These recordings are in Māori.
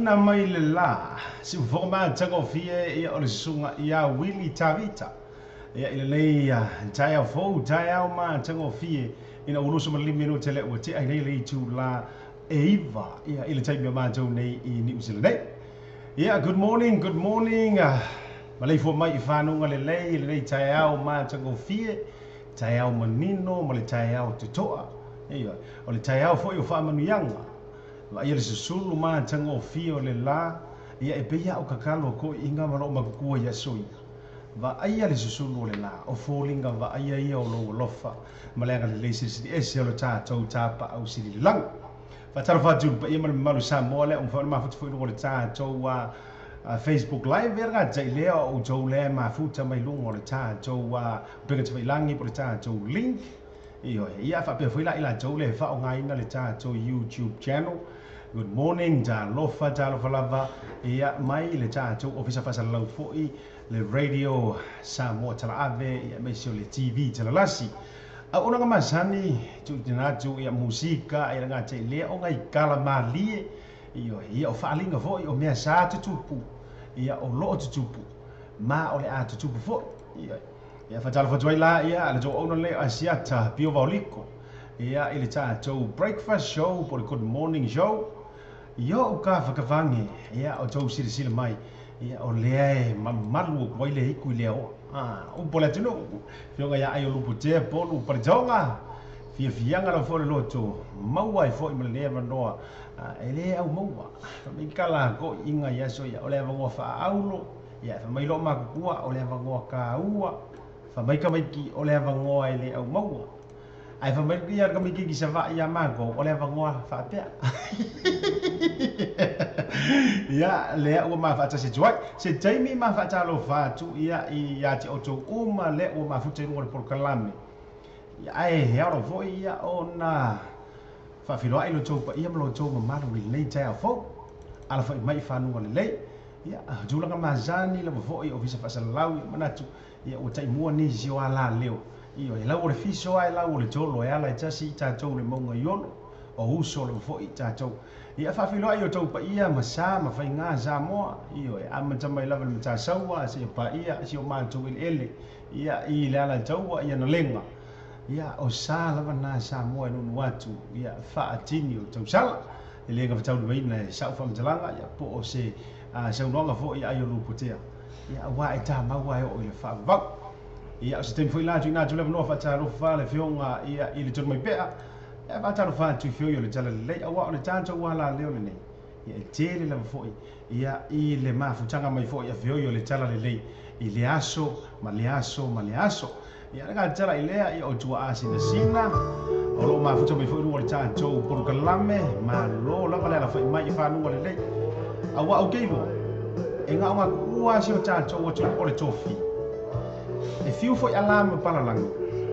ina mai le la si forma tango fie ia o le sunga ia Willy Tavita ia ile nei taya fo taya ma tango fie ina ulusu ma limino tele o te ai nei le tu la Eva ia ile tai me ma jo nei I New Zealand ia good morning ma le fo mai fanu ngale le nei taya ma tango fie taya manino ma le taya o totoa ia o le taya fo yo fa manu yanga la ia le susulu ma tango fio le la ia e peia o kakalo ko inga malo makukua ia soi va ia le susulu le la o folinga va ia o lo lofa malenga le lesi si ese lo tatou tapa au si le lang fa tara fa tu ia malu sa mo le on fa ma futu fu le tatou wa Facebook Live verga chạy leo o châu le mà phụ cho mày luôn ngồi cha châu bây giờ phải lang por cha châu link iyo ia fa pe foi la ila châu le fa o ngai na le cha châu YouTube channel good morning ja lofa lava ia mai le cha châu office fa salau foi le radio Samoa tala ave ia mai le TV tala lasi a ona nga masani tu dina tu ia musika ia nga chạy le o ngai kalamali iyo ia o fa linga foi o mea sa tupu ia o lo tutupu ma o le a tutupu fo ia fatala fatuai la ia le jo ona le asiata pio vauliko ia ile tātou breakfast show por good morning show ia o ka whakavange ia o tau siri mai ia o le malu wai le hiku leo o pola tino fionga ia ai o lupu te polu paritonga fianga la fo le loto mauai fo i mele manoa ele au maua me kala ko inga ya so ya ole vango fa aulo ya fa mai lo ma kua ole vango ka ua fa mai ka mai ki ole vango ele au maua ai fa mai ya ka mai ki sa va ya ma ko ole vango fa pe ya le o ma fa ta se joy se taimi ma fa ta lo fa tu ya ti o to uma le o ma fu te ngor por kalame ya ai ya ro vo ya ona fa filo ai lo tau pa ia lo tau ma malu le tai fo ala fa mai fa no le ia julanga mazani la vo i ofisa fa salau manatu ia o tai mo ni jo ala leo io la o le fiso ai la o le tolo ia la tasi ta tau le monga yolo o uso le vo i ta tau ia fa filo ai o tau pa ia ma sa ma fa nga za mo io a ma tamai la ma ta sawa se pa ia si o ma tu ele ia i la tau ia no lenga ia o sala vana sa mo no watu ia fa atini o tau sala ele nga tau mai na sa fa mjalanga ia po o se sa longa fo ia yo lu potea ia wa eta ma wa o le fa va ia o se tem foi la tu na tu le no fa ta lo fa le fionga ia ile tu mai pea ia fa ta lo fa tu fio yo le tala le wa o le tanto wa la le o le nei ia tele la fo ia i le ma fu tanga mai fo ia fio yo le tala le ile aso ma le aso ia nga tala ilea i o tua asina sina o lo ma futo me foi no ta to por kalame ma lo la vale la foi mai fa no le awa o keilo e nga nga ua si o ta to o le tofi e fiu foi alarm para lang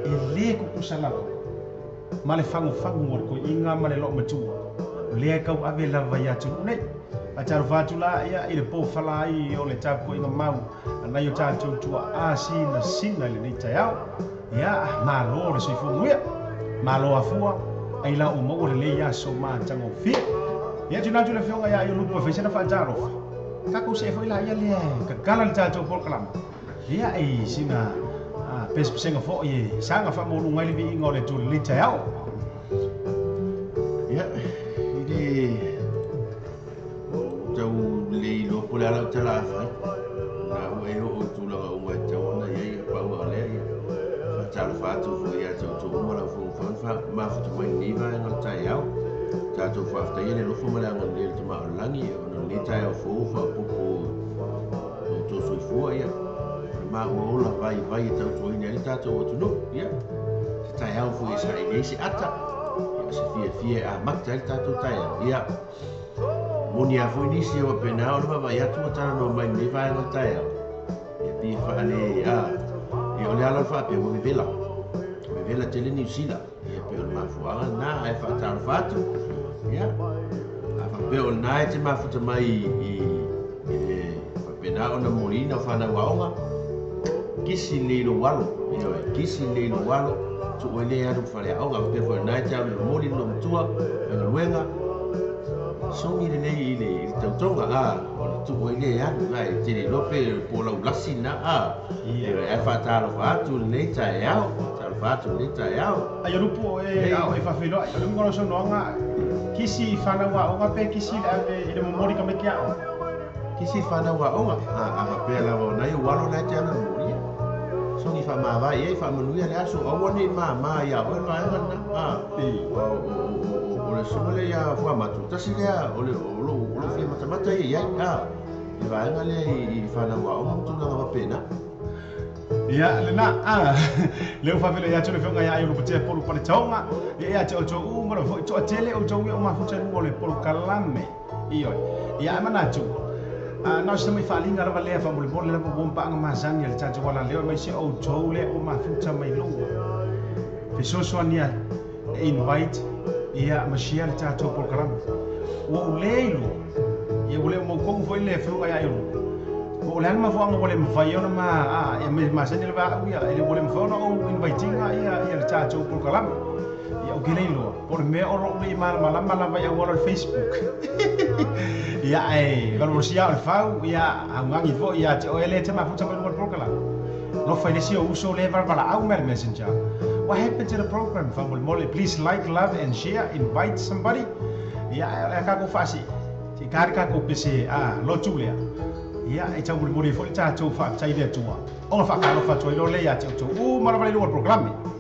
e le ko kusala ma le fango ko inga ma le lo matua le ka ave la vai atu nei a tarvatu la ia i le po fala i o le tapu inga mau na yo tātou tua asina sina le nei taiao ia malo le soifu nguia malo afua ai la o mo le ia so ma tango fi ia tu natu le fionga ia i lupu fe sena fa taro ka ko se foi la ia le ka kala le tātou por kalam ia ai sina pes senga fo i sanga fa mo ngai le vi inga le tu le taiao ia i tau le lo pula la tala fa na o e o tu la o mai tau na ye pa o le ya fa tala fa tu fo ya tu mo la fo fa ma fa tu mai ni va na tai au ta tu fa ta ye lo fo ma la ngal le tu ma langi o no le tai au fo fa po tu so fo ya ma o la vai tau tu ni ta tu no ya tai au fo ya sai ni si ata ya fie a makta ta tu tai ya Moni a foi nisi o pena o ma ia tu tana no mai ni vai no tai. E pi fa le e o le ala fa pe mo vela. Me vela tele ni sila. E pe o ma fuanga na e fa ta fa tu. Ya. A fa pe o na e te ma futa mai fa pena o na morina fa na waonga. Kisi le lo walo. Kisi le lo walo. Tu o le adu fa le au pe fo na e te lo morina no tua. E no wenga. So ni le tautonga o tu o ile ya ngai te le lope po la lasina e fa ta lo fa tu le ta ya ta fa tu le ta ya ai lupu e fa filo ai lu ngolo so no nga kisi fa na wa o nga pe kisi le mo mori ka me kia o kisi fa na wa o nga a pe la o na yo walo na te na mori so ni fa ma va e fa mo nu ya le aso o ni ma ya o ma na o le sumale ya fua matu tasi lea o lo fia mata ia i vaenga lea i whanau a o tuna ngā pena ia le na leo whawhile ia tūne whionga ia i urupa tea polu pare taonga ia te o tō umara fo i tō atele o tō ui o mafuta nungo le polu kalame ia ia manatu nós também falinga ra vale fa mul bol le pa bom pa nga mazani le tatu wala le mai se o tole o ma futa mai lo fe so so ania invite ia mashia le tatu program o leilo ia ole mo ko foi le fu ga ia o le ma fu nga ole mfai ona ma ia me mazani le ba ia ele ole mfai ona o inviting ia le tatu program ia o leilo por me o ro le mal mala vai agora Facebook ia ai kalau sia al fau ia angangi vo ia te o ele te ma futa mai program no fai desi o uso le para au messenger. What happened to the program family mole? Please like, love and share, invite somebody. Ia ka ko fasi ti ka ko pese lo tulia ia e tau mole fo ta to fa tai de tua o fa ka lo fa to lo le ia te to mara vale lo program.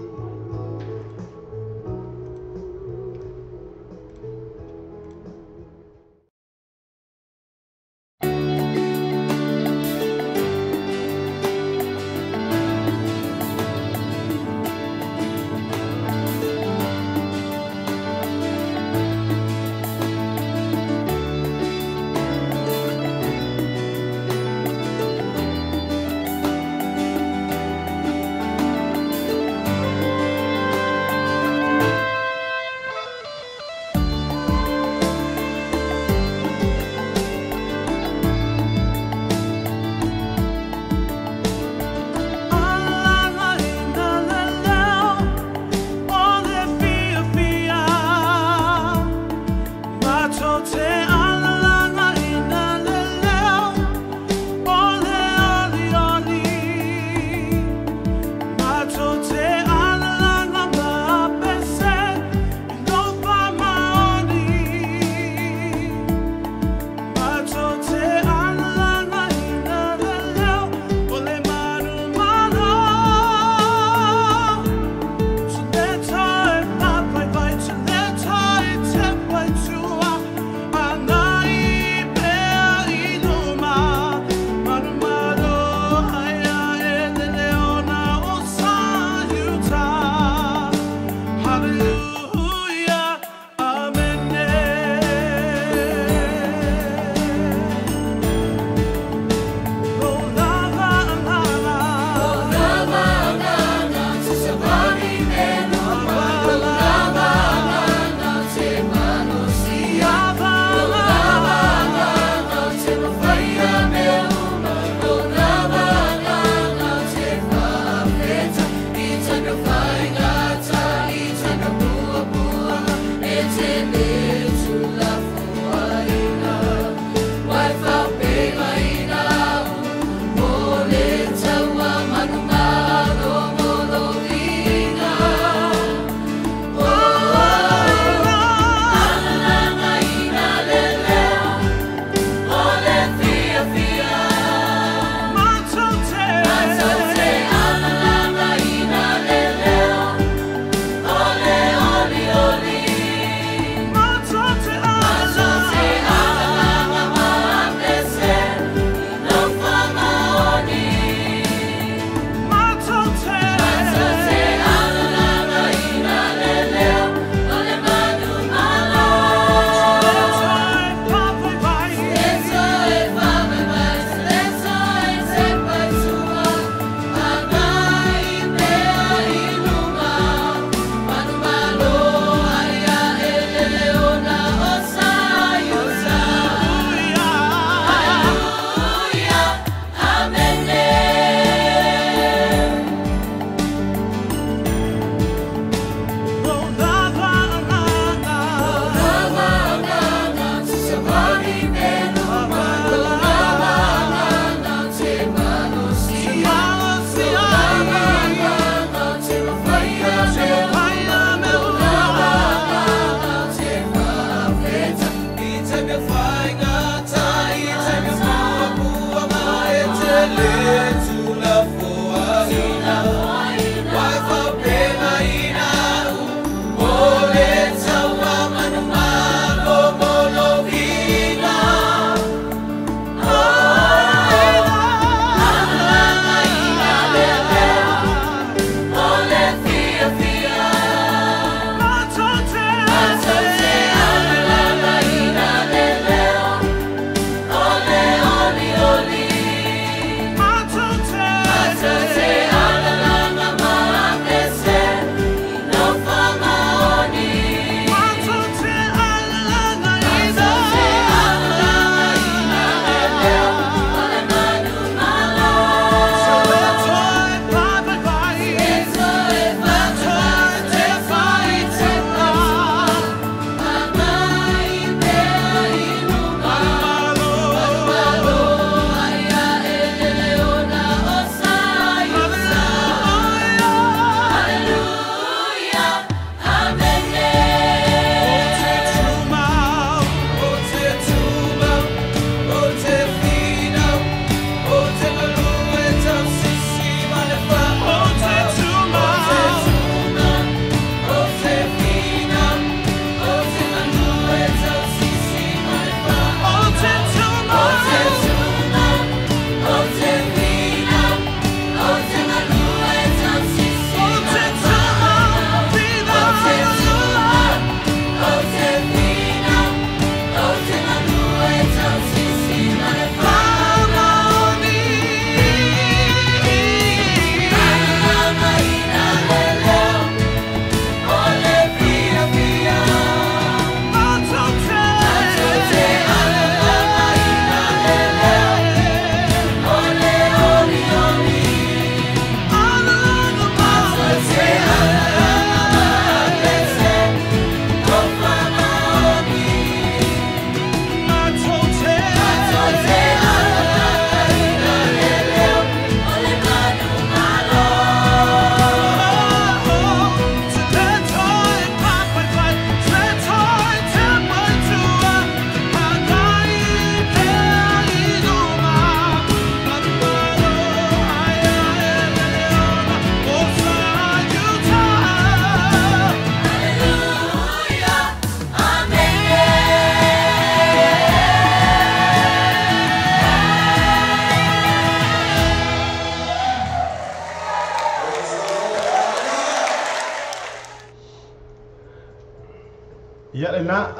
Ia le na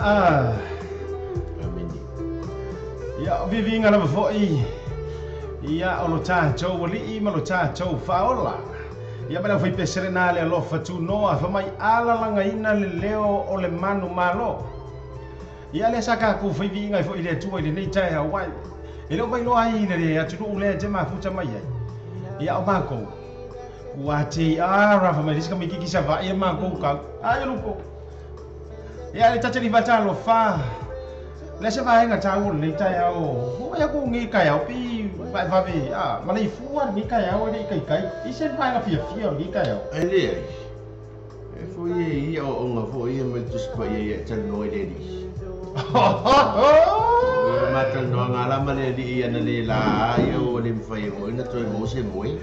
Amini. ia vivi ngala foi ia o lo tātou wali I ma lo tātou whaola ia mena fai pesere nā le alofa tu noa fa mai ala langa ina le leo o le manu malo ia le saka ku fai vi ngai foi le tua le nei tai Hawaii e lo vai lo ai le atu no le te mafuta mai ai ia o mako ua te ara fa mai diska mai kiki sa va ia mako ka ai lupo ia le tata ni vatalo fa le se vai nga tau le tai au o ia ku ngi kai au pi vai va vi ma le fuar ngi kai au ni kai I se vai nga fia ngi kai au Ele ai. E foi ia o nga foi ia me tus pa ia tal no ele di. Mata no ngala male di ia na le la ia o le fai o na toi mo se moi.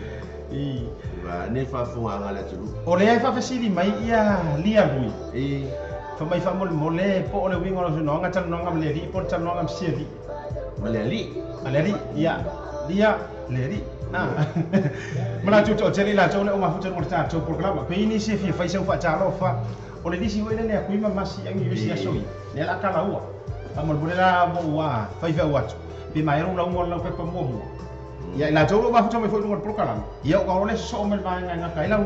I Va ne fa fu ngala tu. o le ai fa fasili mai ia lia lui E fa mai fa mole po o le wingo no nga tal no ngam le ri po tal no ngam siri male ali. Aleri, ia, dia, leri. Mana tu tele la tole o mafuta mo ta to programa. Ko ini se fi fa se fa cha lo fa. O le disi wele ne ku ima masi ang yusi ya soi. Ne la kala ua. Amol bole la mo wa fa fa wat. Bi mai ru la mo la pe mo mo. Ya la tole mafuta mo fo no programa. Ya o ka le so me va nga kai la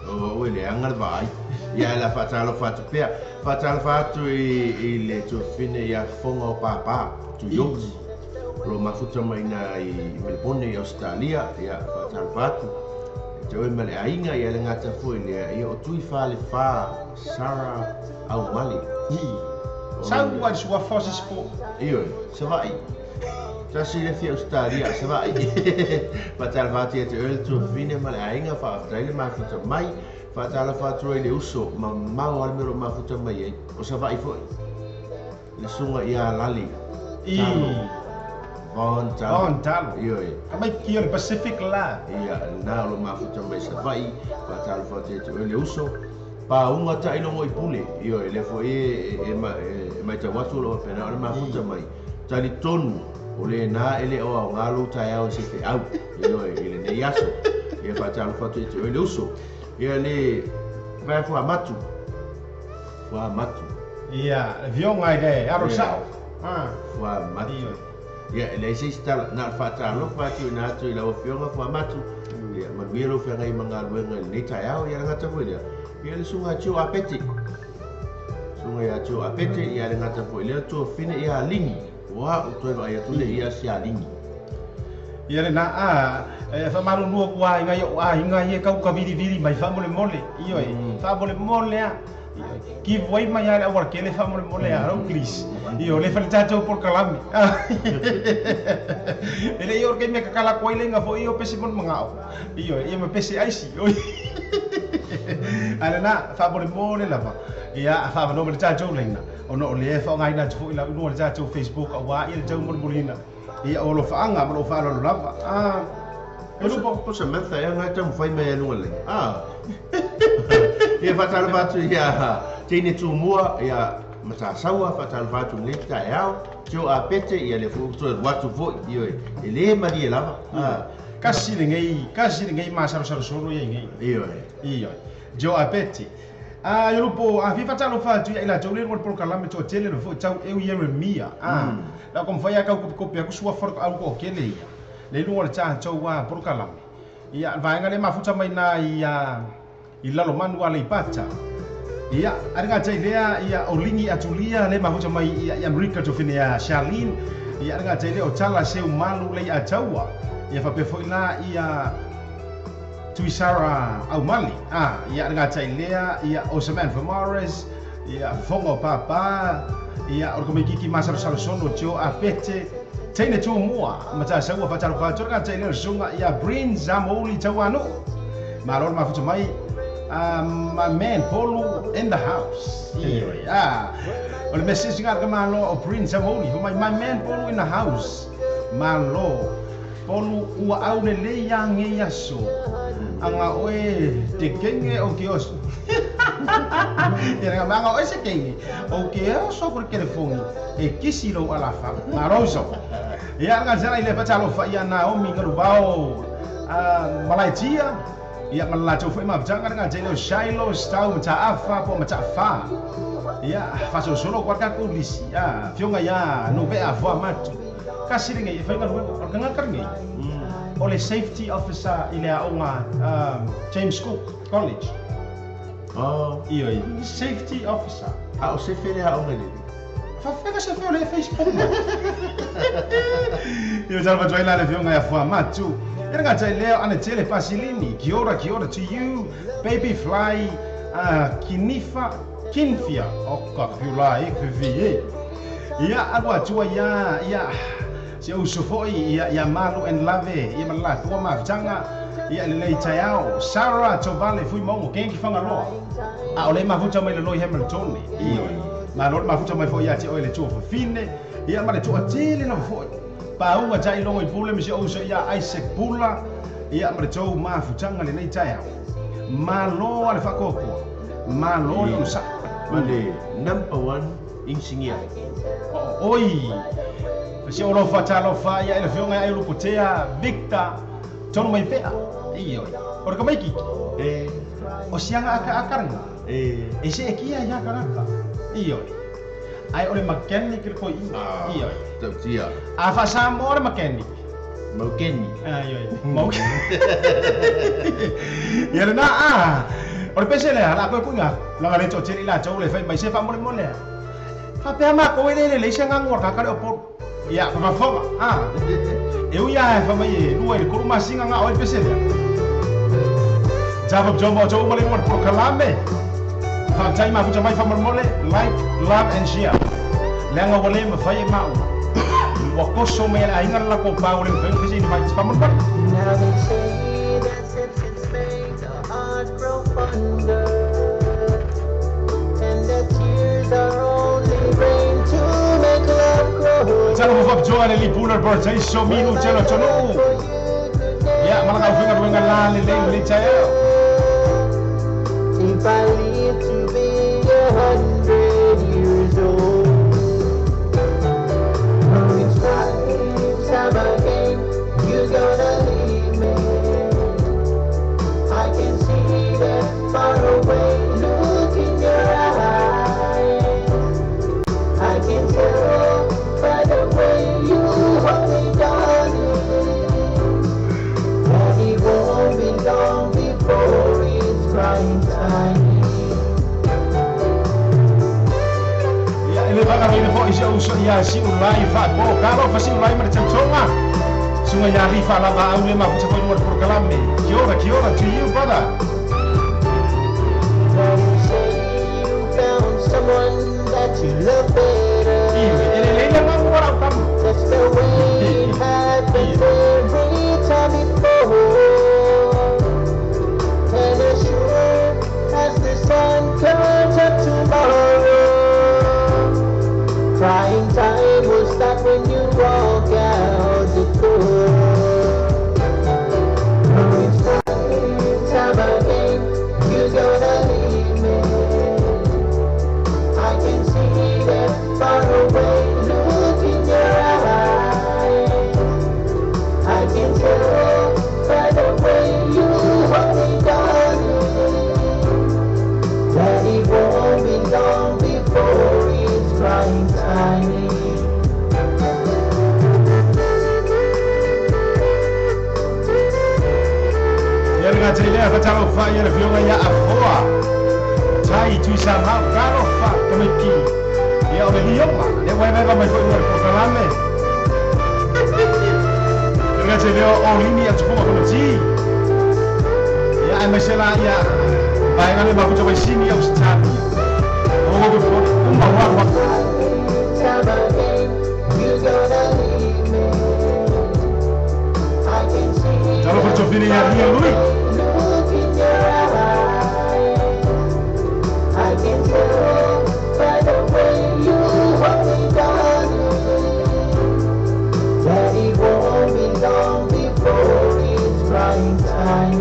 O ele angal vai. Ia la fa talo fa tu pe. Fa talo fa tu I le tu fine ia fonga o papa tu yoks. Lo mafuta mai na I Melbourne I Australia ia fa talo fa tu. Joe male ainga ia le ngata foi le ia o tui fa le fa Sarah au mali. Sa wa sua fosi spo. Io, se vai. Já se ele fez Australia, se vai. Fatal vai te el tu fine male ainga fa Australia mafuta mai. Fatal fa tu ele uso ma mau al mero mafuta mai. O se vai foi. Le sunga ia lali. Von Talo. Io. Mai ki o Pacific la. Ia na lo mafuta mai se vai. Fatal fa te ele uso. Pa unga ta ilo mo ipule. Io le foi mai ta watu lo pena le mafuta mai. Tali tonu. O le na ele o ngalo tai au se fe au ele ne yaso e fa talo fa tu ele uso ele vai fu amatu Ia, vion ngai de arosao. fu amatu ia ele se sta na fa talo fa tu na tu la o fionga fu amatu ia ma viro fe ngai manga luenga ne tai au ia ngata fu ia ele sunga chu apeti ia ngata fu ele tu fine ia lingi Wah, tu vai tu le ia se alingi. Ia le na fa maru no kwa inga ye ka viri mai fa mole io fa mole a ki voi mai ala war ke le fa mole a ro kris io le fa tato por kalami ele io ke me ka kala ko ile nga fo io pesi mon mangao io me pesi aisi ala na fa mole lava ia fa no me tato lenga ono le fa ngai na tu ila no le tato Facebook awa ia tau molina ia o lo faanga mo lo fa lo lava Po se metha ia ngai tamu fai mai anu le. Ia fatal batu ia tini tu mua ia mata sawa fatal batu le ta ia jo a pete ia le fu tu watu vo io ele mari lava. Kasi ngai masa solo ia ngai. Io. Jo a pete. Yo lupo a fi fatal fa tu ia la jo le mo por kalame to tele lo fo tau eu ia mia. La kom fai ka ko pe sua for au ko kele. Le lungo le cha chau wa por kalame. Ia vai ngale mafuta mai na ia lalo manu ale pata. Ia arga tai lea ia olingi atulia le mafuta mai ia America to finia Charlene. Ia arga tai le o tala seu malu le ataua. Ia fa pe foi la ia Tuisara au mali. Ia arga tai lea ia Osaman Famares. Ia fongo papa. Ia orkomiki masar salsono jo apete. Taina tu mua mata sawa fatal fatal kan taina sunga ya brin zamoli tawano maron mafuta mai my man Polu in the house ol message ngar kama lo brin zamoli my man Polu in the house malo Polu ua au le yang yaso anga oe te kenge o kios Ia nga o ese kenge o ke so por telefone e kisilo ala fa maroso ia nga jana ile pa chalo fa ia Naomi ngarubao Malaysia ia malato foi mavjanga nga jelo Shiloh stau mtaafa po mtaafa ia faso solo kwa ka polisi fionga ya no be avo matu kasiringa ia fainga no kanga karngi ole safety officer ile aonga James Cook College iyo safety officer o se fere aonga ni fa fega se fere Facebook iyo jalma joina le fionga ya fo matu Era nga tai leo ana tele pasilini. Kia ora to you, baby fly, kinfia, kapulai kuvie. Ia agua tua ia se usufoi ia malu and lave ia mala tua mafjanga ia lelei taiao Sarah Tovale fui mongo kengi fanga loa. Ole mafuta mai leloi Hamilton. Ia malor mafuta mai foi ia te oile tua fine ia male tua tele na foi. Paunga tai longo I pule misi ousa ia Isaac Pula ia mretou mafutanga le nei tai malo ale fakoko malo no sa male number 1 engineer oi si olo fatalo fa ia ele fionga ai lupotea Victor tono mai pea iyo or ka mai ki o sianga akaranga se ekia ya karaka iyo ai ole mechanic ko iyo Tia. Afa samo ora mechanic. Mokeni. Mau. Ya na ora pese le ala ko punga. La ngale to chiri la chau le fai mai se fa mole mole. Fa pe ma ko le se ngangor ka ka le opo. Ya fa fa eu ya fa mai lu ai ko ma singa nga oi pese le. Java jombo jo mole mole pro kalame. Fa tai ma fu mai fa mole like love and share. Lenga wole ma fai ma Wakoso me la inga la ko pa ule ko fisi ni mai spamon ba. Now they say that sentence makes a heart grow fonder, and that tears are only rain to make love grow. Jalo mo fap joa le lipunar birthday so minu jalo chono. Ya mana ka finga wenga la le chaya. If I live to be 100 years old. Time again, you're gonna leave me. I can see that far away look in your eyes. I can tell by the way you hold me, darling, that it won't be long before it's crying time. Ele vai agora ele foi já usa ia si ulai fa bo kalo fa si ulai mer chanchonga sunga ya rifa la ba ule ma fusa foi por kalame kia ora to you brother. You say you found someone that you love better. That's the way it happens every time before. And as sure as the sun comes up tomorrow, crying time will stop when you walk out the door. It's time again, you're gonna leave me. I can see that far away look in your eyes. I can tell by the way you hold me, darling, that it won't be long before it's crying time. Nga tele fa talo fa ya le fionga ya afoa tai tu sa ma karo fa komeki ya o le yoma le wa ba mai foi por kalame nga tele o lini ya tupo ko ji ya ai mai sela ya ba nga le ba ko vai sini ya ustadi o go ko umba wa Jalo for chofini ya ria lui. I can tell by the way you hold me, darling, that it won't be long before it's crying time.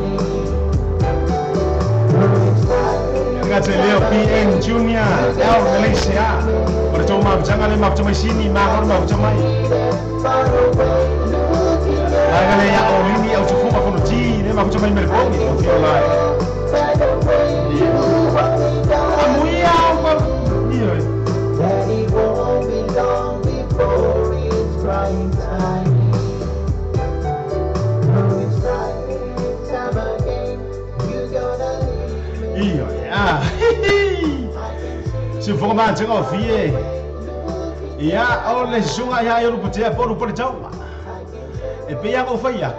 Nga tele PN Junior El Malaysia. Bercuma jangan le map cuma sini mahor map cuma. Agale ya o lini au tufunga kono ji ne map mau coba main bong ni, feel like. Amui apa? Iya. That it won't be long before it's right time. Oh, it's right time again. You gonna leave me. Iya. Ah. Si forma tengok vie. Ia oleh sungai ya eu putea por por chau. E pe ya ko fai ya.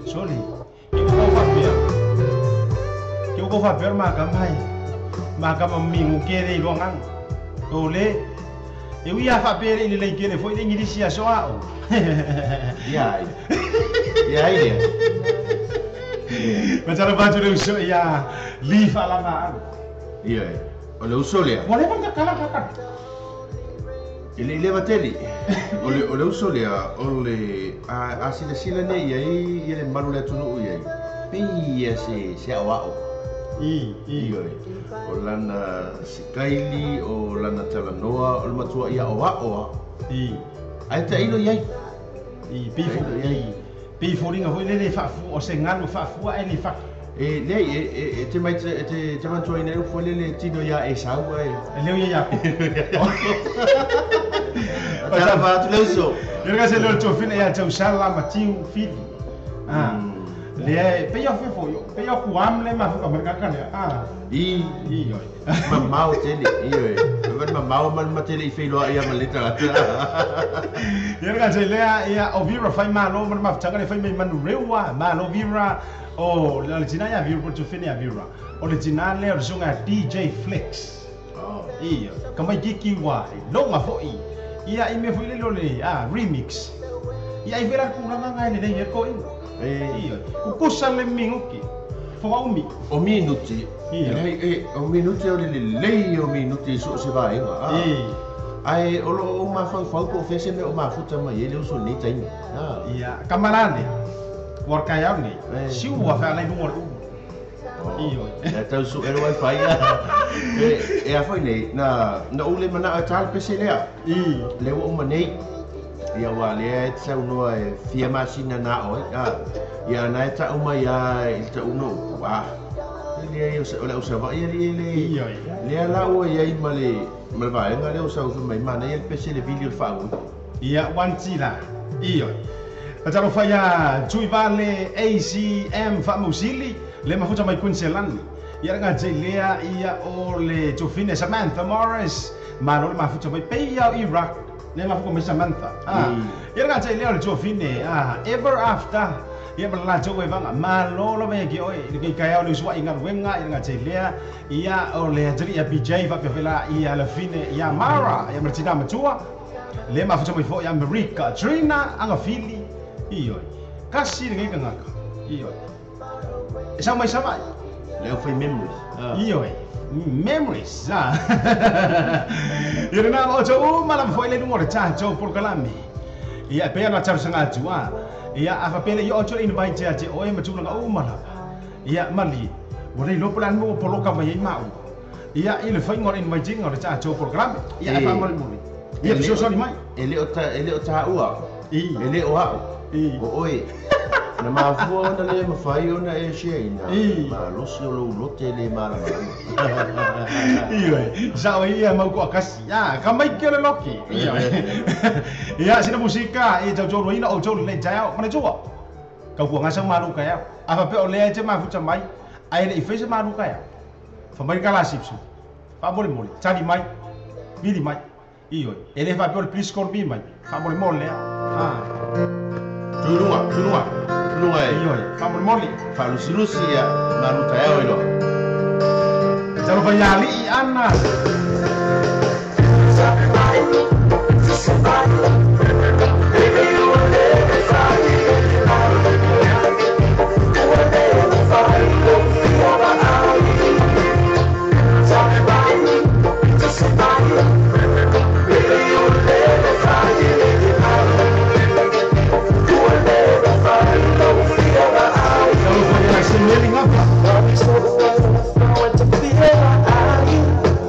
Soli. Ke ko fa pia. Ke ko fa pia ma kamai. Ma kama mingu kere longang. Ole. E ia fa pia ni le kere foi ni sia soa. Ya. Ya ini. Macam baju dia usah ya leave alamat. Iya. Oleh usul ya. Boleh bang kalah kakak. Ele bateli. Oleh usul ya. Oleh asila ni yai ele malu le tunu yai. Pia se awao. Iya. Olana sikaili o lana talanoa o matua ia awao. Ai ta ilo yai. Pifo yai. Pifo ringa foi le fafu o se ngalo fafu ai le fafu. Te mai te jangan tuai neu foi le tino ya e sau ai. Leo ya. Ora va tu leu so. Ele que se lo chofina ya chau sala matiu fidi. Le pe yo fefo yo. Pe yo kuam le ma fuka mereka kan ya. Iyo. Mamau tele. Iyo. Bukan mamau man matele i felo ia malita. Ele que se le ya ovira fai malo man ma changa le fai mai manu rewa malo vira. Oh, la China ya vira por chofina ya vira. O le China le o sunga DJ Flex. Iyo. Kamai kiki wa. Longa foi. Ia ime foi le lole remix. Ia i vera ku nga ngai le dei ko in. Iya. Ku kusale minguki. Fo umi. O minuti. Iya. O minuti o le lei o minuti so se vai nga. Ai o ma fa ko fese me o ma futa mai ele o so ni tai. Iya, kamalane. Worka ya ni. Siu wa fa lai mo. Iyo. Ya tau su el wifi ya. A foi nei na ule mana a tal pese lea. Le o manei. Ia wa le tsa uno e fia masina na oi. Ia na ta uma ya ta uno. Wa. Le o se va ia le. Le la o ia i male. Mal vai nga le o sa mai mana ia pese le video fa o. Ia wantila. Iyo. Pataro fa ya chui vale ACM fa musili. Le mafuta mai Queensland. Ia nga jelea ia o le Jofine Samantha Morris. Ma no mafuta mai peia Iraq. Le mafuta mai Samantha. Ia nga jelea le Jofine Ever After. Ia bala jowe vanga ma lo lo me ki oi ki kaya o swa inga wenga ia nga jelea ia o le jeri ia BJ va pela ia la fine ia Mara ia mertina matua. Le mafuta mai fo ia America Trina anga fili. Iyo. Kasi ngai ngaka. Iyo. Sa mai sa vai. Le foi memories. Iyo. Memories. Ia na o tau mala foi le ngore cha jo por kalami. Ia pe na char sanga jua. Ia afa pele yo cho invite ya o e matu nga o mala. Ia mali. Wore lo plan mo poloka mai mau. Ia ile foi ngore invite ngore cha jo por kalami. Ia afa mo mo. Ia so so mai. Ele o ta ua. Ele o a. Oi. Na mafua ona le mafai ona e sheina. Ma losi o lo te le mara. Iyo. Sao ia mau ko akasi. Ka mai ke le loki. Iyo. Ia sina musika e jau ro ina o jau le jao. Mana jua. Ka ku ngasa maru ka ya. Apa pe o le je ma futa mai. Ai le ifese maru ka ya. Fa mai kala sipsu. Fa mole mole. Chani mai. Bili mai. Iyo. Ele fa pe please call me mai. Fa mole mole. Tulunga. Iyo. Fa mole mole. Fa lusi ya maruta ya ilo. Jalo fa yali ana.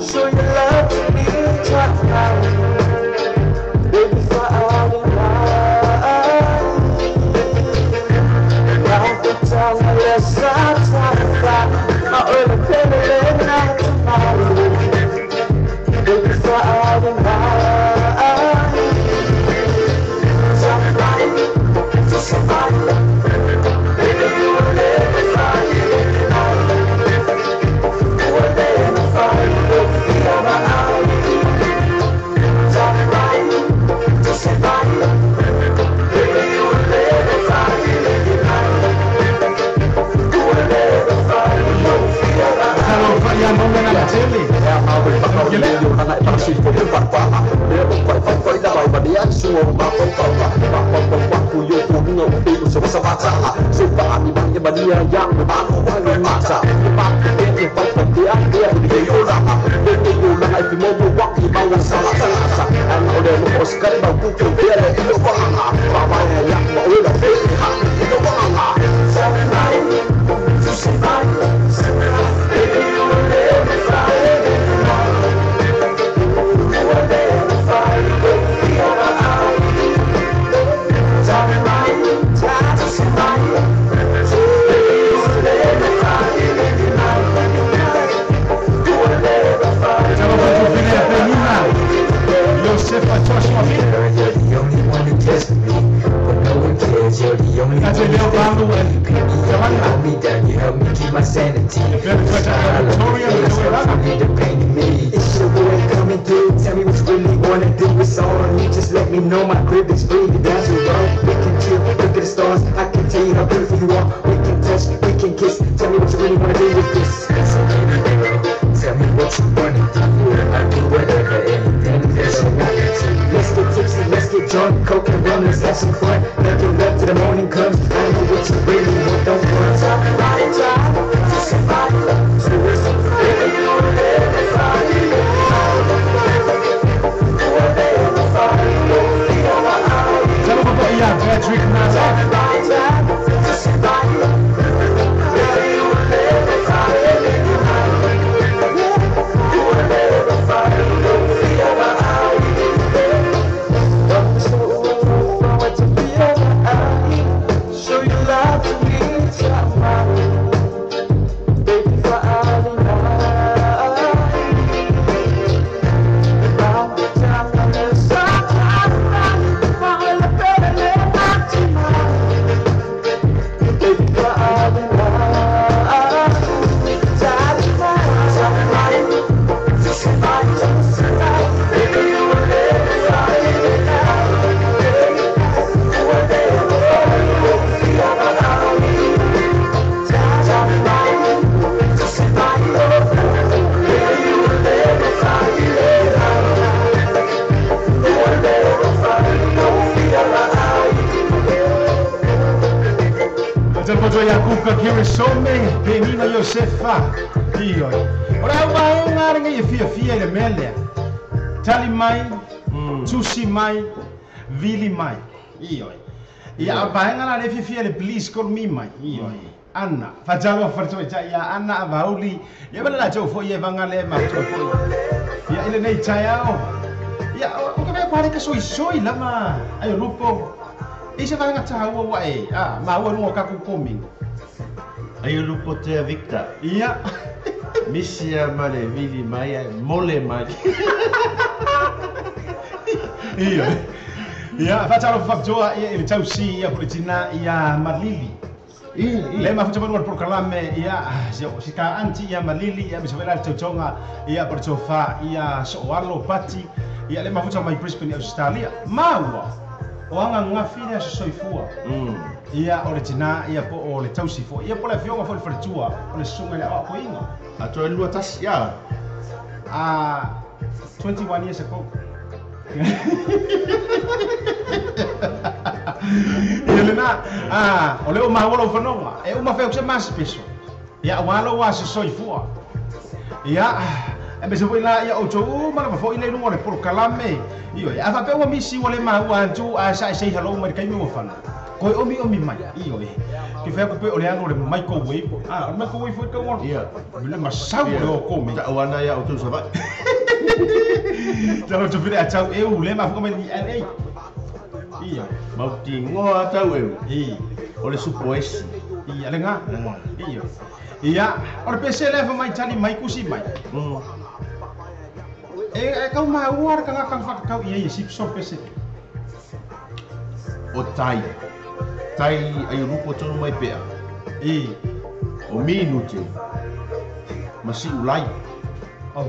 Show your love to me, try to Savatala, Subani, Maria, Young, Manu, Mata, Maki, Papa, Yola, if you move walking about Salasa, and all the most kind of book to get it in the Wanga, Baba, Yak, with a baby, in the Wanga, 7 9, to survive, baby, you will never find it. You will never find it. Josefa Joshua You're the only one who tests me, but no one cares. You're the only one who help me down. You help me keep my sanity. I need the pain in me. It's your boy coming through. Tell me what you really wanna do. It's all on you. Just let me know my crib is free. That's your road. We can chill, look at the stars. I can tell you how beautiful you are. We can touch, we can kiss. Tell me what you really wanna do with this. So baby girl, tell me what you wanna do. I'll do whatever, anything that you want to. Let's get tipsy, let's get drunk, coke and rum, let's have some fun. Making love till the morning comes. I know what you really want, don't run. Talk about it, time to survive. So listen, baby, you will never find it. You will never find it. You'll my eyes. Tell them about Patrick Nazar. Talk about it, time to survive. Baby, you will never find it. You will never find it. You'll my eyes. Show your love to me, baby, for all in all. Now the time for the sun, for all the better than baby, for all in all. Baby, you will never find it. Pojo ya kuka kiri some penina Josefa iyo ora wa ngare ngi fia le mele tali mai tusi mai vili mai iyo ya ba ngara le fia le please call me mai iyo Anna fajalo farto ya Anna abauli ya bala jo fo ye vangale ma fo ya ile nei chayao ya o ka ba ka soi lama ayo lupo Isa vai ngata wa wai ma wa no ka ku komi Ayo lupo te Victor. Iya. Misia male vili mai mole mai. Iya. Iya, fatalo faktoa ile tausi ya politina ya Malili. Le ma futsama no proclame ya sika anti ya Malili ya biswela tautonga ya portofa ya soalo pati ya le ma futsama mai Brisbane Australia. Mawa. Oanga ngafile soifua. Ia original ia po o le tausifo. Ia po le fionga fo le fartua o le sunga le a koinga. Ato lua tas ya. 21 years ago. Ia le na o le o mawolo fanonga e uma fe o mas peso. Ia walo wa soifua. Ia e me se foi la ia o tou ma fo ile no le por kalame. Iyo ya fa pe wa misi wale ma wa tu a sai hello ma kai mo fana. Ko omi mai iyo ki fa ko pe o le ano le microwave microwave foi ka wa Iya le masau o ko me ta wana ya o tu saba ta to fere a tau e u le ma ko me LA iyo mau ti ngo ata we o le supoesi iya le nga iyo iya o le pese le fa mai tani mai kusi mai kau ma war ka ngakang fa kau iya sip so pese o tai ayo lupo tonu mai pea o minute masi ulai o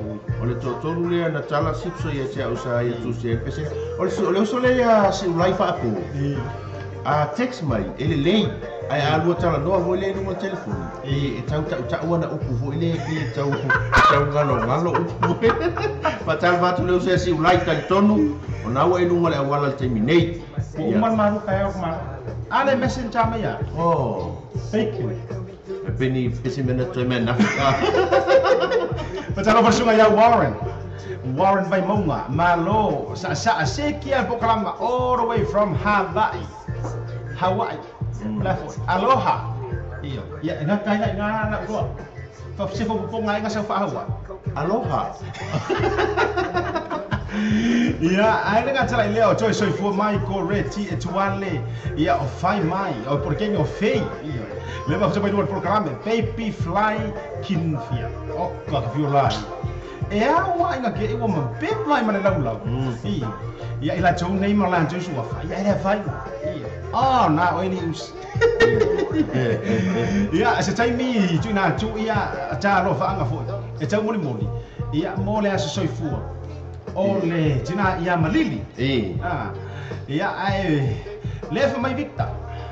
le tonu le na tala sip so ia tia usa ia tu se pese o le so le ia si ulai fa apu a text mai ele lei ai a lua tala noa vo le no telefone e tau wana upu vo ele ki tau ngalo upu pa tal vatu le usia si ulai tal tonu ona wa inu ngale awala terminate o man maru kaya o maru ale messenger mai ya oh fake Penny Pessimena Tremenda. But I love ya Warren by Monga, Malo, Sekia Pokalama, all the way from Hawaii. Aloha. Yeah, and that kind of go. For Sifu Ponga, myself, Aloha. Yeah, I think I leo choice so for Michael Reti etuale ya ofai mai o porque no fei leva você vai do programa baby fly kinfia o ka violai e a wa inga ke o man big mai mana lau ya ila chou nei ma lan chou sua fa ya era vai oh na o ni us ya se tai mi tu na tu ya ta lo fa anga fo e chou moli ya mole a so fu ole tina ia malili ia ai lefa mai Victor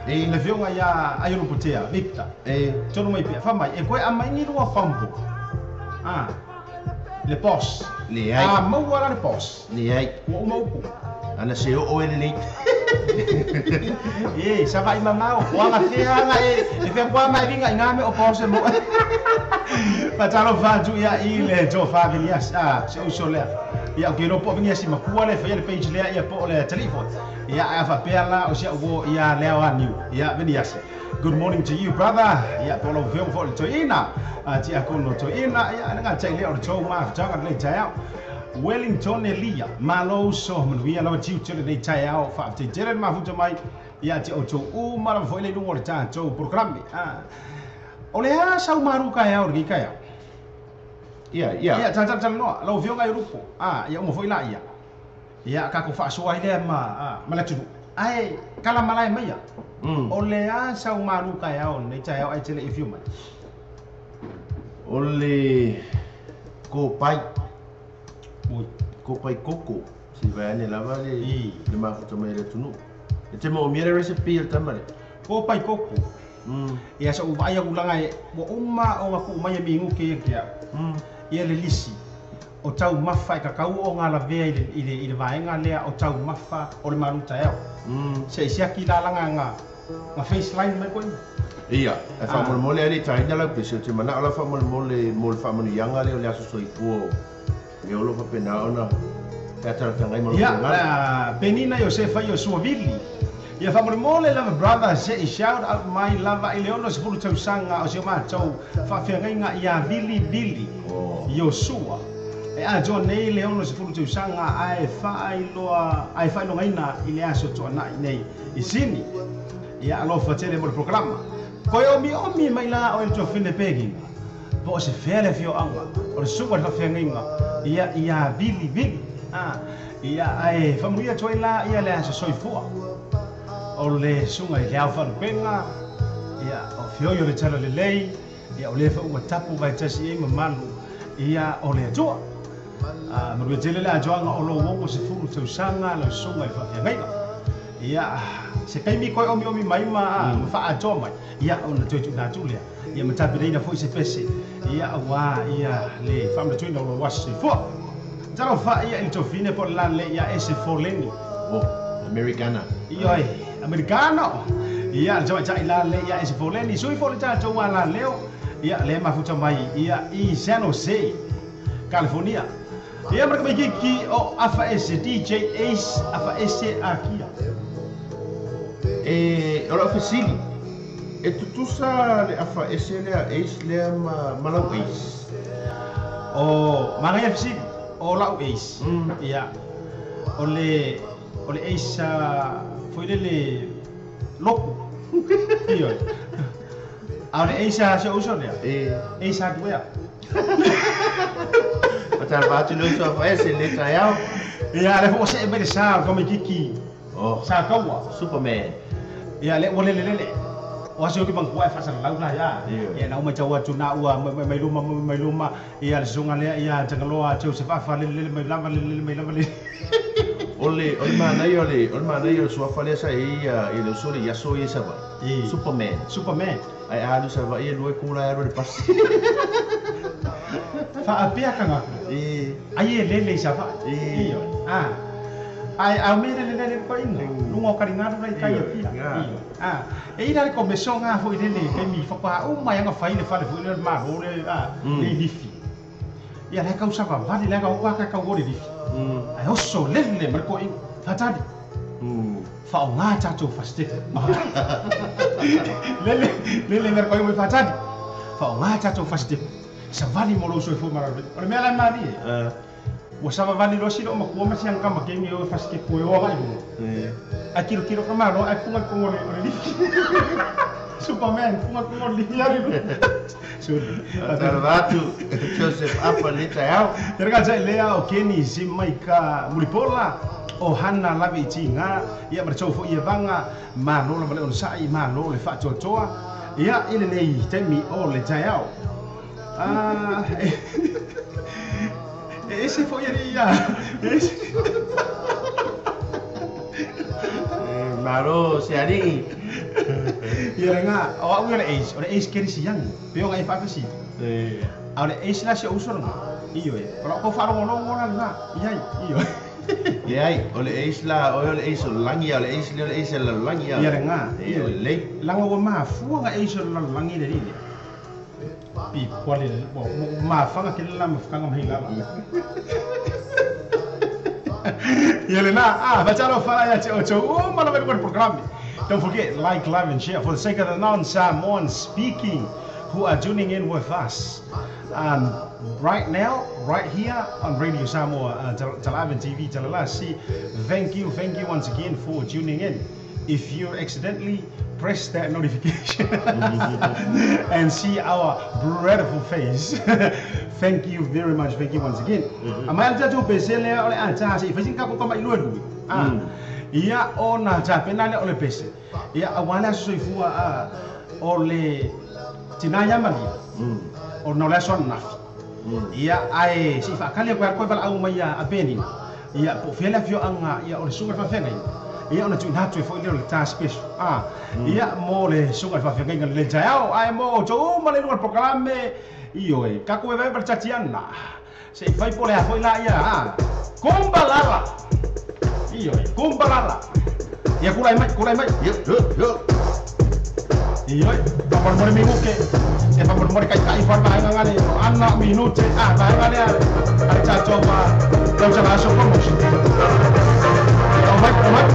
le vionga ia ai no putea Victor tono mai fa mai e koe amai ni rua fambo le pos le ai mau wala le pos le ai o mau ana se o ele nei sa vai mamau wanga fea e fe kwa mai vinga ngame o pos mo patalo vaju ia ile jo familias se o solea ia ke no po vinga si makua le fa le page le ia po le telefone ia afa pela o sia wo ia le wa new ia venias good morning to you brother ia polo veo fo to ina ti akono to ina ia nga chai le o to ma changa le chai Wellington Elia malo so mnuia la tiu tele nei tai ao fa te jere ma futa mai ia ti o to u mala foi le lungo ta to programme o le a sau maru ka ao ri ka ao ia ta no lo vio ngai rupo ia mo foi la ia ka ko fa so ai le ma la tu ai kala malai mai ia o le a sau maru ka ao nei tai ao ai tele if you mai o le ko pai ko pai koko si vai ne lava le mafuta mai le tunu e te mo mira recipe el tamale ko pai koko ia sa vai a ulanga e mo uma o ngaku mai mingu ke ia ia le lisi o tau mafa e kakau o ngala vea ile vaenga lea o tau mafa o le maruta eo se isia ki la langa nga face line mai koe ia e fa mo mole ali tai dala pese te mana ala fa mo fa mo yanga le aso so ipuo e o lo fa pena ona e tara tanga i mo ia penina Josefa Josuavili ia fa mo le lava brother se shout out my lava i leono se fulu tau sanga o se ma tau fa fianga ia Billy Joshua e a John nei leono se fulu tau sanga ai fa ilo ngaina i le aso to na nei i sini ia alo fa tele mo programa ko omi mai la o to fine pegi po se fele fio anga o suwa fa fianga ia Billy ia ai familia toila ia le aso soifua o le sunga i leau fa penga ia o fioyo le tala le lei ia o le fa ua tapu vai tasi e mamalu ia o le atua ma rua tele le ajoanga o lo wongo se furu tau sanga le sunga i fa fianga ia se kaimi koe omi mai ma fa ajoa mai ia o na tuitu na tulea ia matapi reina foi se pese ia awa ia le famle tuina o lo wasi fua taro fa ia il tofine por la le ia ese foleni Americana ioi americano ia jo ja ila le ia ese foleni sui fo ta jo wala leo ia le mafuta mai ia i San Jose California ia mereka bagi ki o afa ese DJ Ace afa ese akia ora fasili e tutusa le afa ese le Ace le malau Ace o maria fasili o lau Ace ia ole Ace foi le loco io ole Ace se usa le Ace hardware patal batu lo so fa ese le tayao ia le fo se be sa come kiki sa kawa Superman ia le o aso ki bangku ai fasa lau la ia na uma chawa tuna ua mai luma ia le sunga le ia tangaloa chau se fa le mai lava le Ole mana yo suafa le sa ia le sole ya so ia sa va. Superman. Ai alu sa va ia lue kula ero de pas. Fa apea kanga. Ai le sa va. Iyo. Ai au me le ko inga. Lungo karinga rai kai ia. Iyo. E ira le commission nga foi le ke mi fa pa o mai nga fai le fa le foi le ma ro le le lifi. Ia le ka usa va vale le ka o ka go le lifi. Ai oso le mar ko inga. Fatadi. Fa o nga chacho faste. Le mer ko inga fatadi. Fa o nga chacho faste. Sa vale mo lo so fo mara. O me ala mari. Wasama vale lo sino makua ma siang kama ke ngi o faste ko o ga ibu. A kilo ka maro a kunga ko le Superman kunga le yari. Tarvatu Joseph apa le tau. Terga sai lea o Kenny Simaika Mulipola o Hana lavi tinga ia marchou fo ia vanga ma no le on sai ma no le fa chochoa ia ile nei temi o le tau. Ese foi ia. Maro se ari. Ia nga, o le ace keri siang. Peo ngai fa si. Ole ace la se usor. Iyo e. Ora ko faro no nga. Iyo. Ia ole ace la, ole ace langi, ole ace la langi. Ia nga. Iyo le. Lango wa ma fu nga ace la langi le ri. Pi kwale bo ma fanga ke la mafanga mahila. Yelena, bachalo fala ya ocho. Oh, mala ver program. Don't forget, like, love, and share for the sake of the non-Samoans speaking who are tuning in with us. Right now, right here on Radio Samoa, Talavan TV, Talalasi. Thank you once again for tuning in. If you accidentally press that notification and see our beautiful face, thank you very much. Thank you once again. Amal jatuh pesele oleh aja si fasing kako kama ilu dulu. Ia ona ja penale oleh pese. Ia awalnya soifua oleh tinaya mali. Ona oleh son naf. Ia ai si fakali ko bal au maya abeni. Ia po fela fio anga ia oleh sungai fa fengai. Ia ona tuin hatu fo ile ta special. Ia mo le sungai fa fengai le jao ai mo jo male no programe iyo e kako e vai perchatiana. Se fai pole a foi la ia kombalala. Iyo e kombalala. Ia kurai mai. Yo. Iyo e papar mori minggu ke. E papar mori kai farma ngale anak minute ngale ada caco ma. Kau jangan asal promosi. Omat.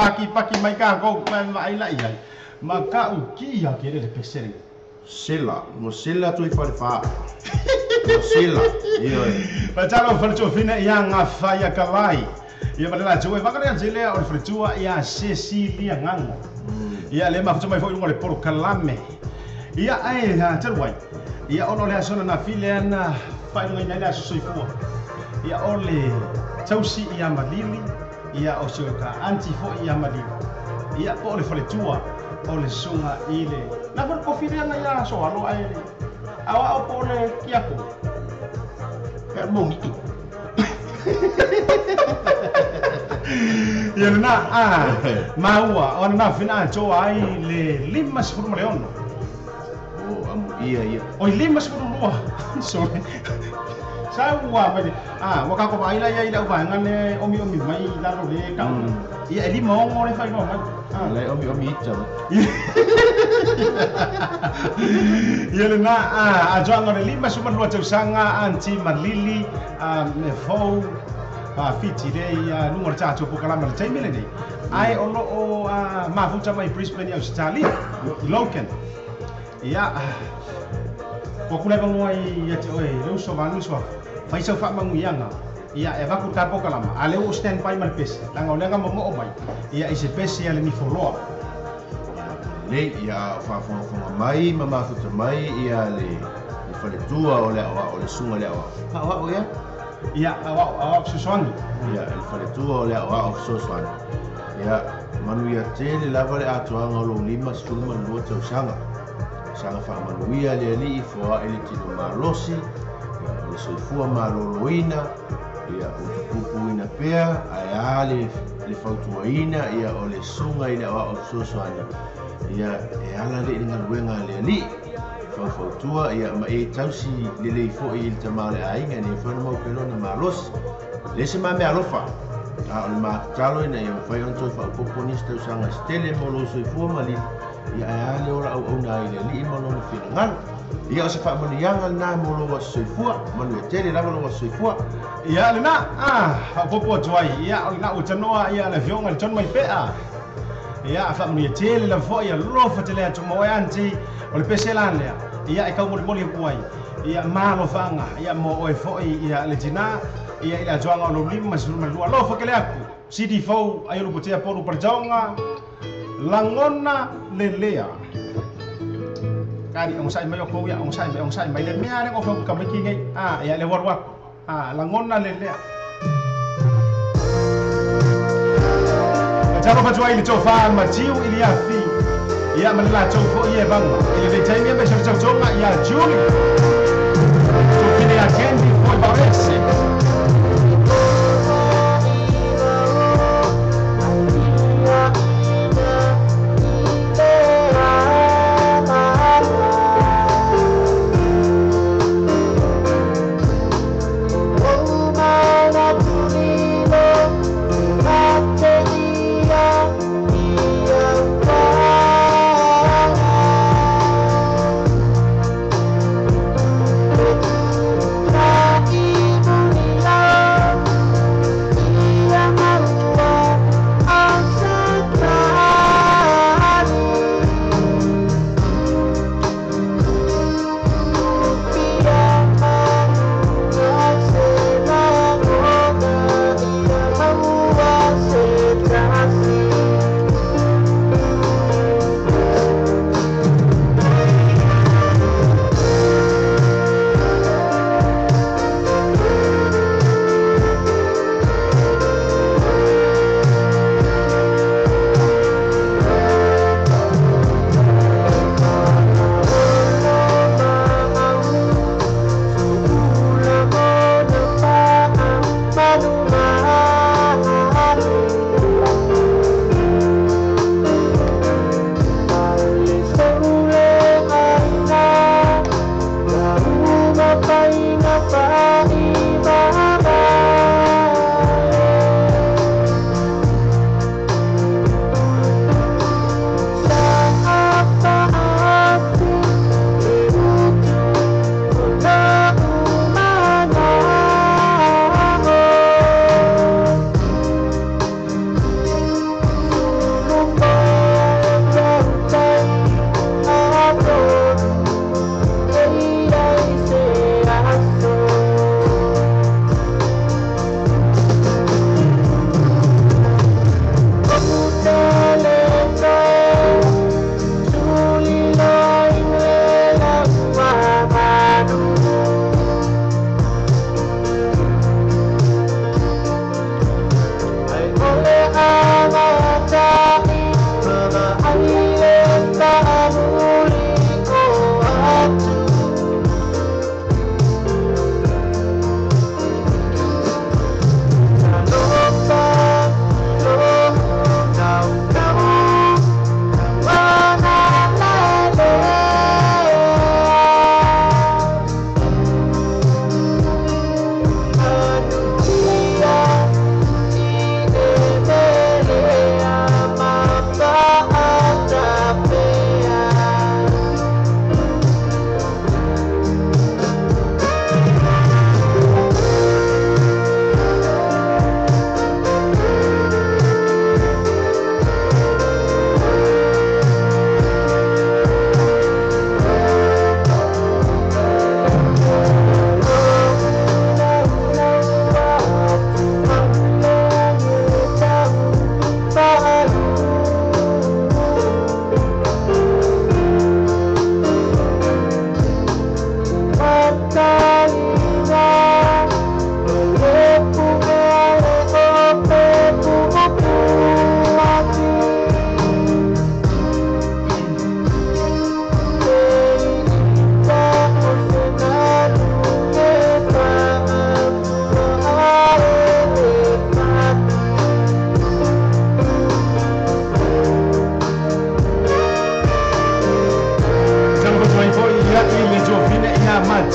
paki mai ka ko mai la ia maka uki ya kere le pesere Sela, no sela tu i fale fa. No sela. Io. pa talo falcho fina ia nga faya kalai ia mala joe vakare jele o fritua ia Cecilia ngango ia le ma mai foi ngole por kalame ia ai na terwai ia ono le asona na file na fai ngai na so soifua ia ole tausi ia malili ia o ka anti fo ia malili ia po le fritua o le sunga ile na por kofile na ia so alo ai awa o po le kiako È molto. ia na maua ona na fina cho ai le lima sepuluh leono Oh, iya. oi lima sepuluh sorry sa wa mai waka ko mai la ia ida ba ngane omi mai da ro le ka ia lima ongo le fai no mai Lei omi ita. ia le na ajoanga le lima sepuluh tau sanga anti malili me fou fiti dei nunga tato po kalama le taimile nei ai ono o mafuta mai Brisbane Australia Loken ia ko kula ba ngoi ia te oi lu so vanu so fai so fa manguianga ia e vaku tapo kalama ale o stand by mal pes langa lenga mo mo mai ia ise pes ia le mi foloa Lei ia fa mai mama futa mai ia le fale tua o le sunga le awa. O ia? ia awa susuangi Ia le fale tua o le awa o sosuan. Ia manu ia tele lava le atuanga o lo lima sulma lua tau sanga. Sanga fa manuia le ali fo ele tino malosi. Ia le soifua maloloina. Ia utupupuina pea ai le fautuaina ia o le sunga ile awa o sosuana. Ia e ala le inga luenga le ali. Fautua ia ma e tausi lele fo i te male ainga ni fa no pelo na malos le se ma me alofa a o ma talo ina ia fa on to fa poponista usanga stele molo so fo mali ia ale ora au na ile li mo no final ia se fa mani yanga na molo wa so fo manu tele la molo wa so fo ia le na popo tuai ia o na utanoa ia le vionga le ton mai pea ia fa mani tele la fo ia lo fa tele to mo anti o le pesela lea ia e kau moli puai ia malo fanga ia mo oi foi ia le tina ia ila joanga o lo lima sulma lua lo fa kele aku sidi fo ai lo potea polu perjonga langona lelea kari ang sai mai ko ia ang sai mai le mea le ko fa ka miki ngai ia le warwa langona lelea Jalo fa joai le tofa matiu ili afi ia malala tau fo ia banga ile le taimia me tau tonga ia Juli to fine a kendi foi barese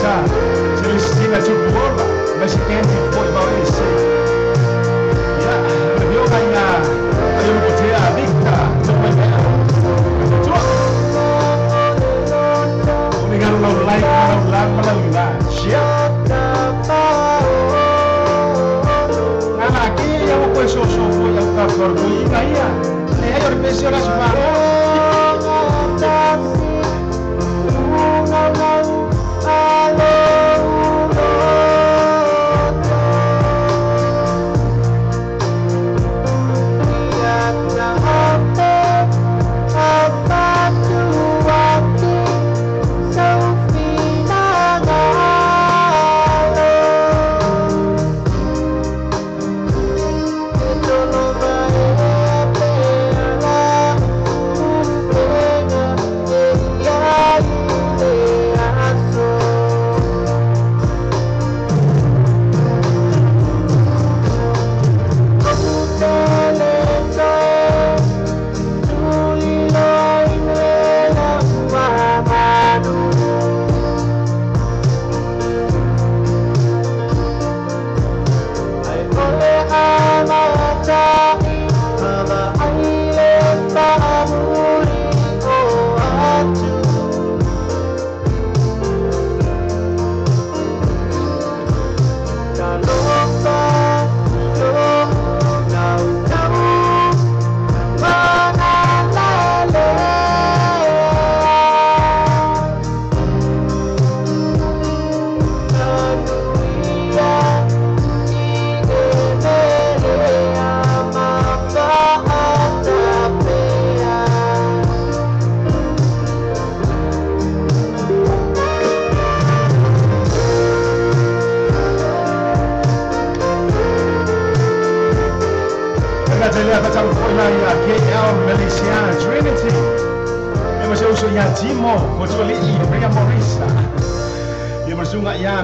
Teresa, Celestina Chubuola, Messi Candy, Boy Maurice. Ya, yo kaya ayo kutia Victor, sampai ya. Cuma. Dengan like, malam. Siap. Lagi yang aku soso yang kabar gue kaya. Ayo bersih lah semua.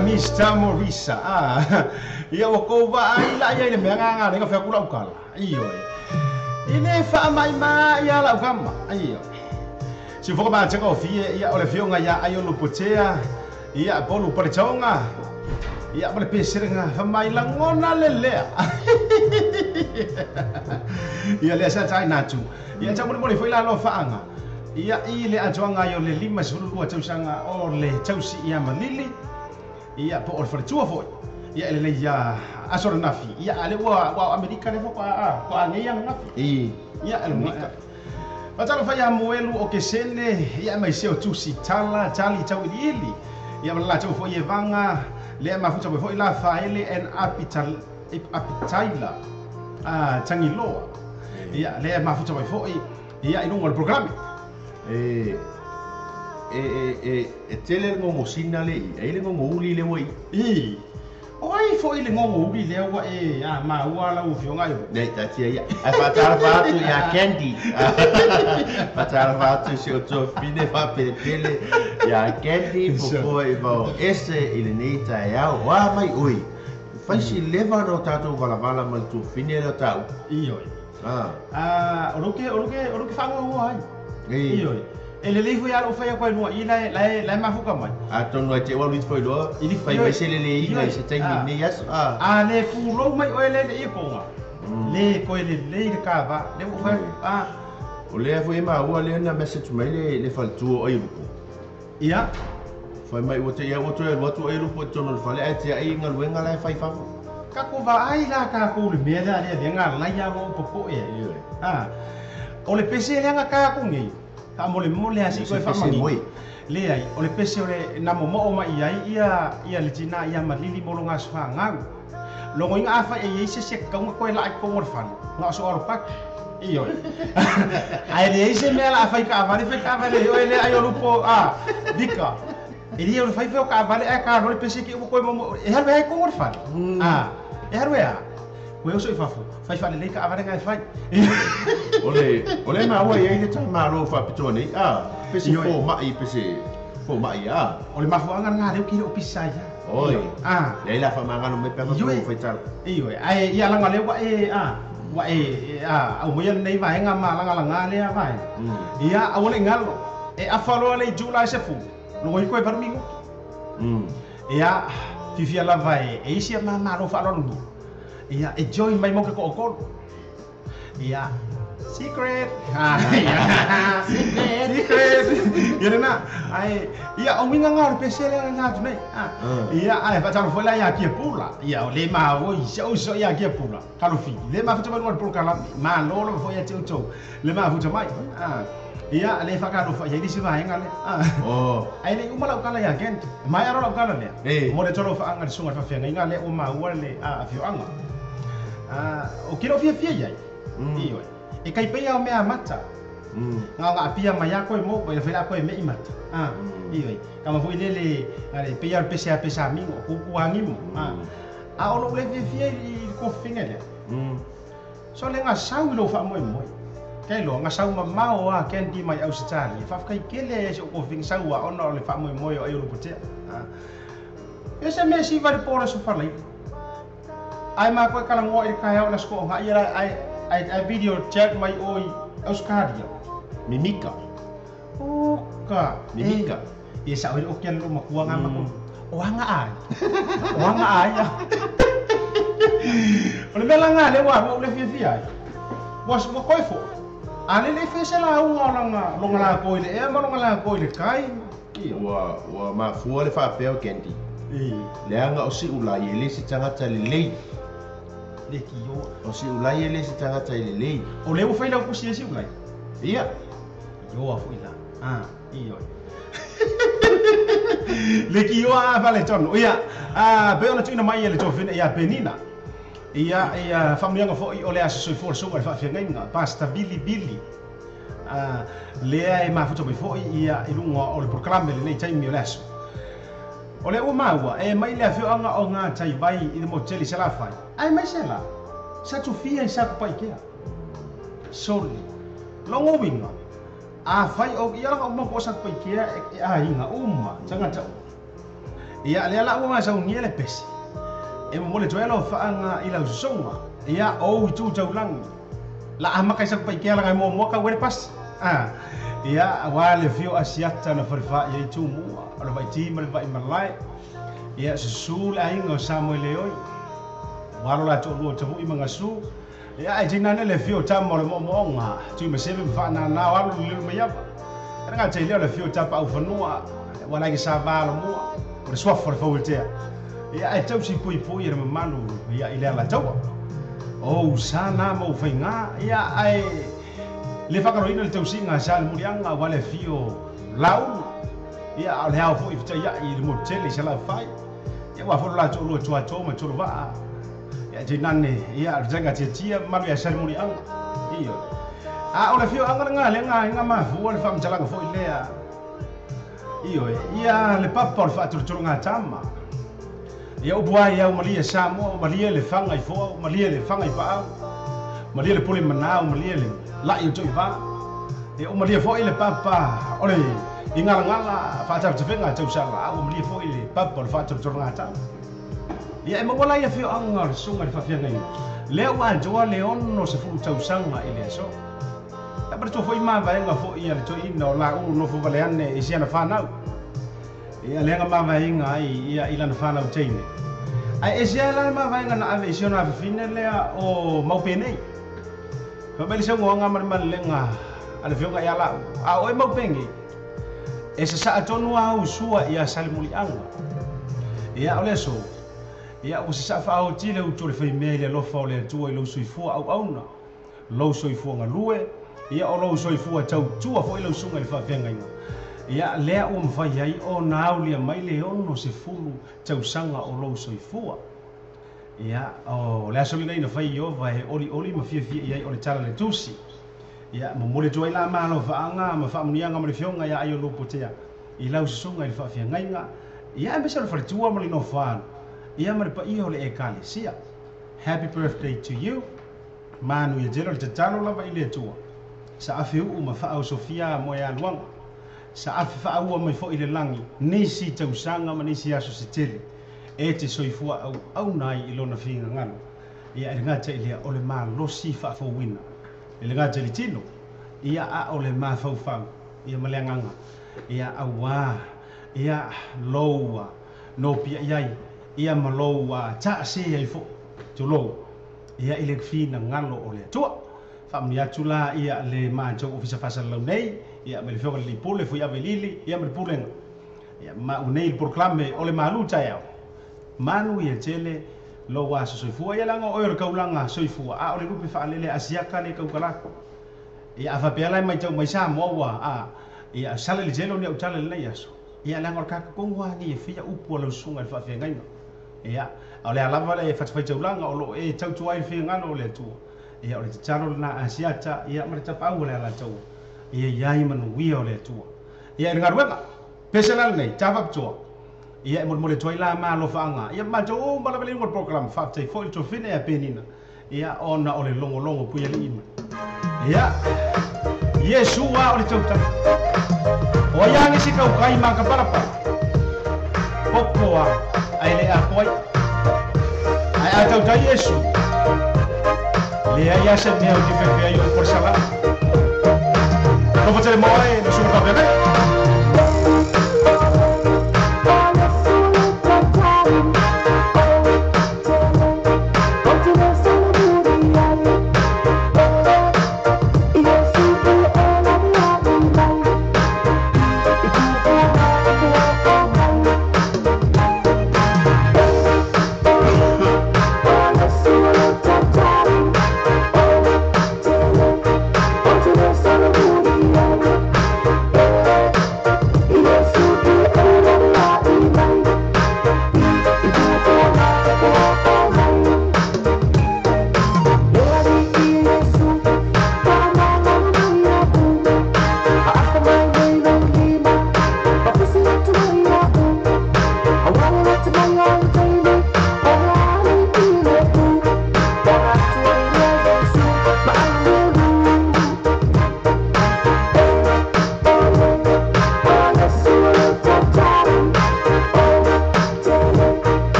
Mr. Morisa, ia wakova ila ia ile menga nga fia kula ukala. Iyo. Ile fa mai ma ia la ukama. Iyo. Si foka ba chaka ofie ia ole fionga ia ayo lupotea ia bolu pare chonga. Ia pare peserenga fa mai la ngona lelea. Ia le sa tai natu. Ia chamu mo foi la lo faanga. Ia ile ajoanga yo le 5 sulu tausanga o le tausi ia malili. Ia po orfar tua foi. Ia ele ia asor nafi. Ia ale wa Amerika le fo ko ane yang nafi. Ia ele mika. Patalo fa ya moelu o kesene ia mai seo tu si tala tali tau ili. Ia mala tau fo ye vanga le ma futa fo ila fa ele en apitaila. Tangiloa. Ia le ma futa fo ia inu ngol programa. Tele ngo mosina le ele ngo uli le wai oi fo ile ngo uli le wa ma wala u fionga yo nei tatia ya ai fatatu ya candy fatatu se o fine fa pele ya candy po bo ese ile neita ya wa mai oi faisi leva no tatu vala mal tu fine lo tau iyo oroke fango wa iyo ele levo ya o fai kwa no ila mafuka mai atono te wa lit foi do ili fai vai se le ila se tem ni yes le fulo mai o ele e ponga le ko ele le ka va le o fai o le foi ma o le na message mai le fal tu o ilu ia foi mai o te ia o tu e rupo tono fale ai te ai ngal wenga lai fai fa ka ko va ai la ka ko le me da le nga la ya mo popo e o le pese le nga ka ko ngi ka mole asi ko fa mangi le ai o le pese o le na mo mai ia le tina ia malili mo longa sfa nga lo ngo nga fa e se ka ko la ko mo fa nga so oro pak iyo ai le se me la fa ka vale yo ele ai o lupo dika ele o fa ka vale ka ro le pese ki ko mo e har vai ko mo fa e har vai ko so ifafu fa le ka avare nga fa ole ma wa ye ta ma ro fa pitoni pese fo mai ole ma fo anga nga le ki o pisa ya oi le la fa ma nga no me pe ko fa tal iyo ai ia la nga le wa au mo nei vai nga ma la nga le vai ia au le ngalo e afalo le jula se fu no ko par mingo ia fifia lava e isi ma lo fa lo ia e join mai mo ke ko ia secret secret ia na ai ia o minga ngau pesele nga tu nei ia ai fa tano foi la ia kia pula ia o le ma o so ia kia pula kalo fi le ma futa ma por kala ma lo foi ia teu le ma futa mai ia le fa ka do fa ia disi va ngale ai le uma la kala ia gent mai aro la kala le mo le tolo fa anga sunga fa fenga ngale o ma ua le a fio anga o kilo fia ia io e kai pea o mea mata nga apia mai ko mo ko le fela ko me imata io kama foi lele ale pea pesa mingo ku angimo a ono le fia ko fingele so le nga sau lo fa mo kai lo nga sau ma o a ken di mai Australia fa kai kele so ko fing sau a ono le fa mo o ai lo pote ese me si va por so fa le ai ma ko kala ngo i kai o la sko nga ia ai video chat mai oi Australia mimika oka mimika e sa oi o ken lo makuanga ma o anga ai o le melanga le wa le fia was mo koi fo ale le fese la longa la ko ile e ma longa la ko ile kai wa ma fu le fa pe o kendi le anga o si ula ye le si tanga tali le kio o si ula ye le si tanga tali le o le o fa ila ku si ula ia yo a fu ila io le kio a vale tono ia be ona tina mai le to fina ia penina ia family fo o le aso fo so fa fenga pasta billy le ai ma futo fo ia ilunga o le proclame le nei taimi o leso o le o maua e mai le afio anga o nga tai vai i le moteli se la fai ai mai se la sa tu fia sa ko pai kia sorry longo winga a fai o ia o mo ko sa pai kia a inga tanga ta ia le ala o ma sa unile pesi e mo le toelo fa anga ila songa ia o tu taulang la ama kai sa pai kia la mo ka wele pas ia wale fio asiata na farfa ia tu mo ala vai ti mal vai malai ia sul ai ngo Samuel oi walo la to lo tabu i manga su ia ai tinane le fio tamo le mo nga tu me sebe fa na walo le me ya nga te le fio tapa au fanua wala ki sa balo mo o so for voltea ia ai tau si pui ia manu ia ile la tawa o sana mo fainga ia ai le whakaroina le tausinga sa le murianga wale fio lau ia au leo fo ifta ia i le moteli sa la fai ia wa fo la tolo tua toma tolo va ia jinane ia zenga tia malu ya sa le murianga ia o le fio anga nga ma fu le fam jalanga fo ilea ia le papa le fatu tolo nga tama ia o bua ia o malia sa mo malia le fanga i fo malia le fanga i pa malia le poli manao malia le la i to iva e o malia fo ile papa ole ingala fa ta tfenga tau sala o malia fo ile papa fa ta tornga ta ia e mo la ia fio anga sunga fa fia ngai le wa jo le onno se fu tau sanga ile so e per to fo ima va nga fo ia le to ino la u no fo vale ane e sia na fa na ia le nga ma va inga ia ila na fa na teine ai e sia la ma va nga na ave sia na fine le o mau penei fa beli se ngonga mar lenga ale fionga ya la o e mau pengi e se sa tonu au sua ia salimuli anga ia ole so ia o se sa fa o tile u tole fai mele lo fa ole tu e lo sui fu au auna lo sui fu nga lue ia o lo sui fu tau tu fo lo sunga le fa fenga ia le o mfai ai o naulia mai le ono se fulu tau sanga o lo sui fu ia o le asolina ina fai yo vai oli ma fia ia o le tala le tusi ia mo mole joai la ma lo faanga ma fa munia ngam le fionga ia ayo lo potea i lau sunga i fa fia ngainga ia me se lo fa tua mo no fan ia ma pa io le e kali sia happy birthday to you manu ia jelo le talo la va ile tua sa afiu ma fa au Sofia mo ya luang sa afi fa au mai fo ile langi nisi tau sanga ma nisi aso se tele e te soifua au nai i lona finga ngano ia e ngata ilia o le maa losi fa fo wina i le ngata li tino ia a o le maa fau ia maleanganga ia awa ia loua no pia iai ia malo wa ta se ai fo tulo ia ile fina ngalo o le tua famia tula ia le manjo ofisa fasa lo nei ia me le fo le pole fu ia velili ia me pulenga ia ma unei proclame o le malu taia manu ia tele lo wa soifua ia langa o kaulanga soifua a o le rupe fa lele asiaka le kaukala ia fa pela mai tau mai sa mo wa a ia sala le jelo ne utala le nei aso ia langa ka kongwa ni fia upu lo sunga fa fe ngai ia o le alava le fa fa taulanga o lo e tau tuai fe ngano le tu ia o le tano na asiata ia ma ta pau le ala tau ia iai manu wi o le tu ia ngaruenga pesela nei tava pto ia mo le toila ma lo fanga ia ma jo ma le ngor program fa te foi to fine a penina ia ona o le longo pu ia lima ia Yesu wa o le tauta o ia ngi si kau kai ma ka para pa pokoa ai le a koi ai a tauta Yesu le ia se me o di fe ai por sala no potele moe no su ka bene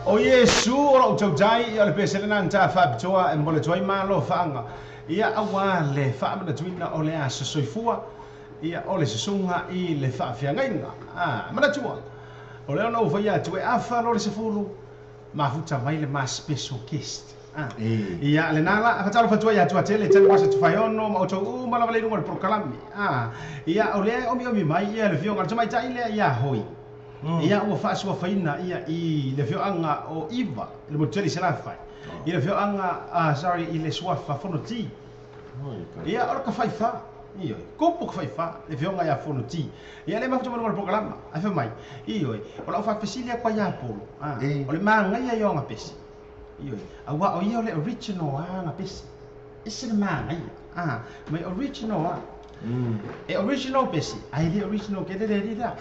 o Yesu o tau tai o le peselena ta fa pitoa e mole toi malo fanga ia awa le fa mana tuina o le aso soifua ia o le sunga i le fa fiangainga mana tua o le no vai atu e afa lo le sefulu ma futa mai le mas special guest ia le nala a fatalo fatua ia tua tele tele wasa tu fai ono ma o tau mala vale no prokalami ia o le o mi mai ia le fionga mai tai le ia hoi ia ua faasua faina ia i le fioanga o iva le moteli selafai i le fioanga sorry i le suafa fonoti ia o ka fai fa Iyo, kupu ka faifa, e fionga ya fono ti. Ia le mafuta mana programa, a fe mai. Iyo, o la fa fesilia kwa ya polo. O le manga ia yo nga pesi. Iyo, awa o ia le original nga pesi. Ese le manga ia. Mai original e original pesi. Ai le original ke de da.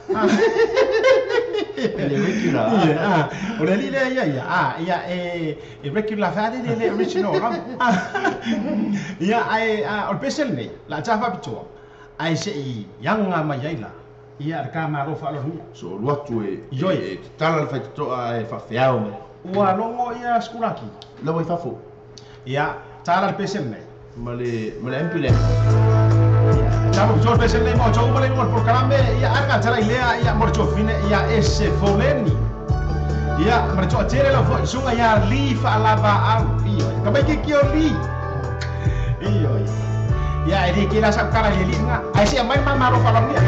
Le regular. O le lile ia e regular fa de le original. Ia ai o pesi nei, la chafa pitoa. Ai se I yanga mai ai la. Ia ka maro fa lo nia. So luatu e tala fa toa e fa feao me. Ua longo ia skulaki. La vai fa fo. Ia tala pesi nei. Male empile. Ciao, ciao, peselle mo, ciao, vale mo programa ia arga tara ilea ia morcho fine ia esse foleni. Ia morcho tere la fo sunga ia li fa lava au. Io, kabai ke kio li. Io. Ia edi kila sak kara li nga. Ai si mai mama ro fa nia.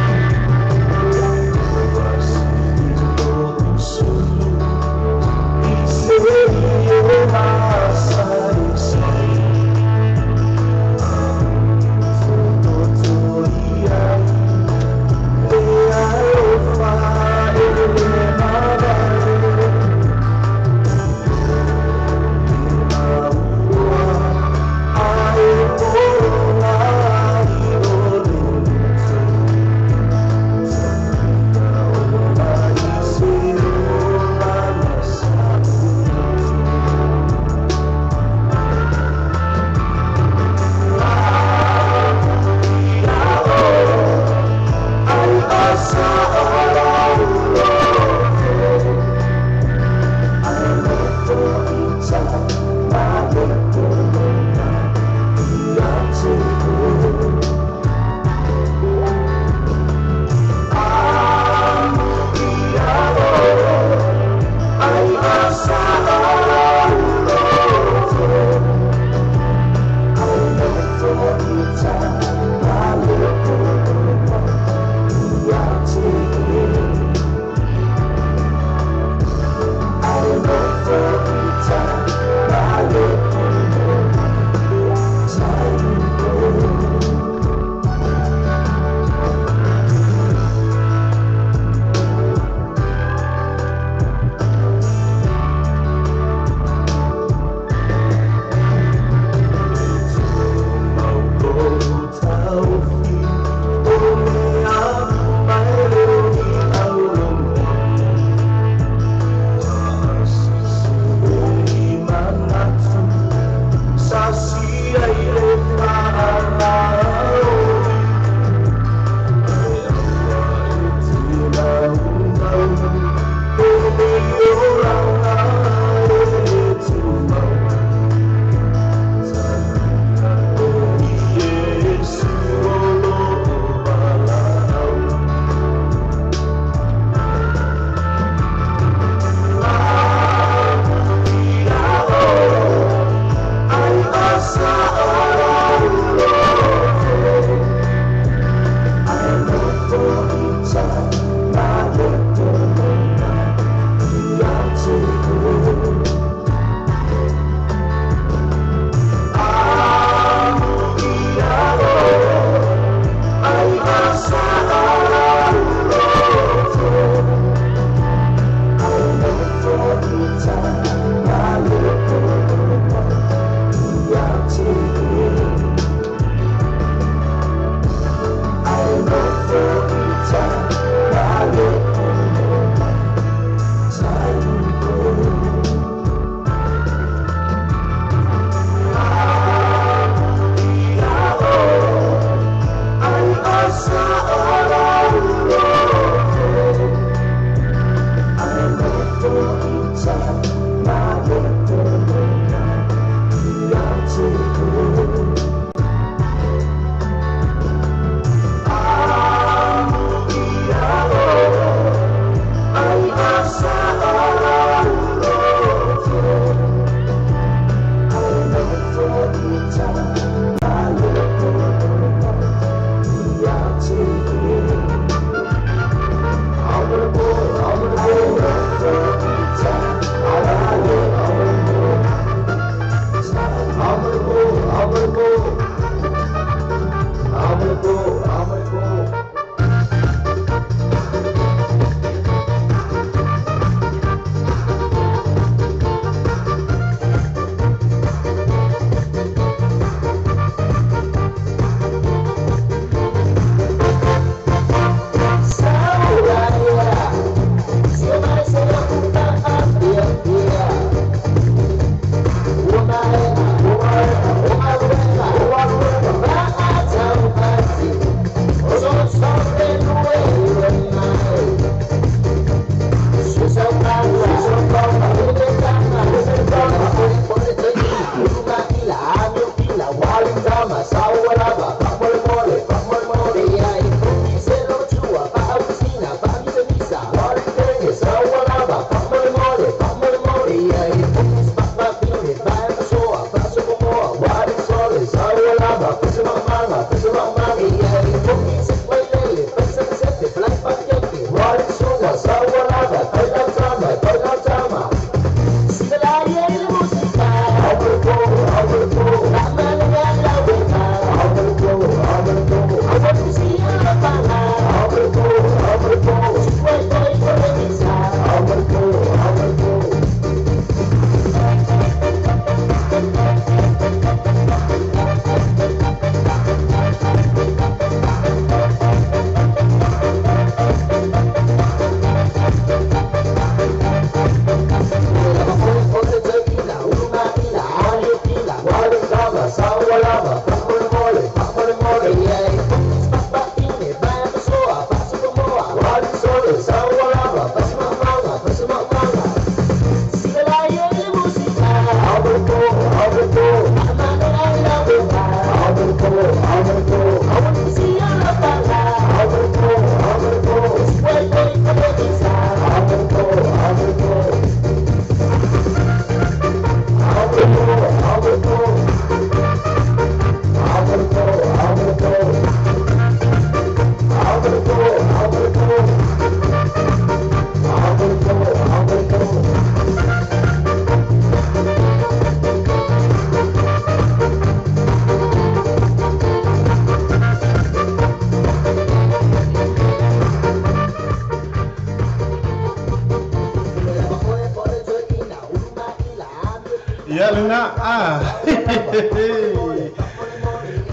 Ya lena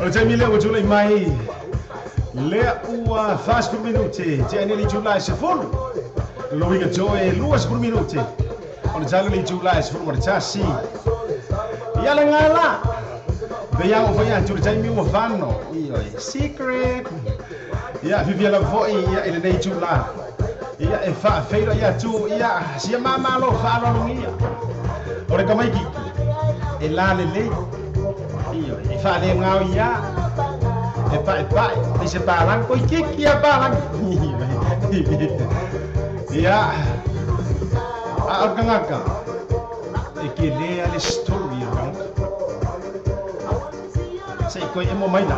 o te mile o July mai le ua fast minute te ani July se fulu lo winga joy luas minute on jali July se fulu tasi ya la ngala be ya o fa tu te mi o fanno io secret ya vivia la voi ya ile nei July ya e fa feiro ya tu ya si mama lo fa lo ngia ora kamai ki e la le io e fa le ngau ya e pa e se balang ko ki ya balang ya a kangaka e ke le ale story kan sei ko e mo mai na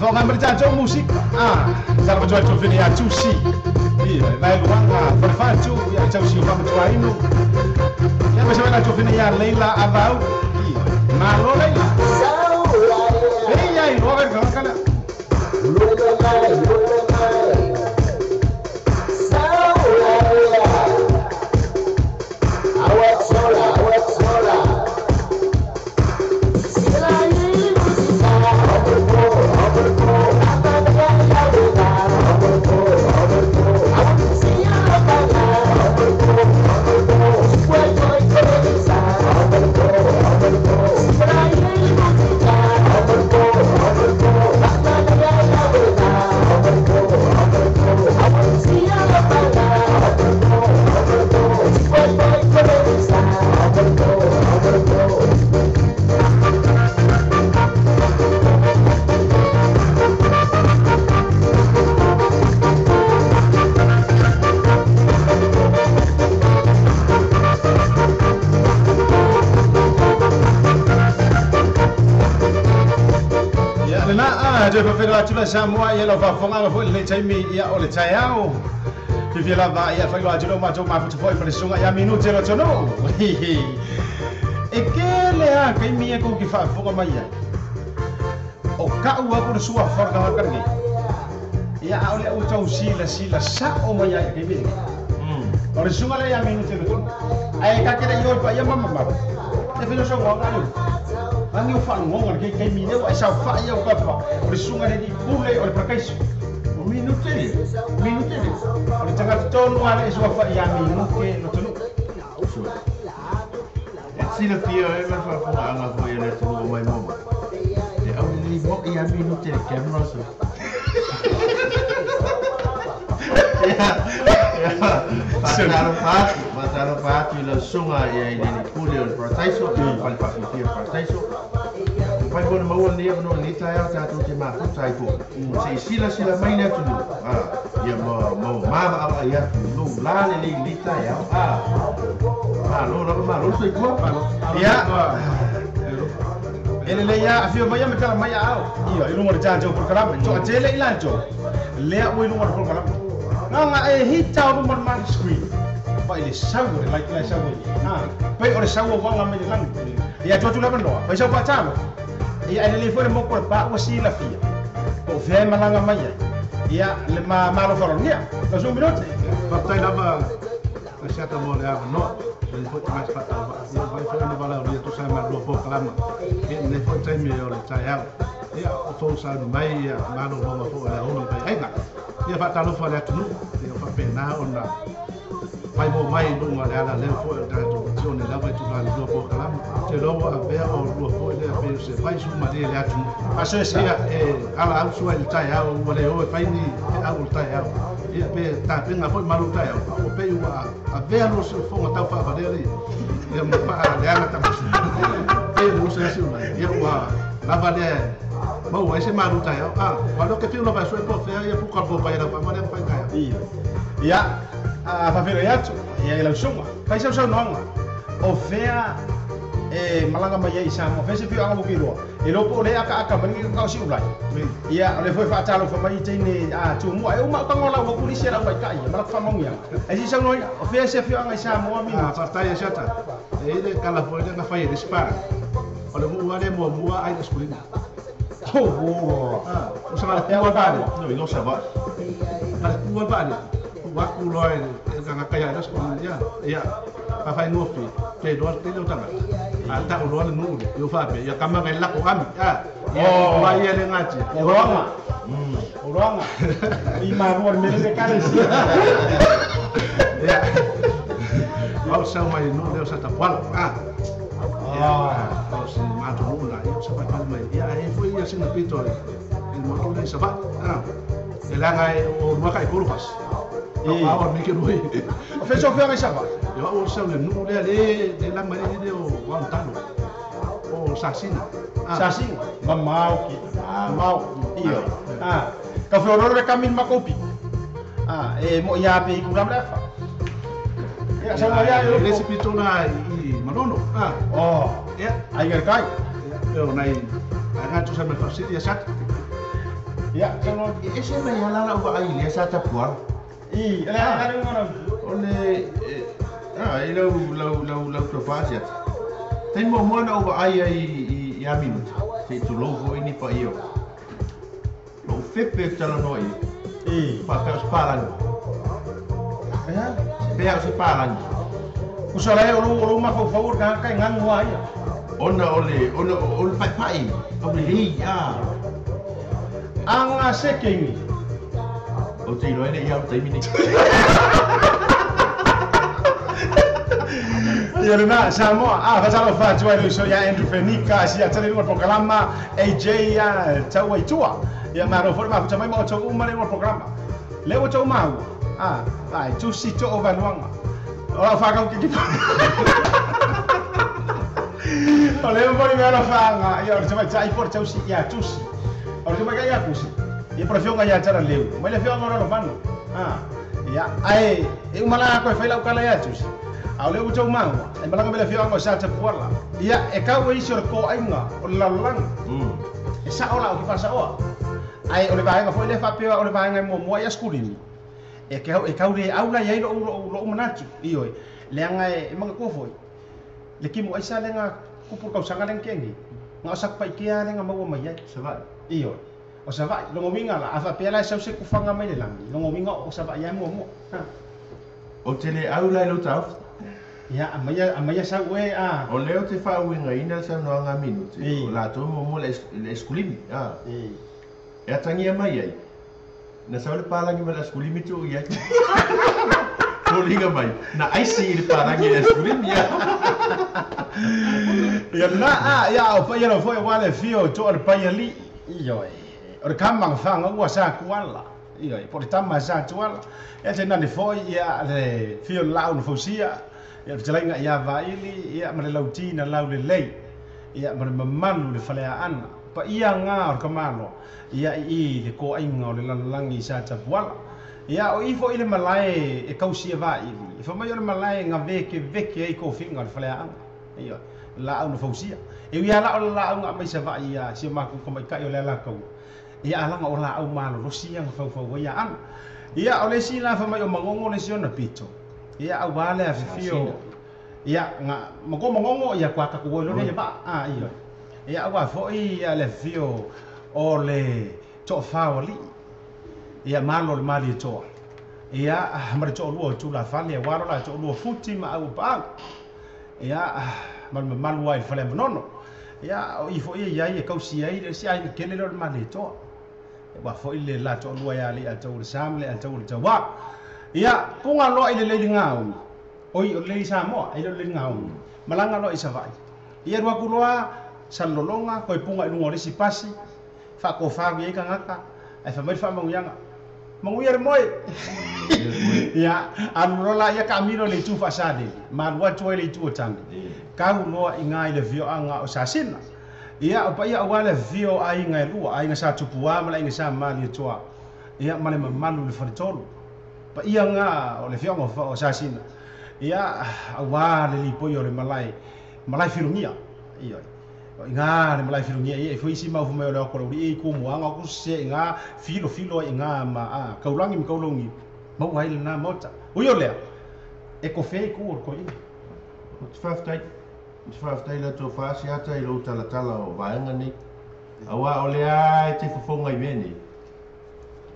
Vamos berjalan musik, cara berjual tu ini ya cuci, lain luang berfaju ya cuci orang berjual ini, ya macam mana tu ini ya Leila Abau, malu Leila, ya ini orang kan kan, je peux faire tout le Samoa et la va fonga fo le taimi ya o le taiao ki vela va ya fa lo ajilo ma to ma fu foi fa sunga ya minuto lo tono e ke le a kai mi ko ki fa fonga mai ya o ka u ko sua forga ma karni ya o le o to sila sa o mai ya ke mi o le sunga le ya minuto lo tono ai ka ke yo pa ya mama ma e filo so wa ngalo Ang yung fan mo ngan kay mineo ay sa fa ya ka fa. Risunga ni kulay o prakais. Minuto ni. O tanga tono ala iso fa ya minuto ke no tono. Sila pia e la fa fa anga fo ya to mai mo. E au ni mo ya minuto ke mo so. Matalo pati la sunga ya ini kulay o prakais o pal pa pia prakais. Pai bona mau ni no ni tai au tatu te ma fu tai fu sila mai na tu ya ma ya no la le ni tai au lo so ko ya ele le ya afio mai me tala mai au io i numero janjo program to atele ilanjo le o i numero program nga e hita o numero man screen pai le sawo like la sawo pai o sawo wa nga me lang ya to tu la bendo pai sa pa chama ia ele foi mo ko pa o sila fia o fe malanga mai ia le malo foronia ka so minuto Partai lava siata mo le no le foi mais pata ia vai foi no valor dia tu sai mais do pouco lá ne foi tai me o le tai ia o to sa mai ia malo no fo le o le ai na ia pata no fo le tu ia fa pena ona pai mo mai no ngale ala le fo da tu ne lava tu la do pouco lá te lo a ver o do fo le pe se vai su ma le atu aso ia ala au su el tai au o le o fai ni au tai au ia pe ta pe na foi malu tai o pe a ver no se fo ta fa valere ia ma pa le ala ta pe no se su ia wa la vale mau ese malu tai quando che filo vai su e po fe ia fu corpo pa era pa ma le fa kai ia fa vero yato ia ila sunga pai sa no o fea malanga mai ai sa mo fese fio anga bukiro e lopo le aka mani ka si ulai ia le foi fa talo fa mai tene tu mo ai uma ka ngola ko polisi ra mai kai mala fa mongia ai si sa no o fese fio anga sa mo mi partai ya sata e le kala foi na fa ia dispara o le mo ai escuela O sa kuwa ba ni. No, ino sa ba. Kuwa ba ni. Wa ku loe e ka kaya das ko ya. Ya. Pa fai ngofi. Te do tanga. Ta o lo no yo fa pe ya kama ngai la ko ami. Ya. Wa ye le ngati. Orang. Lima ruang milik kali sih. Ya. Mau sa mai no leo sa ta wal. Kalau si matu no la yo sa pa mai. Ya foi ya sing pito. Il mo ko le sa ba. Elangai o makai kurpas. Awak mikir boy. Fez o que siapa? Yo o sa le no le la mai de o wan talo. O sasina. Sasin, mau kita. Mau. Iyo. Kau floror be kamin makopi. Mo ya pe kurang berapa? Ya sama ya yo. Le si pito na I manono. Ya, ai ngerkai. Yo nai. Anga tu sa me fasili ya sat. Ya, sama. Ese me ya la wa ai le sa ta puar. Ada mana? Ole ilo to fasia. Tem mo na wa ai ya minut. Se tu logo ini pa io. Lo fepe tala noi. Pa ka spalan. Pea se palan. Usara o ma por favor ka kai ngang wa ia. Ona pai. Ole li ya. Anga seking. O te no ene ia te mini. Ya na Samoa fazalo fa tu ai so ya Andrew Fenica si atale no programa AJ ya tawa itua ya maro forma fa mai mo to uma no programa lewo to mau ai tu si to overwanga ora fa ka ki ole mo ni mero fa nga ya ora vai sai por tu si ya tu si ora tu vai ya ku si ya profio nga ya tara lewo mai le fio ngora no pano ya ai umala ko fa la kala ya tu si Aule ucau mau, embalang bela fio anggo sa puala. Ia kau isor ko ainga olalang. Sa ola o kipasa o. Ai ole bae nga foi le fa peo ole bae nga mo ya skulini. Kau le aula ya lo manatu. Iyo. Le nga manga ko foi. Le kimu ai sa le nga kupur kau sanga leng kengi. Nga sak pai kia le nga mau mai ai. Sa iyo. O sa vai lo ngominga la afa pela sa se ku fanga mai le lang. Lo ngominga o sa vai ya mo. O tele aula lo taf. Ya, amaya sa we O leo te fa winga ina sa no nga minuti. O la to mo le eskulimi. E atangi mai ai. Na sa le pala ngi mala eskulimi tu ia. Ko linga mai. Na ai si le pala ngi eskulimi ya. Ya na ya o pa ya foi wale fio to al pa li. Iyo. O kamang fanga wa sa kuala. Iyo, por tama sa tuala. E te na ne foi ya le fio lau no fosia. Ya jalanga ya vaili ya mare lauti na lau le lei ya mare mamalu le falea ana pa ia nga o kamalo ya I le ko ainga o le langi sa tapuala ya o ifo ile malai e kausia vaili ifo mai o le malai nga veke ai ko finga le falea ana ia la au no fausia e ia la o la au nga mai sa vai ya si ma ko mai kai o le la ko ia ala nga o la au malo rosia nga fau ya ana ia o le sila fa mai o mangongo le siona pito ia au wale a fio ia nga mongongo ia kwa ka ko lo ne ba ia ia wa fo ia le fio o le to faoli ia malo le mali to ia ma to lu tu la fale wa la to lu futi ma au pa ia mal malu ai fale nono ia o ifo ia ia ka si ai si ai ke le mali to wa fo ile la to lu ia le to le sam le to le wa ia punga lo ile le ngau oi o le Samoa ile le ngau malanga lo isa vai ia rua kuloa salolonga ko punga lungo le sipasi fa ko fa wi ka ngaka ai fa mai fa manguyanga manguyer moi ia anrola ia kamino le tu fasade man wa tu le tu tang ka lo inga ile vio anga o sasina ia o pa ia wala vio ai ngai lua ai nga sa tupua mala inga sa mali tua ia male malu le faritolo pa ia nga o le fionga o sasina ia awa le lipoio le malai firungia ia nga le malai firungia ia foi si mau mai o le ko ri ku muanga ku se nga filo nga ma kaulangi mi kaulongi mau ai le na mota uio le e ko fe ku ko ia o te whaftai la tō whaasi ata I lo tala o vaenga ni Awa o lea te whafonga I mene.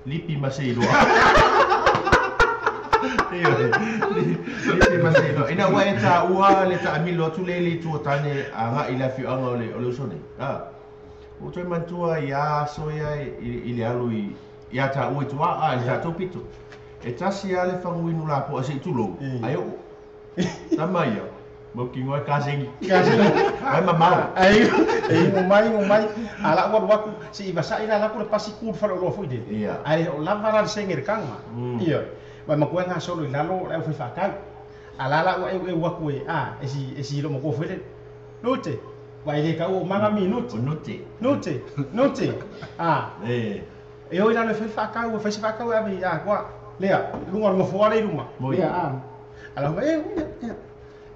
Lipi masei loa. Lipi masei loa. Ina wa e ta ua le ta amilo atu le li tua tane a nga ila fianga o le usone. O toi mantua I a so ia I le alu I a ta ua tua a le ta topito. E tasi a le whanguinu la po a se tulo. Ai o. Tama ia. Mau ki ngoe kasengi. Ai mama. Ai ngomai. Ala waku si ibasa ina la ko pasi ku fa lo fo ide. Ai o lava la sengir kanga. Iya. Mai makuwa nga solo lalo e fa ka. Ala la e waku e esi lo mo ko fele. Note. Vai le ka o manga minuto. Note. E o ina le fa ka o fa ka o abi kwa. Lea, lunga ngo fo ale luma. Lea Ala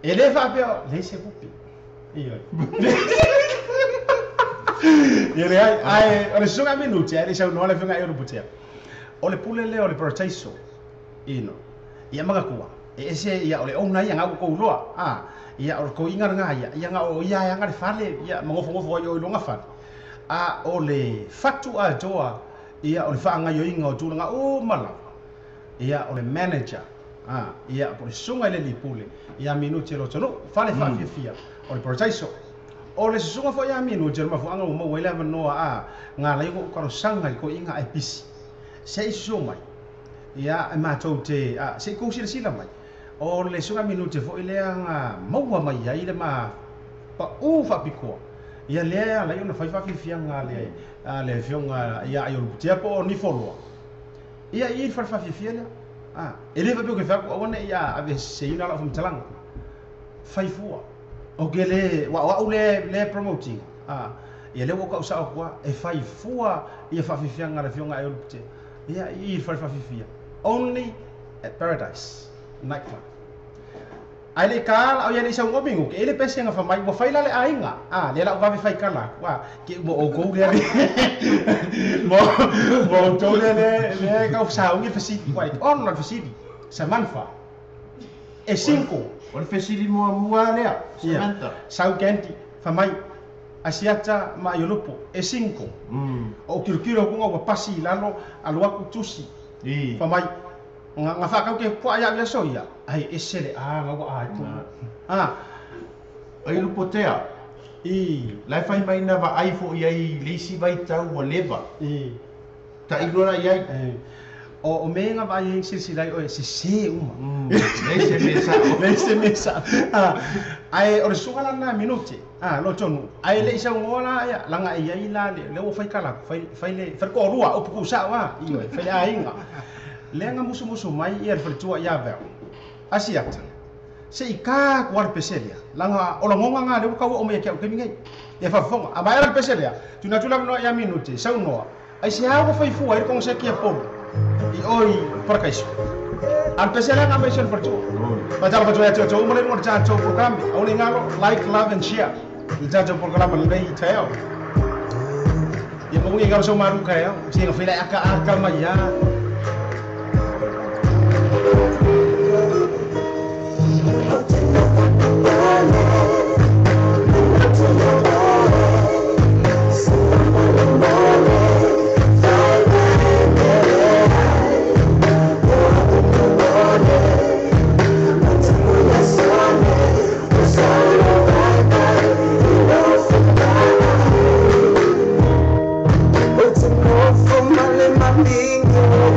ele va peo, laissez vous pi. Ele ai, ole sunga minuti, ele sa no le funga euro putea. Ole pulele ole proteiso. Ino. Ia maga kuwa. Ese ia ole ona ia ngau ko loa. Ia ole ko inga nga ia nga o ia nga le fale, ia ngofo yo longa fa. Ole fatu a joa, ia ole fa nga yo inga o tu nga o mala. Ia ole manager. Ia por sunga le lipule. Ia minuti lo tono fale fa fia. O le proteiso. O le sunga fo ia minuti ma fo anga mo wele no nga la ko ko sanga ko inga ai pisi. Sei sunga. Ia ma tote sei ko sila mai. O le sunga minuti fo ile anga mo mai ia ile ma pa fa piko. Ia le la yo na fa fia nga le fionga ia yo putia po ni folo. Ia fa fia le. Ele va que fa ona ia ave seina la fumtalang. Faifua. O gele wa le promoting. Ia le ko sa ko e faifua ia fa fifia ngara fionga e olpte. Ia fa fifia. Only at Paradise nightclub. Ai kala o ia le sa ngobingu ke ele pese nga fa mai mo faila le ainga. Le la va fai kala. Wa ke mo o go le. Mo to le ka sa ungi facility wa on la facility. Samanfa. E 5 O le fesili mua lea. Samantha. Sau kenti fa mai asiata ma yolopo e 5. O kirkiro ko wa pasi lalo alwa tusi. Fa mai nga fa ka ke po aya ya soia. Ai esele nga tu. Ai lupotea. Lai fai mai na va ai fo ia lesi vai tau o leva. Ta ignora ia. O menga vai silsilai o se uma. Lese mesa. Ai o sunga na minuti. Lo tonu. Ai le isa ngola ya langa ia ila le o fai kala fai le fa ko rua o puku sa wa. Io fai ainga. Lenga musu mai ia fa tua ia va. Asiat. Se ka ko ar peselia. Langa o longa nga le ka o me ke o kemingai. E fa fonga. A vai ar peselia. Tuna no ia minuti. Sa no. Ai se hago fai fu ai con se kia polo. I oi parkaiso. Al pesela nga mission for two. Baca ya cho mulai mo cha cho program. Auli ngalo like, love and share. Ija cho program le dai tayo. Ya mo ngi ngalo so maru kaya. Si nga fila aka maya. It's enough for my amigo.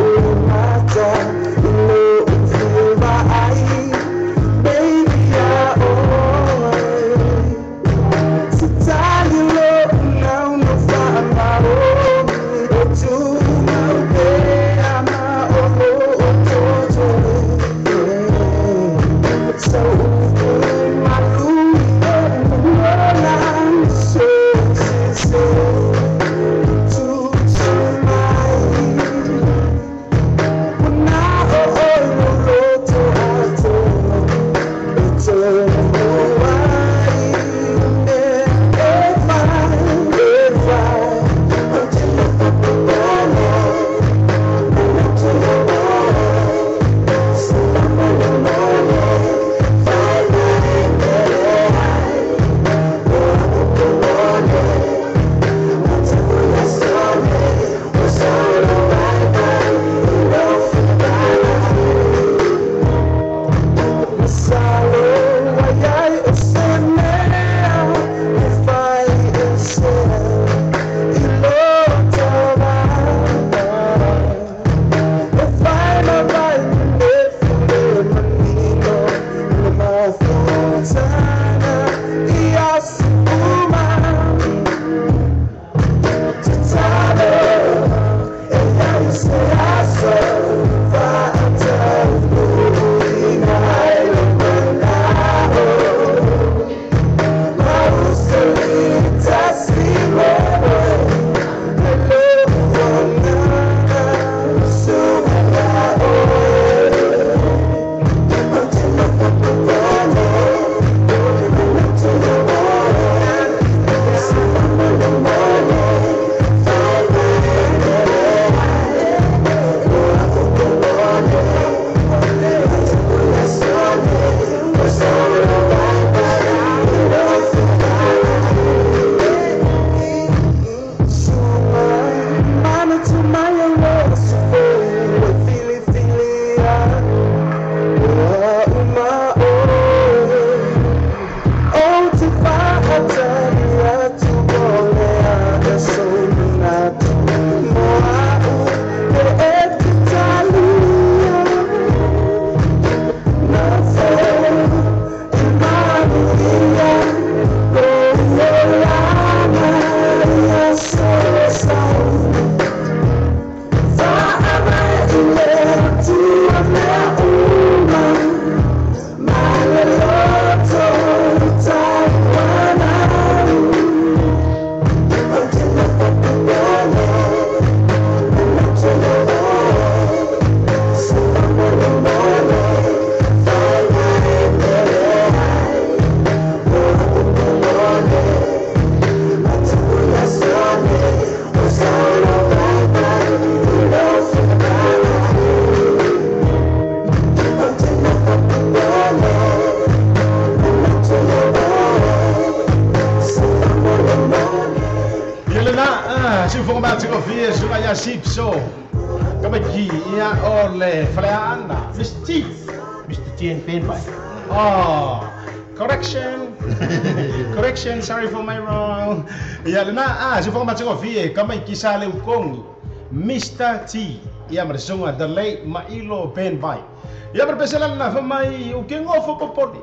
si format ko via suka ya sipso. Kamaki ia ole fleana. Mr. T and Pen Bai. Oh, correction. Correction, sorry for my wrong. Ya na si format ko via kamaki sa le ukong. Mr. T. Ia mersunga the late Mailo Pen Bai. Ia berpesalan na famai ukeng ofo popoli.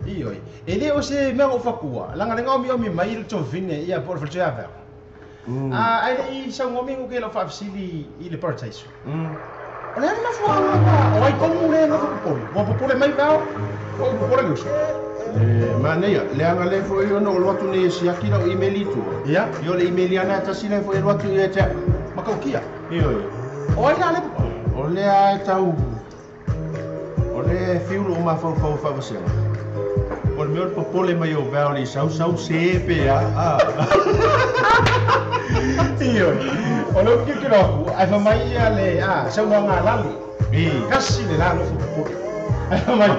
Iyo, ele o se me o fakua. Langa nga omi mai il tovine ia por fazer. Ai sa ngomi ko kelo fa fsili ile partais. Olha na fua. Oi como le no popoli. Wa popoli mai va. O popoli luso. Mana ya, leanga le fo yo no lo tu ni si akira emailito. Ia, Yo le emailiana ta sile fo lo tu ya ta. makaukia. Iyo. Oi na le. Ole a tau. Ole fiulu uma fa se. Por meu popole mai o vale sau sepe Iyo. Olha que kiro. Ai fa mai ia le sa no nga lali. Kasi le la no popoli. Mai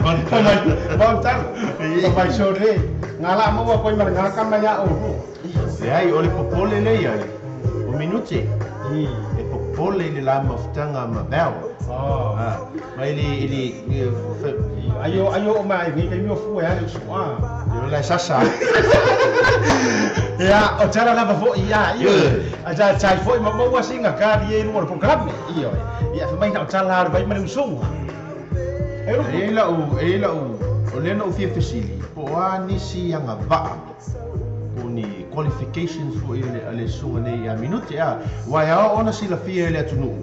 bontan. Mai sore. Ngala mo wa koi mar ngaka maya o. ai ole popole le ia. O minute. E popole le la maftanga ma bel. Mai ili Ayo mai ni kai mo fu ya le soa. yo la sasa. Ya, o cara lava fo ia. Aja chai fo mo wa singa ka di no program. Iyo. Ya fa mai na cara vai mai usung. Ela o le no fia fisili. Po ani si yang va. Ni qualifications fo ile sunga nei a minute a. Wa ya ona sila fia ile tunu.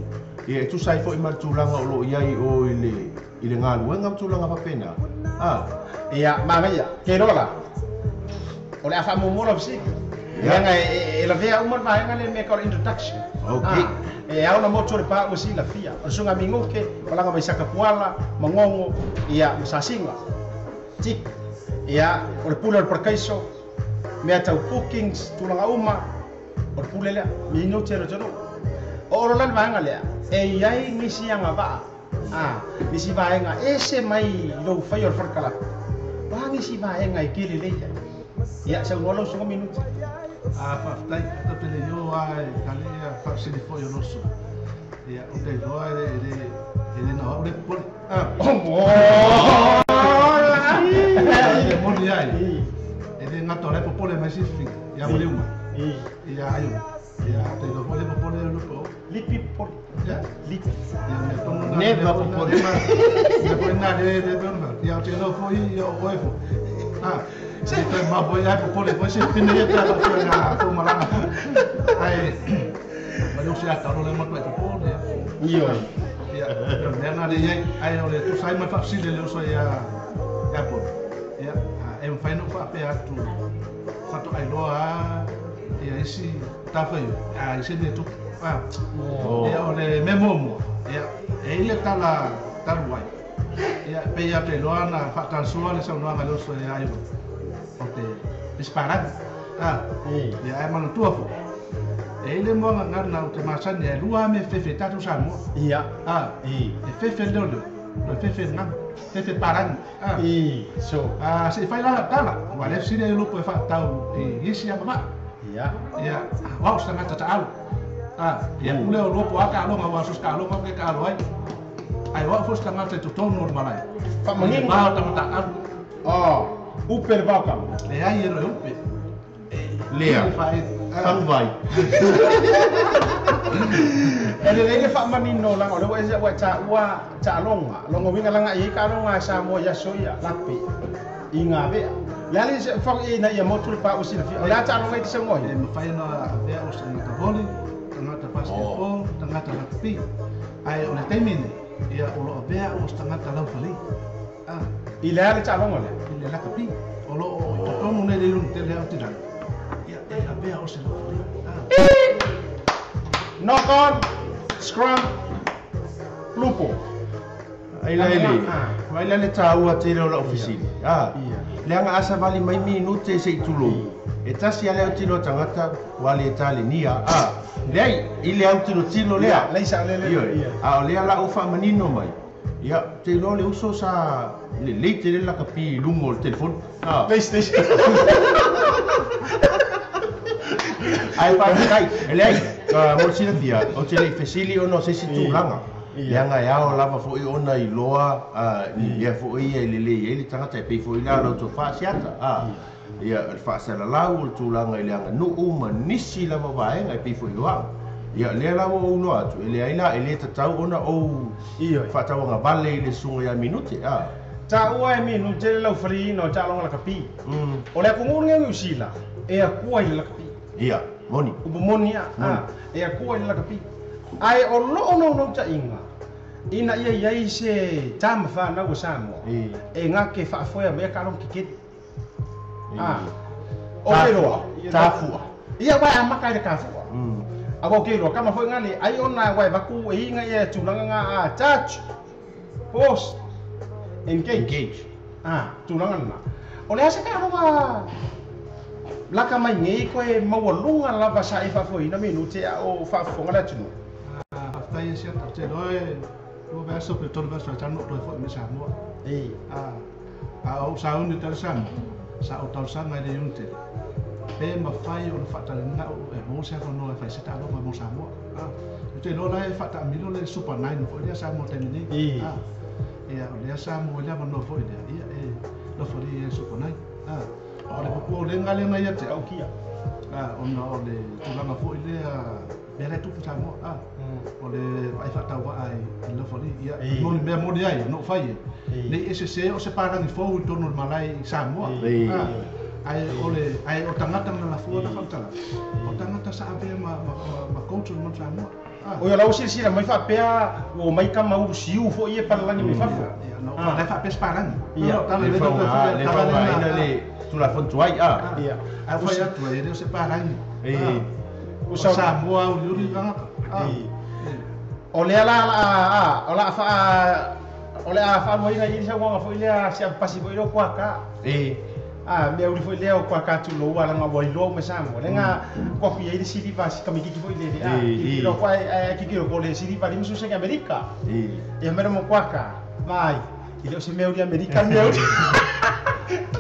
E tu sai fo imar tulanga o lo iai o ile ngalu ngam tulanga pa pena. Iya, makanya kerola. Oleh afa mumura bsi. Yang ela vea umar ba ngale me call introduction. Okay. Au na motor pa usi la fia. Sunga mingoke, wala nga bisa kapuala, mangongo, iya masasinga. Tik. Iya, ol pular perkaiso. Me atau bookings tulanga uma. Ol pulela minuto jero. Orolan ba ngale. Yai ngisi yang apa? Ngisi ba nga ese mai lo fayor farkala. Ba ngisi ba nga ikili leja. Ya sa ngolo so minuto. Fa tai ta pele yo ai kali fa sini fo yo noso. Ya o te do ele no le pol. Ele mo ni ai. Ele ngato le popole mai si fi. Ya mo le uma. Ya ayo. Ya te do pole lo po. Lipi pol. Ya. Lipi. Neva popole. Ya pole na de bonba. Ya te do fo yo oefo. Saya tu mampu ya popole, poi pindah ya tak tu malang. Ai, baru saya tahu le mat popole. Iyo. Ya, dan ada yang ai oleh tu saya mafak sile le saya ya pun. Ya, em fai no fa pe atu. Fato ai loa ya isi tafayo. Isi ni tu. Ya oleh memomo. Ya, ele tala tarwai. Ya, pe ya pe loa na fa tan suale sa no ngalo so ya ai. Oke, disparat. Ya emang tua fu. Ele mo ngar na utemasan ya lua me fefe tatu samo. Iya. Fefe dolo. Fefe ngam. Fefe paran. So. Si fai la tala. Wale si de lupo fa tau di isi apa mak. Iya. Ya, wow setengah tatal. Ya ule lupo aka lo ngawasus ka lo ngake ka lo ai. Ai wa fu setengah te tuton normal ai. Fa mangin ba ta tatal. Uper bakam. Le ai ero upe. Lea. Sang vai. Ele fa manino lang ole wa cha longa. Longa winga lang ai ka longa sa mo ya soya lapi. Inga be. Lali se fa ina ya motul pa usil fi. Ola cha longa ti mo. Me fai na be o sa na voli, tanga ta basketball, tanga ta rugby. Ai ole temine. Ya ulo be o tanga ta lau fali. Ila ali cha longa le. Ile la kapi. Olo to tomo ne le lum te le ati dan. Ya be o sa lau fali. Knock on, scrum, lupo. Ai le tau a te lo ofisini. Le anga asa vali mai minute se tulo. E tasi ale o tilo tangata wale tali nia. Le ai ile au tilo lea. Leisa le. O le ala ufa manino mai. Ya, te lo le uso sa le te le la kapi lungo el telefon. PlayStation. ai pa kai ele ai mo sina fia o te le fesili ono se situlanga Leanga e ao lava fo i ona i loa ia fo i e lele i ele tangata e pei fo i la lau to whaasiata ia whaasala lau o tūlanga i leanga nuu ma nisi lava vaenga e pei fo i loa ia lea lau o uno atu e lea ila e le tatau ona o whaatawanga vale i le sunga ia minute ta ua e minute le lau whariina o ta longa la kapi o lea kungurunga ngi usila e a kua i la kapi ia moni upo moni e a kua i la kapi ai o loo no ta inga ina ia iai se tama whanau o Samoa e ngā ke whaafoia mea ka long kikiri o ke roa tāfua ia wai a makai le ka fua a ko ke roa kama foi ngale ai ona wai vaku e inga ia tūlanga ngā touch pause engage tūlanga na o le ase ka roa laka mai ngei koe mawalunga lava sa e whaafoina minute o whaafonga la tunu tai sia ta te doi lo va so pe ton va so tan no do fo mi Samoa o sa un te san sa o tal san mai de unte pe ma fai o fa ta na e mo se fa no fa se ta lo mo Samoa te lo la e fa ta mi lo le super 9 fo dia Samoa te ni e o dia Samoa dia no fo dia e lo fo dia super 9 o le po le ngale mai te au kia o no le tu la fo dia bere tu Samoa o le vai fa tau ai lo fo dia no le me mo dia no fai le ese o se para ni fo to no malai Samoa ai o tangata na la fua na fantala o tangata sa ave ma coach no Samoa o yo lau sila mai fa pea o mai ka mau siu fo ie para lani mai fa no fa fa pes para ni ta le le tu la fontuai a fa ya tu e se para ni o Samoa o yuri nga o le ala o la fa mo ina i sa ngo fo ile se pasi bo ilo kwa ka me uri fo ile o kwa ka tu lo ala nga bo ilo me Samoa le nga kwa fi ile sili va si kamiki fo ile ki lo kwa ki ko le sili va ni so Amerika e me mo kwa ka vai ile se me uri Amerika me uri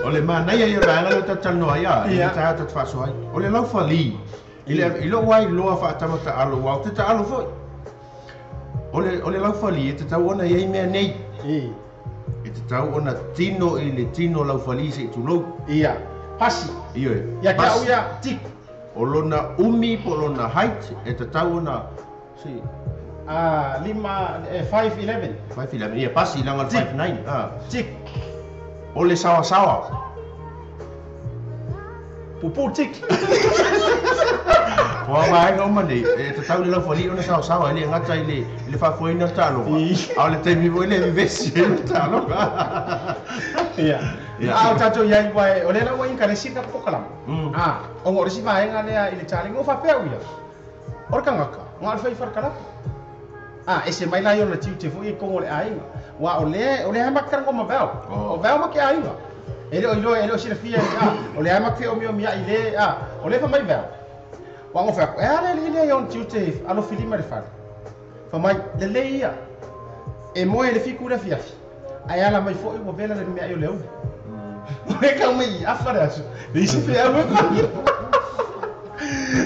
ole mana ia ranga lo ta no ia ta fa so ai ole lau fali ile lo wai lo fa ta mata alo wa ta alo fo ole lau fali te tau ona ia me nei te tau ona tino ile tino lau fali se tu lo ia pasi ia ka uia tik olona umi polona height te tau ona si 511 ia pasi langa 59 tik ole sawa pupu tik wa mai no mani te tau le foli ona sawa ile ngata ile fa foi na talo ale te mi voi le vesi talo ia tato ia wai ole na wai kare sita pokalam o ngor si vai ngale ile chali ngo fa peu ia orkangaka ngal fai farkala ese mai la yo na tiu te foi ko ole ai wa ole ha makar ko mabel o bel mak ai nga ele si fia ole ha mak o mi ile ole fa mai bel wa ngo fa ele yon tiu te alo filima de fa mai le ia e mo ele fiku da fia ai ala mai foi o bela le mi ai leu e ka mai afara su le si fia mo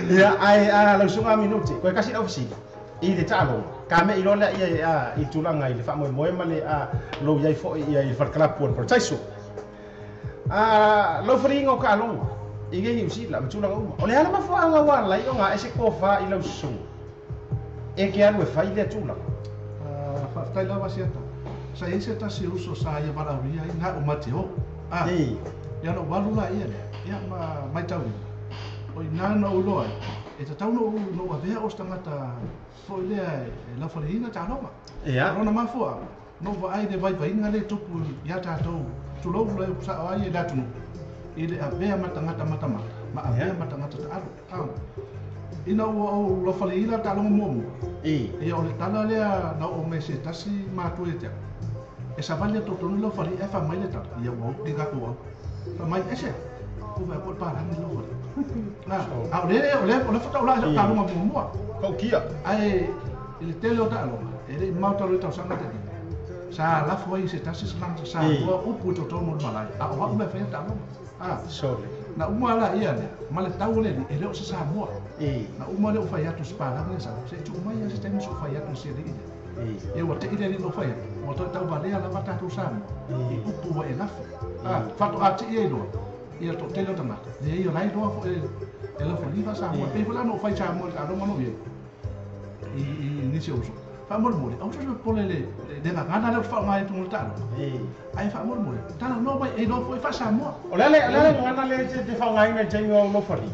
ia ai ala sunga minuti ko kasi ofisi i le talo ka me ilo la ia i tulanga i le fa mo male lo ia fo ia i farkala por taiso lo fringo ka lo i ge usi la tulanga o le ala ma fo anga wa la i nga ese ko fa i lo su e ke alwe fa i le tulanga fa tai la wasiata sa ese ta si uso sa ia mara ria i nga o mateo ia no walu la ia ma mai tau o inana o loa e te tau no avea o stangata fo ile la farina ta no rona ma fo no va ai de vai inga le tupu ya ta to tu lo le sa ai la tu ile avea matangata ma avea matangata ta aro ina o la farina ta no mo e o le tala le na o me se tasi ma tu e te e sa vale to to lo farina e fa mai le ta ia o diga ko fa mai ese o va por para ni lo ole fa taula ta no mo ko kia ai il tele o talo ele mauta lo ta sanga te sa la foi se tasi sanga sa o upu to to mo malai o va me fa ta no sole na uma la ia le male tau le e leo se Samoa na uma le fai atu spala le sa se tu mai se tem so fai atu se le e o te ile no fai o to tau vale la mata tu Samoa e upu e la fato a te e do ia to te lo tanga e ia lai do e lo fai va Samoa pe vola no fai Samoa a do mano e ni se uso fa mol mol au so pole le de la gana le fa mai tu multa ai fa mol mol tana no vai e no foi fa Samoa o le ngana le te fa ngai na jengo lo fari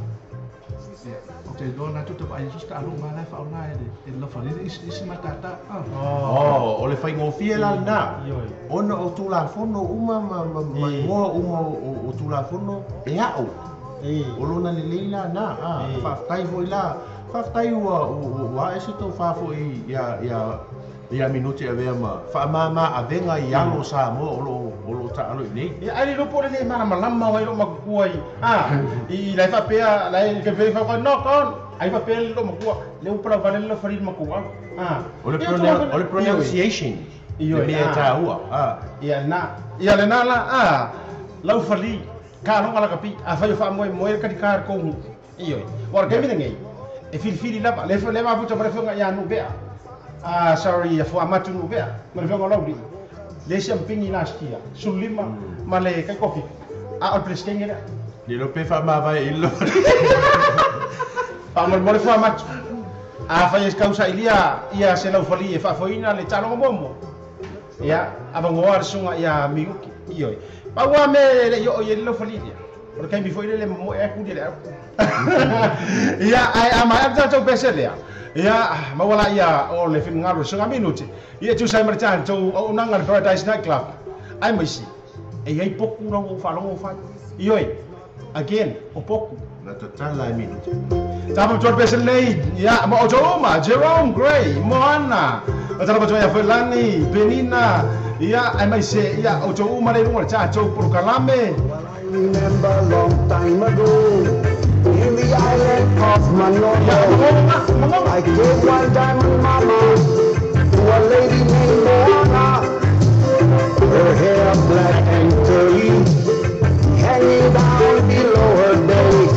o te dona tu te vai so sta lo mana fa ona e lo fari isi matata o le fai ngofie la na ona o tu la fono uma mai mo uma o tu la fono e au o lona le leila na fa tai foi la fa tai wa ese to fa foi ia minuti a vea ma fa mama a venga i alo sa mo o lo ta alo nei e ai lo pole le mana malama wai lo makua i lai fa pea lai ke ve fa no kon ai fa pea lo makua le upra vale lo fari makua o le pronunciation io me ta ua ia le na la lau fari ka lo ngala kapi a fa fa mo ka di kar ko io war ke mi ngai e fil la le ma puto pre fonga ya no bea sorry ya fo amatu no bea ma vengo lo di le champagne last year sulima ma le kai kofi al presking era ni lo pe fa ma vai illo pa mo fo amatu fa es causa ia se lo fali e fa foina le talo bombo ya abango ar sunga ya miguki io pa wa me le yo lo fali porque mi foi le mo e ku dire ya ai ama ya to pese le ya ma wala ya o le fin ngaro so minuti ia tu sai marchan to unanga Paradise Night Club ai mai si e ai poku ro fa lo fa ioi again o poku na total la minuti tama to pese le ya ma o Joma Jerome Gray Moana ata ba to ya Felani Penina ya ai mai se ya o Joma le ngor cha to por kalame. Remember long time ago in the island of Manolo, I gave one diamond mama to a lady named Moana. Her hair black and curly, hanging down below her belly.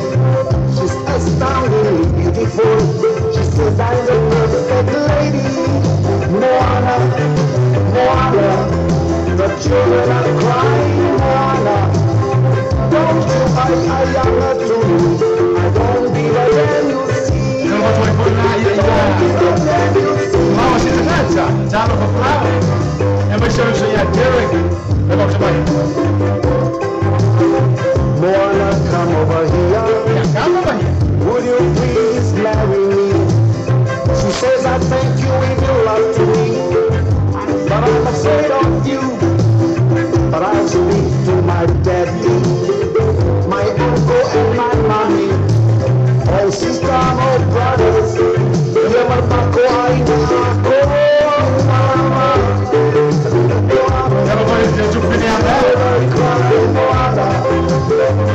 She's astoundingly beautiful. She says I'm the perfect lady. Moana, Moana, the children are crying. Moana, don't you, I am to you. I don't be the man you see. I don't be the man you see. Mama si sengaja, jangan berpelau. Yang bersyukur saya Derek. Memang sebaik. Moana, come over here. Ya, come over here. Would you please marry me? She says I thank you if you love to me, but I'm afraid of you. But I'll speak to my daddy, my uncle and my mommy, all sister, all brothers. Never back I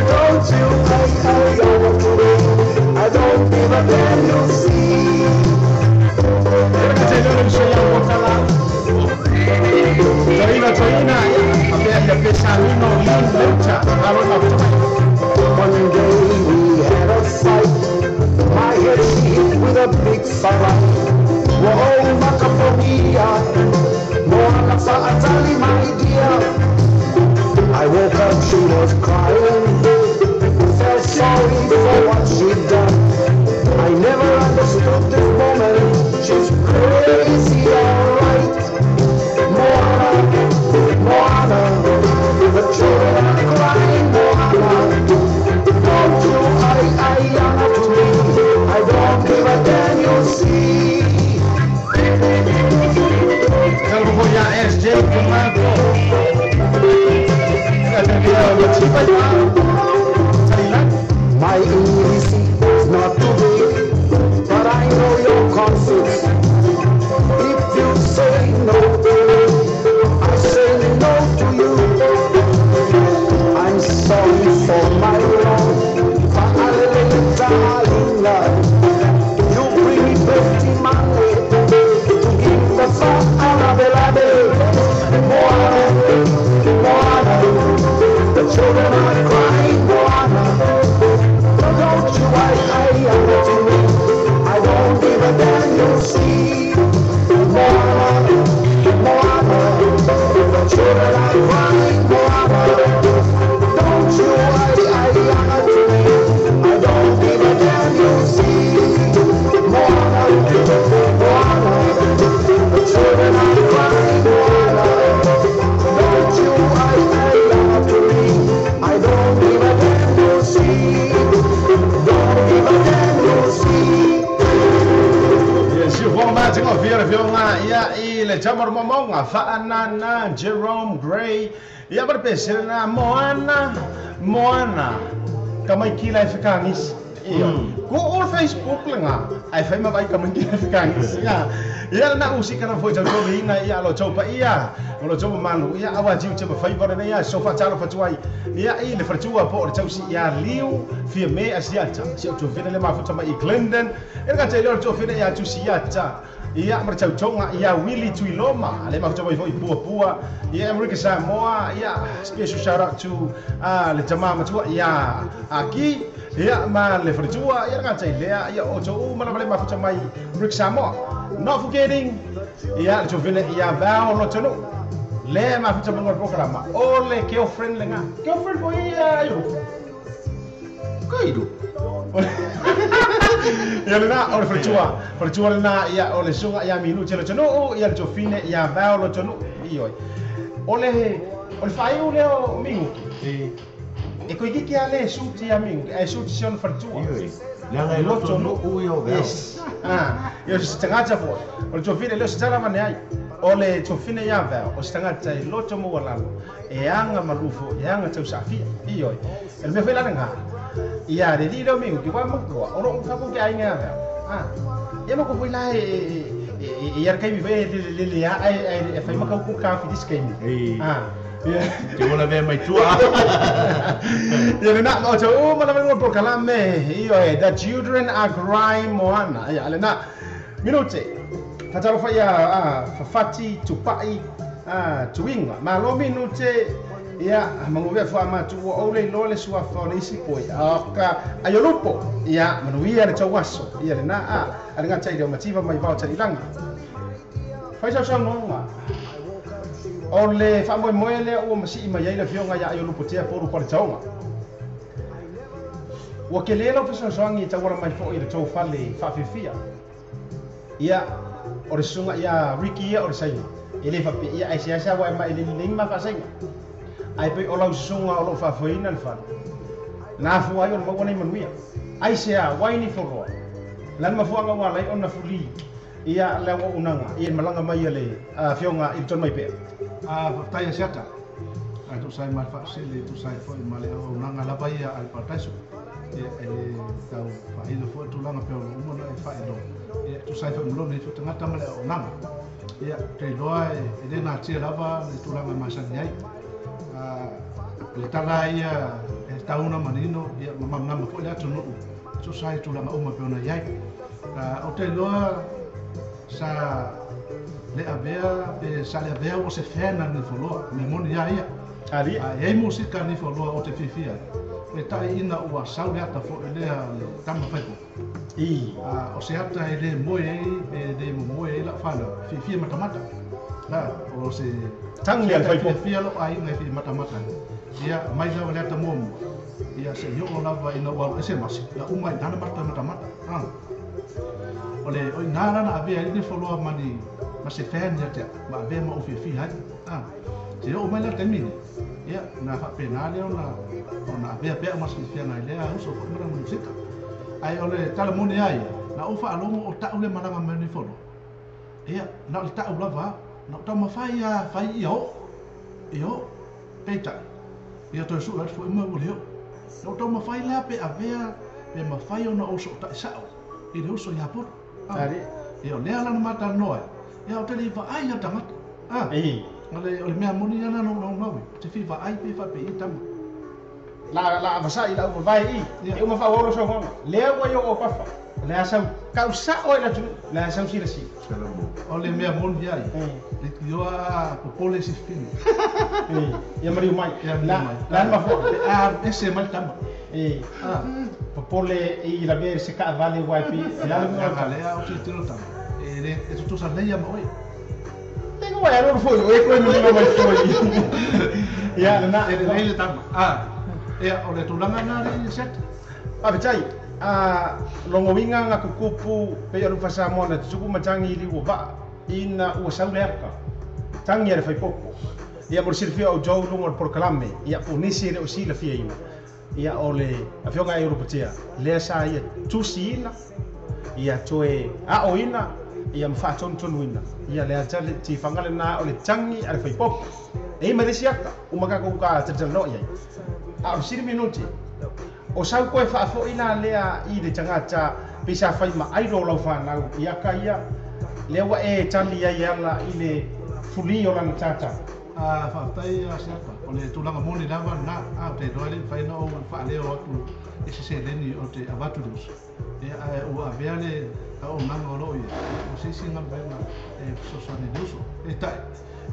don't you, I don't give a damn, you see. One day we had a fight. My head she hit with a big fight. Whoa, Macaponia, Moana Atali, my dear. I woke up, she was crying. Felt sorry for what she'd done. I never understood this woman. She's crazy, alright. Moana, Moana, the children are crying. Moana, don't you, I am to me. I don't give a damn, you see. Kalau punya SJ kemana? My English is not too big, but I know your conscience. If you say no, I say no to you. I'm sorry for my wrong, darling. You bring me back to my tengo via vionga ia I le chamar momonga Fa'anana Jerome Gray ia berpesir na Moana kamai kila Afrikanis ko all Facebook lenga ai fai ma vai kamai kila Afrikanis ia na usika na foi jauh ina ia lo coba ia lo coba malu ia awajiu coba fai bora ia sofa calo fatuai ia I le fatua po le chausi ia liu fia me asiata si tu fina le mafu tama I Glendon ia ka tele tu fina ia tu siata ia marchau tonga ia Willie Tuiloma le mafu tama foi pua ia America Samoa ia special shout out to le jama matua ia aki ia ma le fatua ia ka tele ia o tu mana le mafu tama America Samoa. Not forgetting, ia le vile ia Val lo tonu. Le ma futa mo programa. O le girlfriend lenga. Girlfriend boy ia yo. Kaido. Ia na o le fatua na ia o le sunga ia minu telo tonu ia le fine ia Val lo tonu. Io. O le fai o le o mingu. E ko iki kia le suti ia mingu. E suti sion fatua. Langa lo tonu uyo Val. Io stangata fo. O to fine le stara mane ai. O le to fine ia Val. O stangata I loto mo wala. E anga marufo, e anga tau safi. Io. El me fela nga. Ia de di do mi ki wa mo ko. O ro ka ko ki ai nga Val. Ia mo ko foi lá e kai mi ve le ia ai fai ma ka ku ka fi disclaim. Te wala ve mai tua. Ia na o to ma na mo por kalame. Io the children are crying Moana. Ia le na minute. Fatalo fa ia fati tupai tuinga. Ma lo minute ia mangovea fa ma tu o le lo le sua fa le si poi. Ka ayolupo ia manuia le tawaso. Ia le na ale nga tai de mativa mai va tari langa. Fai sa ngonga. O le fa mo le o masi mai le fionga ia ayolupo tia poru pa taonga. Wa ke le lo fa songi tawara mai fo I le tau fale fa fifia. Ia o le sunga ia Ricky ia o le sainga. Ele fa ia ai sia wa mai le lima fa sainga. Ai pe o lau sunga o lo fa foina le fa. Na fu ai o mo nei manuia. Ai sia waini fo ro. Lan ma fuanga wa lai ona fuli. Ia le o unanga ia malanga mai le fionga I ton mai pe. Tai siata. Ai tu sai mal fa sile tu sai foi male o unanga la bai al partaiso. E tau fa ile fo tu langa pe o mo na fa ilo. E tu sai fa mlo ni tu tanga tamale o nanga. Ia te loa e na tia lava le tu langa masani ai. Le tala ia e tauna manino ia mamma ma fo le atu no. Tu sai tu langa o ma pe ona ai. O te loa sa le avea pe sa le avea o se fena ni folo me moni ia. Ari. E musika ni folo o te fifia. Le tai ina ua sau le ata fo le tama faipo. O se ata e le moe e le moe e la fana fifia matamata. La o se tangi al faipo. Fifia lo ai ngai fi matamata. Ia mai sa le ata momo. Ia se yo o lava ina ua ese masi. Ia umai dana matamata. O le o nara na avea ni folo mani ma se fan ya te ma avea ma o fifia hai. Se o mai la temini. Ia na fa penale ona avea pe mas fifia na ile a uso ko mara musika. Ai ole tala moni ai na o fa alomo o ta ule malanga mani folo. Ia na o ta ulava na o ta ma fai io peita. Ia to su fo mo ulio. Na o ta ma fai la pe avea pe ma fai ona o so ta sao. I le uso ya por. Ari. Ia le ala na mata noa. Ia o te li va ai na tamata. Ole mea moni ana no. Te fi va ai pe fa pe i tama. La masa I la o vai I. E uma fa oro so hona. Le wa yo o pafa. Le asa causa o la tu. Le asa si si. Ole mea moni ai. Le yo a popole si fini. Ia mari mai. La ma fo. Ese mal tama. Popole I la ver se ka vale wifi. La mo vale o te tiro tama. E tu sa leia mo oi. Tengo vai aro foi. E ko mi no mai foi. Ia na ele tama. Ia ole tulanga na ri set. Apetai. Longo winga nga kukupu pe ru fa Samoa na tsuku matangi li wo ba ina o sauleaka. Tangi era fai popo. Ia mo sirfia o jau lungo por kalame. Ia o nisi re o sila fia ina. Ia ole afionga europatea. Le sa ia tusina. Ia toe a o ina ia mafa'atonu ia le atale tifaga lenā o le tagi a le faipopo e ma lesi aka uma kakou ka tatalano'i ai a o 6 minuti o sau koe fa'afo'i la lea i le tagata pe sa fai ma'ai lo lau fanau i aka ia lea ua e tali ai ala i le fuli o lana tatau Whaatai a siapa, o le tūlanga moni lava na, o te roa le whaina o whaaleo atu e se leni o te awatu dus. E ua avea le o nanga o loi, o se singa venga e sosani duso. E tai,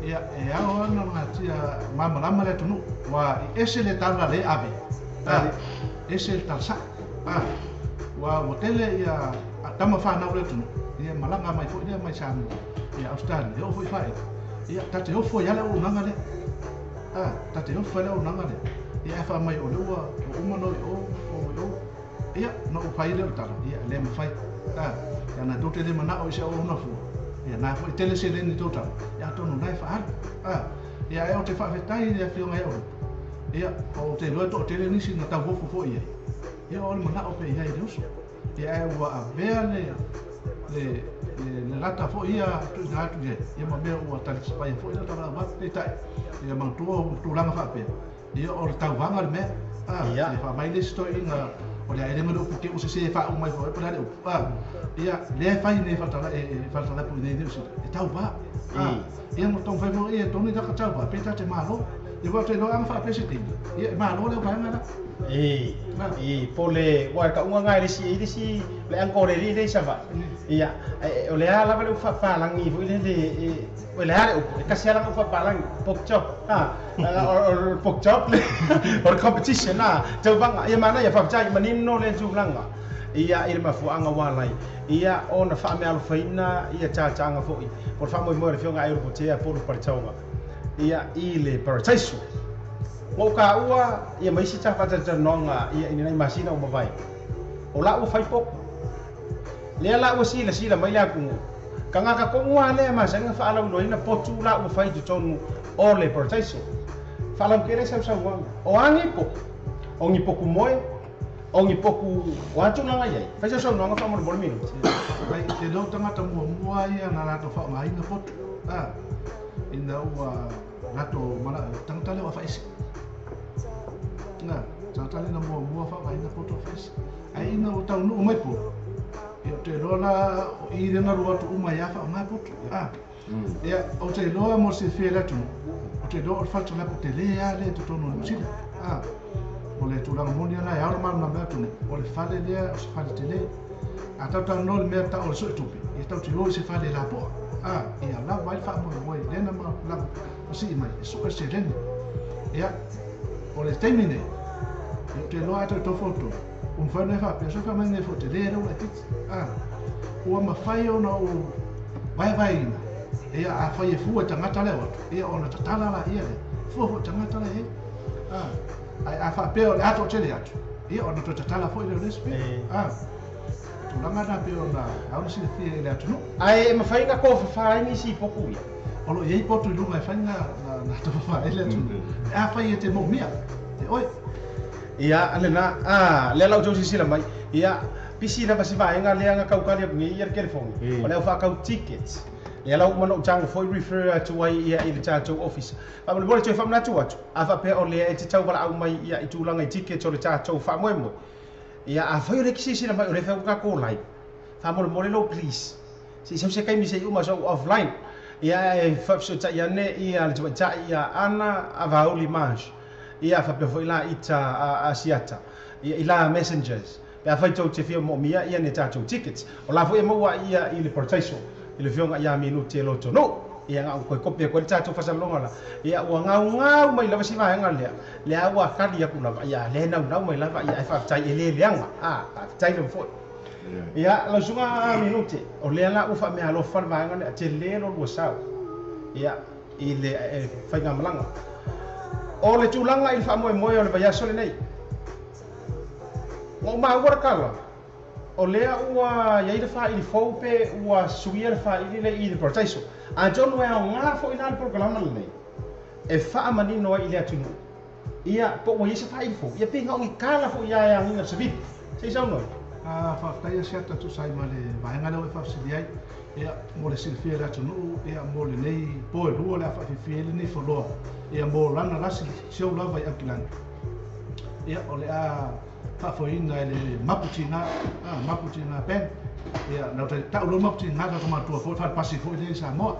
e ao ana ngā tia mamalama le tunu, wa ese le tala le ave, ese le talsa. Wa wotele ia tama whanau le tunu, ia malanga mai fo, ia mai sāmu, ia Australia, ia o fo i whae. Ia tate ofo ia le o nanga le. Tate ofo le o nanga le. Ia fa mai o le ua o umano o. Ia no o pai le o tala. Ia le mafai. Ia na dote le mana o isa o na fu. Ia na fo tele se le ni tota. Ia tonu nai fa har. Ia e o te fa fetai ia fio ngai o. Ia o te loe to tele ni si na ta fofo fo ia. Ia o le mana o pe ia i uso. Ia e ua avea le lata fo ia tu na tu je ia ma mea ua tali spai fo ia tala ma te tai ia mang tu langa fa pe ia o tau vanga le mea ia fa mai le sto inga o le aire mo ke o se fa o mai fo pa le ia le fa ne fa tala fa tala pu ne ni e tau va ia mo tong fa mo ia toni ta ka tau va pe ta te malo ia va te lo ang fa pe se ti ia malo le va nga pole wa ka unga ngai le si le angko le sa va ia o le ala vale fa palangi fo le o le ala o kasi ala fa palangi pork chop or pork chop or competition tau banga ia mana ia fa chai manino le julanga ia ile mafu anga walai ia ona fa me al faina ia cha changa fo por fa mo le fionga ai ro potea por parchauga ia ile parataiso mo ka ua ia mai si tapa nonga ia ina masina o mavai o la u fai pok le la u sila mai la ku kanga ka ko ua le ma sanga fa ala no ina potu la u fai tonu o le portaiso fa la kere sa wa o angi po o ngi poku moe o ngi poku wa tu nanga ia fa sa nonga fa mo bol minu mai te lo tanga ta mo ia na la to fa mai na potu ina ua lato mala tanga le wa fa isi na tata na mo fa mai na foto face ai na o tau no mai po e te rola i na rua tu uma ya fa mai po e o te rola mo se fela tu o te rola fa tala po te le ya le to no sila o le tu la mo ni na ya ma na tu o le fa le le o se fa te le a tata no le me ta o so tu e tau te lo se fa le la po e ala vai fa mo le na ma la o si mai so se ren ya o le termine te loa to foto fa ne fa penso fa mai ne foto le ro ati o ma fai o no vai e a fai e fu tanga tale o e ona tala la ia fu tanga tale ai a fa pe o ato tele ato e ona to tala fo le respe tu langa na pe ona a si le le ato no ai ma fai na ko fa ni si poku ia o lo ye potu lu mai fai na to fa ele tu a fai e te mo mia e oi ia alena le lau josi sila mai ia pisi na basi vai nga le nga kau kali ngi ia telefon o le fa kau tickets ia lau mano chang foi refer to ai ia i le chacho office pa mo bole choi famna tu atu afa pe o le te chau bala au mai ia i tu langa tickets o le chacho fa mo ia a foi le kisi sila mai o le fa ka ko lai fa mo lo please si se kai mi se uma so offline ia e fa so cha ia ne ia le cha ia ana avauli maj ia fa pe foi la ita asiata ia ila messengers pe fa to te fio mo mia ia ne tato tickets o la foi mo wa ia i le portaiso i le fionga ia minuti lo to no ia nga ko kopia ko tato fa salonga la ia wa nga mai la si va nga le wa kali ya kuna ia le na mai la ia fa tai ele leanga tai le foi ia la sunga minuti o le la u fa me alo fa va nga te le lo sa ia i le fa nga malanga o le tulanga i fa mo o le vai sole nei o ma ora kala o le ua ia i fa i fo pe ua suia fa i le i le portaiso a John we nga fo ina le programa nei e fa mani no i le atu ia po o ia se fa i fo ia pinga ngi kala fo ia ngi se vip se sa no Whakataia siata tu sai ma le vaenga leo e whafsiri ai. Ia mo le silfia la tunu, ia mo le nei poe lua le whawhiwhi ele nei wholoa. Ia mo lana rasi siau lava i akilani. Ia o le a whawhoina e le maputinga pen. Ia nau te tau lo maputinga ka kamatua fo whai pasi fo i le Samoa.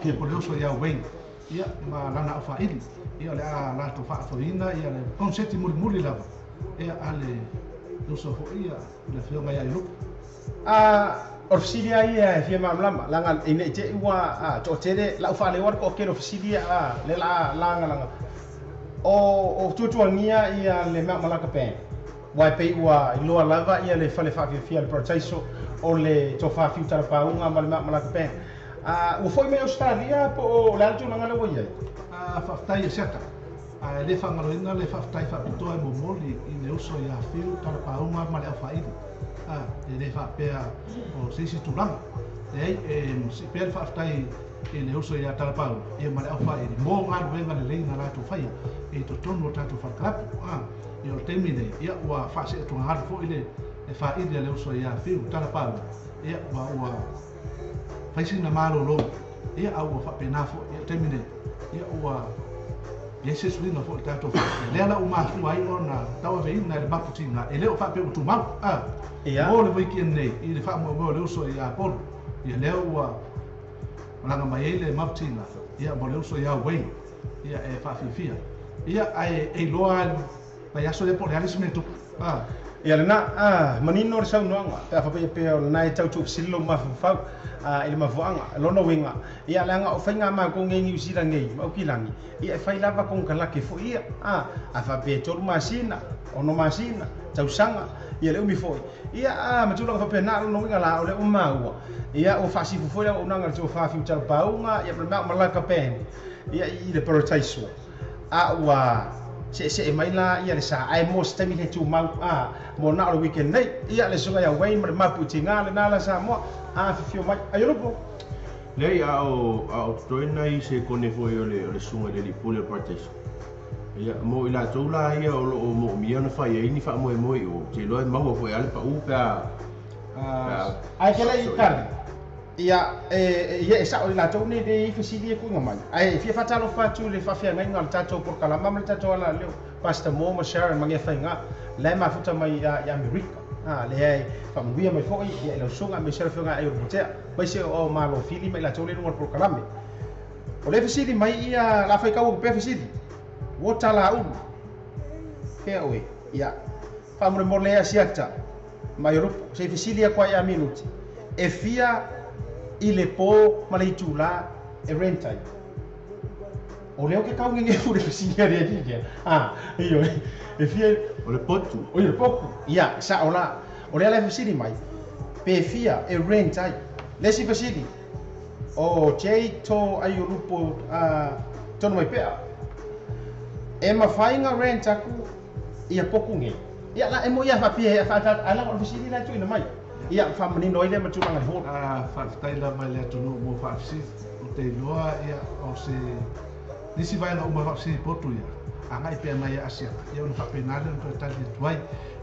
Ia po le oso ia Wayne. Ia ma lana au whaili. Ia le a la tu whawhoina, ia le konseti muri lava. Ia ale doso fo ia le whionga ia i lupu. Ofisilia ia fia mamlama langa ine te ua to tere la ufa le war ko ke ofisilia le la langa o tutuangia ia le malaka pe wai pe ua loa lava ia le fale fa fia le protaiso o le to fa fiu tara paunga mal malaka pe o foi me Australia po la tu langa le wai fa tai seta le fa ngaloina le fa tai fa to e momoli i le uso ia fiu tara paunga mal fa idi le fa pea o sisi tulanga e si per fa tai e le uso ia talapau e male au fa e mo ngar venga le leina la tu faia e to tono tatu fa klap e o termine ia wa fa se to ngar fo ile e fa ide le uso ia fiu talapau ia wa fa sina malo lo ia au fa penafo e termine ia wa Yese swinga fo tato le ala uma fu ai ona tawa ve ina le maputinga e le o fa pe tu mau mo le vai ki nei i le fa mo le uso ia pol ia le wa langa mai le maputinga ia mo le uso ia wei ia e fa fifia ia ai loa vai aso le polialismo tu ia le na manino le sau noanga pe fa pe o nai tau tu silo ma fa ile mafuanga lono winga ia langa o fainga ma ko ngi New Zealand ngi ma kilangi ia fai lava ko kala ke fo ia a fa pe tol masina ono masina tau sanga ia le umi foi ia ma tula fa pe na no winga la o le uma ia o fa si fo ia o nanga to fa fi tal paunga ia ma malaka pen ia i le protaiso wa se mai la ia le sa ai mo stemi le tu mau mo na o weekend nei ia le sunga ia wei ma maputinga le na la sa mo fifio mai ai lopo lei ao toina i se kone foi o le sunga le lipule partes ia mo ila tola ia o mo mia na fai ai ni fa mo o te lo mau foi ale pa u pa ai ke le kar ia ia sa o ila tone de fasili ku ngamai ai fia fatalo fatu le fa fia ngai ngal tato por kala mam le tato ala le pasta mo ma share mangi fainga le ma futa mai ya America le ai famuia mai foi ia lo sunga me share fionga ai botea mai se o malo fili mai la tole no por kala me o le fasili mai ia la fai ka o pe fasili o tala u ke oe ia famre mo le asiata mai ro se fasili kwa ia minuti e fia i le po ma le tula e rentai o leo ke kau nge fu le fisia de dia io e fia o le potu o le poku ia sa ola o le fasili mai pe fia e rentai le si fasili o chei to ayo lupo tono mai pea e ma fainga renta ku ia poku nge ia la e mo ia fa pia fa ala o fasili la tu ina mai ia fa manino ile ma tu manga ho fa tai la mai le tunu mo fa si o te loa ia o se nisi vai na uma fa si potu ia anga pe mai asia ia no fa penale no ta di tuai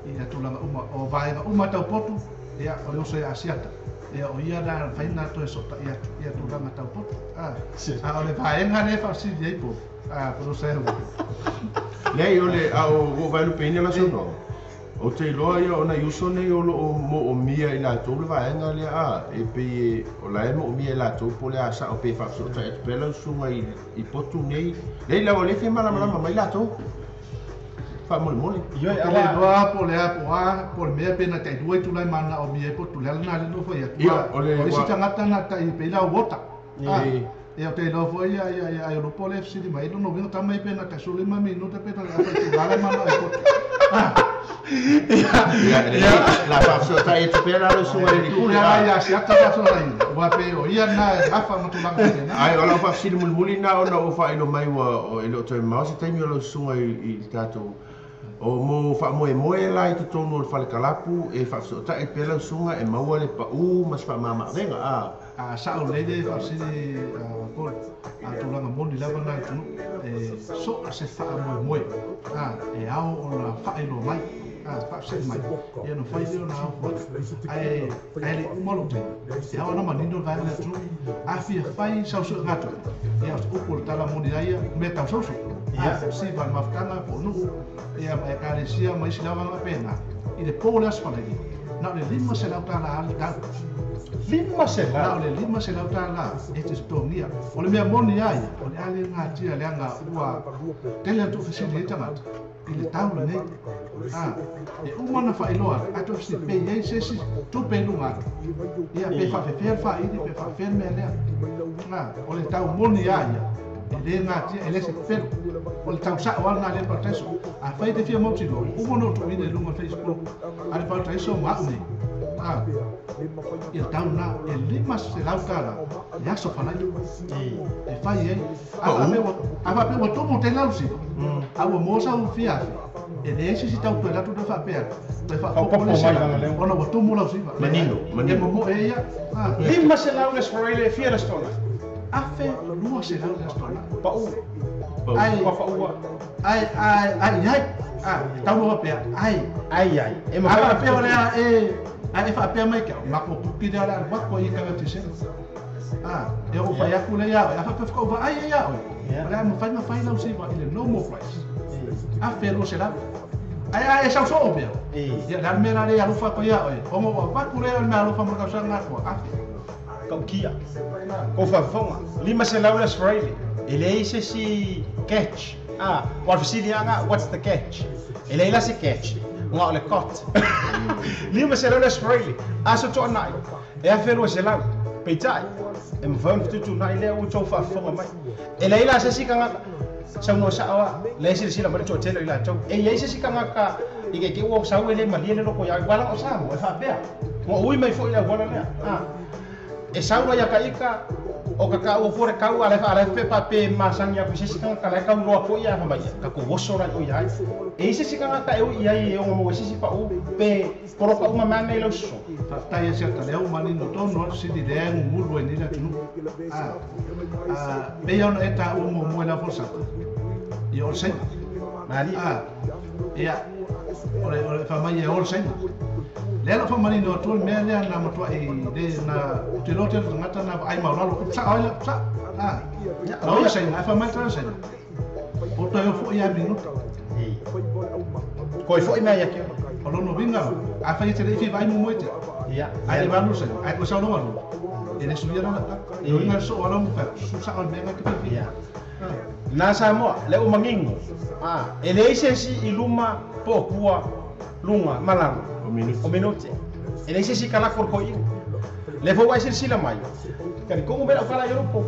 ia tu langa uma o vai na uma tau potu ia o yo se asia ia o ia na fa ina to so ia tu langa tau potu o le vai nga ne fa si di po pro se lei o le o vai no penia la sono o te loa ia ona yuso nei o mo o mia i la tolu vaenga le e pe o la mo o mia i la tolu po le a sa o pe fa so ta e pela sunga i potu nei lei la o le fe mala mai la tolu fa mole yo ala loa po le po le mea pena te due tu lai mana o mia potu le na le no foi o si tangata na ta i pe la wota e o te lo foi ia o po le fsi mai no vino ta mai pena ta sole mami no te pena la fa la mana e potu la paso ta e pera lo suo di cura ya si ata paso ai wa pe o ia na afa mo tulanga tena ai ola fa sil mulmulina ona o fa ino mai wa o ilo to ma se temi lo suo i tato o mo fa mo la i to no fa le kalapu e fa so ta e pera sunga e maua le pa mas fa mama venga sa o le fa si ko tulanga mo di lava na tu so se fa mo e ao ona fa ino mai fa se mai ia no fai leo na ai molo te ia ona manino vai na tu a fia fai sau su gato ia o por tala moni ia me tau so ia si va mafkana po nu ia mai karesia mai silava na pena i de polas fa lagi na le lima se la tala al ta lima se la le lima se la tala e te stonia o le mea moni ia o le ale nga tia le anga ua tele tu fasili tangata i le tau nei e umana fa iloa ato si pe ye se si tu pe lunga ia pe fa fa i pe fa fe me le o le tau moni ia ele nga tia ele se fe o le tau sa o na le proteso a fa te fia mo tilo umano tu i le lunga Facebook ale proteso ma nei ia tau na e lima se lau kala ia so fa lai e fa ye a pe o tomo te lau si a o mo sa u fia e nesse si tau pela tu fa per te fa o po mai ona o tomo lau si Manino mo e ia lima se lau le Australia fia la stona a fe lua se lau la stona pa u ai pa u ai tau no pe ai e ma fa pe o le ai fa pe mai ka ma ko puki de ala wa ko i ka te se e o fa ya ku le ya fa pe ko va ai ya o mo fa lau si va ile no more price a fero será ai esa so obvio ya dar me la de alufa ko ya o mo va ku le na alufa mo ka sa na ko ka kia ko fa fonga lima se lau le Australia ele ise si catch wa fasili anga what's the catch ele la se catch nga le cot lima se lau le Australia aso to nai e a fero se lau peitai e mo fa tu nai le o to fa fonga mai ele la se si kanga sa no sa wa le sila mari to tele ila to e ye se kanga ka i ke wo sa we le mali le ko ya wala o sa mo fa pe mo ui mai fo ila wala le e sa wa ya ka ika o ka o fore ka wa le fa le pe pa pe ma sang ya se kanga ka le ka ro fo ya ma ya ka ko wo so ra o ya e se kanga ka e o ya e o mo se pa o pe por ka uma ma me lo so ta ya se ta le o mani no to no si di de mu lu ni la tu pe yo no eta o mo la forza i o sen mari ia ore fa mai e o sen le la fa mani no to me le na mo to e de na te lo te ngata na ai ma lo sa ai sa o sen fa mai tra sen o to yo fo ia minuto ko fo ina ya ke o no vinga a fa te fi vai mo moite ia ai va no sen ai ko sa no va e ne subia na e o ina so ala mo fa su sa o me ka ke ia na sa mo le o mangingo ele ise si iluma po kua lunga malang o minuti ele ise si kala ko ko le fo vai sila mai kan ko me kala yo po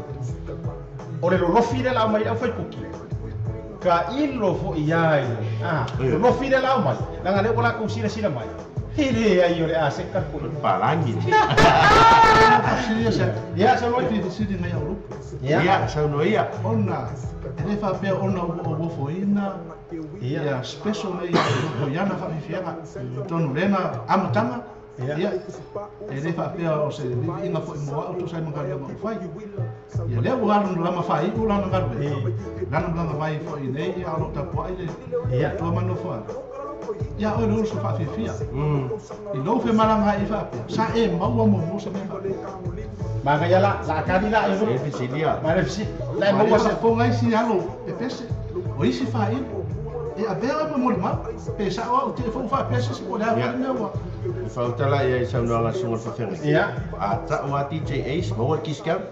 ore lo file la mai a foi poki ka ilo fo iai lo file la mai la ngale ko la ko sila mai ile ai ore a se ka ko palangi ya sa no ti decidi mai au ya sa no ia ona ele fa pe ona o foina ia special nei o yana fa fianga tonu lena amtanga ia ele fa pe o se inga fo mo auto sai mo ka mo fai ia le o lana lama fai o lana ngar lana mai fo nei ia o ta po ile ia to mano fo ia o lo so fa fia i lo fe malanga i fa sa e mau mo se me ma ga yala la kadila yo e fisilia ma le fisi la mo se fo ngai si halo e pese o isi fa i e a bela mo ma pe sa o te fo fa pese se o la me wa fa utala ia sa no la sunga fa fenga ia a ta wa DJ Ace mo ki skam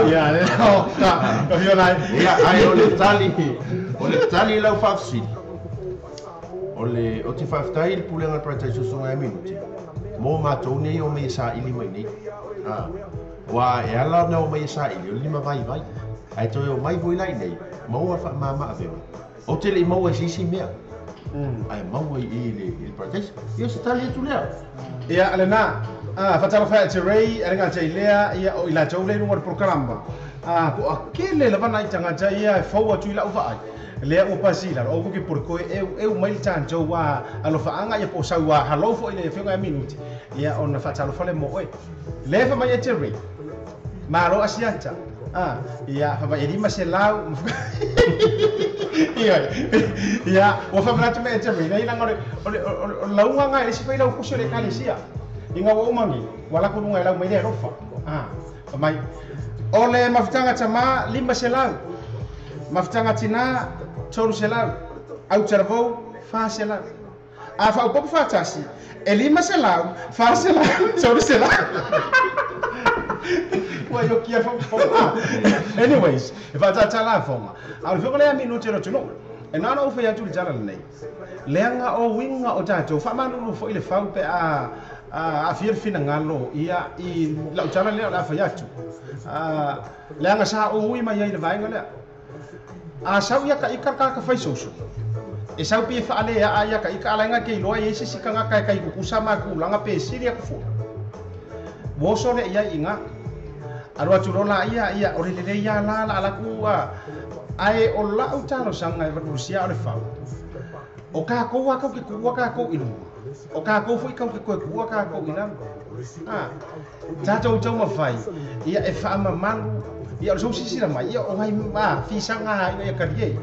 ia le ka yo lai ia ai o le tali la fa fisi o te whaftai il pulenga pratai susunga e minuti. Mō mātou nei o mei sa ili mai nei. Wa e ala na o mei sa ili, o lima vai vai. Ai toi o mai voi lai nei, maua wha mama a vewa. O te le maua sisi mea. Ai maua i le pratai. Ia se tali e tu lea. Ia ale na, whatara whae te rei, e ringa te ilea, ia o ila jau leinu ngore programa. Ko a kele la wana i tangata ia e whaua tu ila uwa ai. Le o pasila o ko ke por ko e mai tan jo wa alo fa anga ye po sa wa halo fo ile fe nga minuti ia on fa talo fale mo e le fa mai te re ma ro asiata ia fa mai lima se lau ia o fa mata me te mai na ngore o launga nga isi fa lau kuso le kalesia inga wo mangi wala ku ngai lau mai le rofa fa mai ole mafutanga tama lima se lau mafutanga tina tolu se lau au tervo fa se lau a fa o popo fa tasi e lima se lau fa se lau tolu se lau Well, you care for anyways, if I tell la forma, I'll figure a minute or two. And now over here to the channel name. Lenga o winga o tato, Famanu for the Faupe a fear finangalo, ia in La Channel la Fayatu. Lenga sa o wima ya vangala. A Sauyaka Ikaka Faisosu. E sau pi fa ale ya ka ikalenga ke loa yesi sikanga kai kusama ku langa pe siria ku fu. Wo sore ia inga arua turola ia o le ia la ala kua ai o la o talo sanga e rusia o le fa o ka ko wa ka ki ku ka ko inu o ka ko fu ka ku ka ko ina tato ma fai ia e fa ma malu ia o so sisi la mai ia o mai ma fi sanga ia ka rie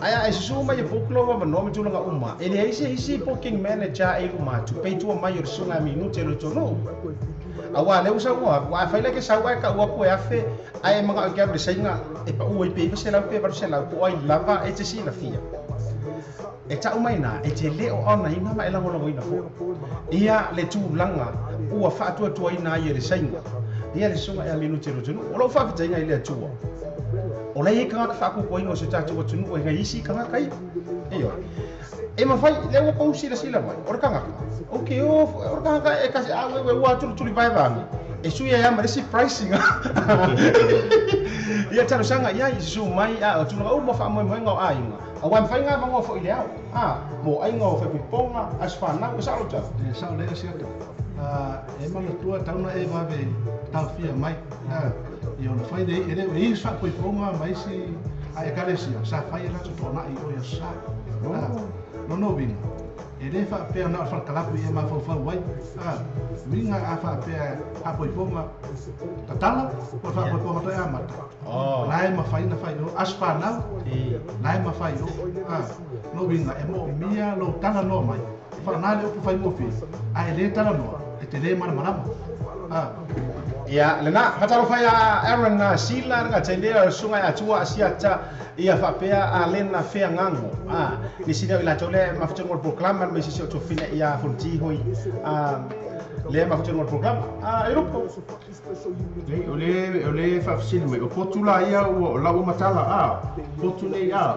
aya e suma ye poklo wa no me tulanga uma ele isi booking manager e uma tu pe tu mai o sunga minute lo tono awa le usa wa fa le ke sa wa ka wa ko ya fe ai manga ke abre sainga e pa u pe se la pe pa se la ko ai lava e te si la fia e ta uma ina e te le o ona ina ma ela ngolo ina fo ia le tu langa u fa tu ina ye le sainga ia le sunga ya minute lo tono o lo fa fi tainga ile tu o le ka ka ku ko ino se tatu o tunu o nga isi ka kai iyo e ma fai le wo ko sila mai o ka nga okay o ka e ka a we wa tu vai va e su ya ma si pricing ia tano sanga ia isu mai a tu nga o mo fa mo nga ai nga a wa fai nga mo fo ile mo ai nga fo piponga asfana ko sa lo ta sa le sia e ma le tua tau na e va ve tau fia mai io na fai dei ere i sa poi pronga mai si ai kalesia sa fai la to na i o ya sa no vin ere fa pe na fa kala pu e ma fa wai vinga a fa pe a poi pronga tatala o fa poi pronga to ya mata lai ma fai na fai no aspa na lai ma fai no vinga e mo mia lo tala no mai fa na le o fai mo fi ai le tala no e te le mana mana ia lena hataro fai a Aaron na sila nga tendera sunga ya tua siata ia fa pea a lena fea ngango ni sina ila tole mafuta ngol proclama me sisi to fina ia fonti hoi le mafuta ngol proclama Europa ole fa fsil me o potula ia o la o matala potule ia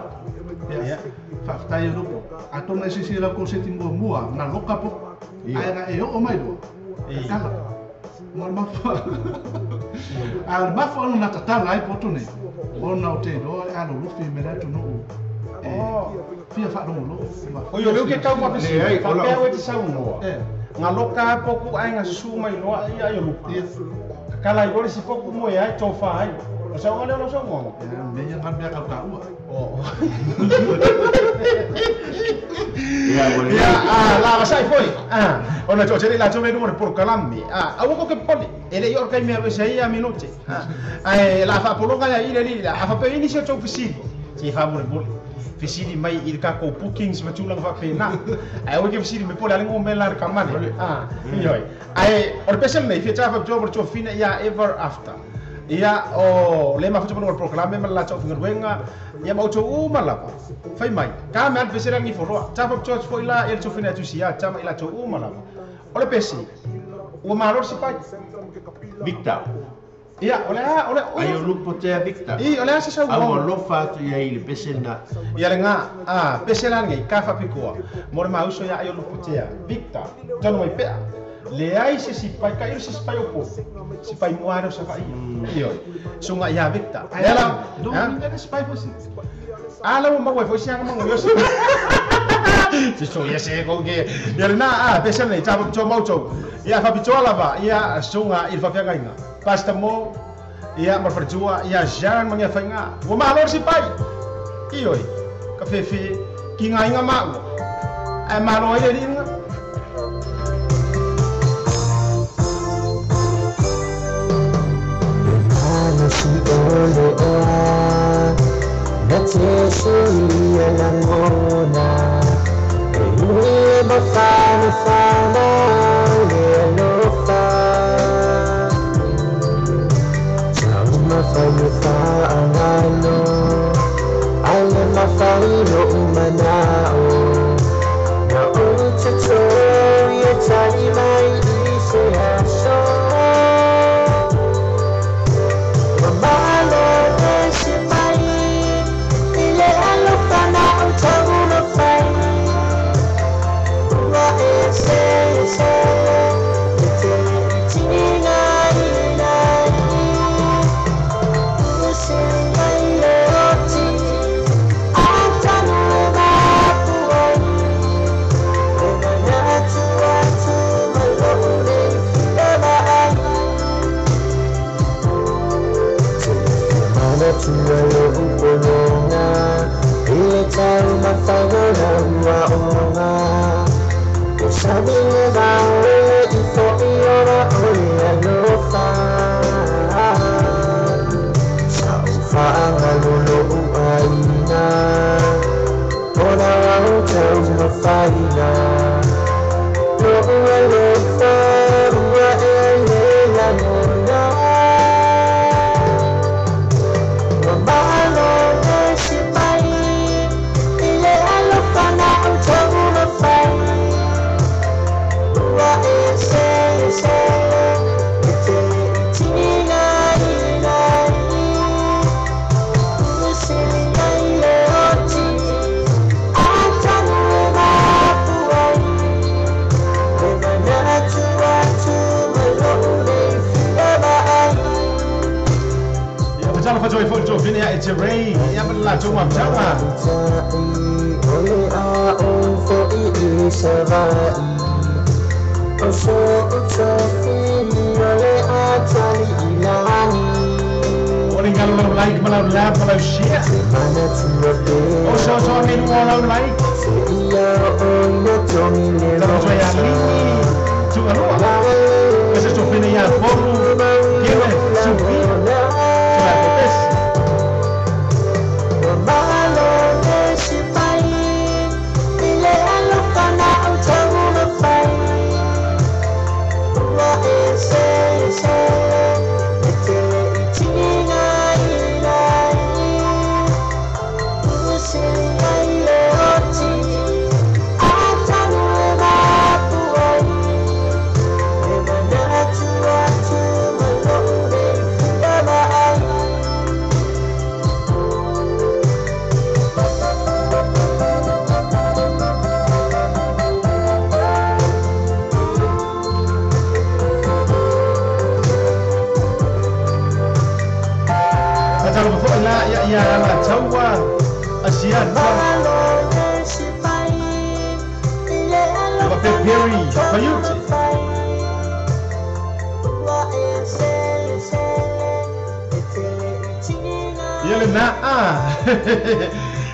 fa fta Europa atona sisi la ko setingo mua na loka po ai e o mai do kala mafa mafa ona tatala ai potune ona o te do a lo lufi me la tu no fia fa no lo o yo le ke ka mo pesi ai fa pe o te sa no nga loka poku ai nga su mai lo ia yo lupi kala i si poku mo ai to fa ai o sa ngale no so mo me ya ngambia ka ka la sai foi ona to la to me numero por calammi awo ko ke poli ele io orkai me sei a minuti la fa polonga ya ile lì la fa pe inizio to fisico si fa mo bol fisili mai il ka ko bookings ma tulang fa pe na o ke fisili me poli ale ngombe la kamane io or pesel me fi fa job to fina ya ever after ia o le ma futu no proclame ma la to fingerwenga ia ma to mala fai mai ka me advesera ni foro tapa church foi la el to fina tu sia tama ila to mala ole pesi o ma lor si pai Victor ia ole ai o lupo te Victor ole sa sa o lo fa tu ia ile pesena ia nga pesela ngai ka fa pikoa mo ma uso ia ai o lupo te Victor tono mai pe le ai si pai ka ir si pai opo si pai muaro sa fa io sunga ia Victor ela do ni si pai fosi ala mo wa fosi ang mo yo si so ya se ko ge ya na pesa nei tamo cho mau cho ia fa pichola ba ia sunga il fa fianga inga pasta mo ia ma perjua ia jan mangia fainga wo ma lor si pai io ka fefe ki nga inga ma ai ma lo ile inga See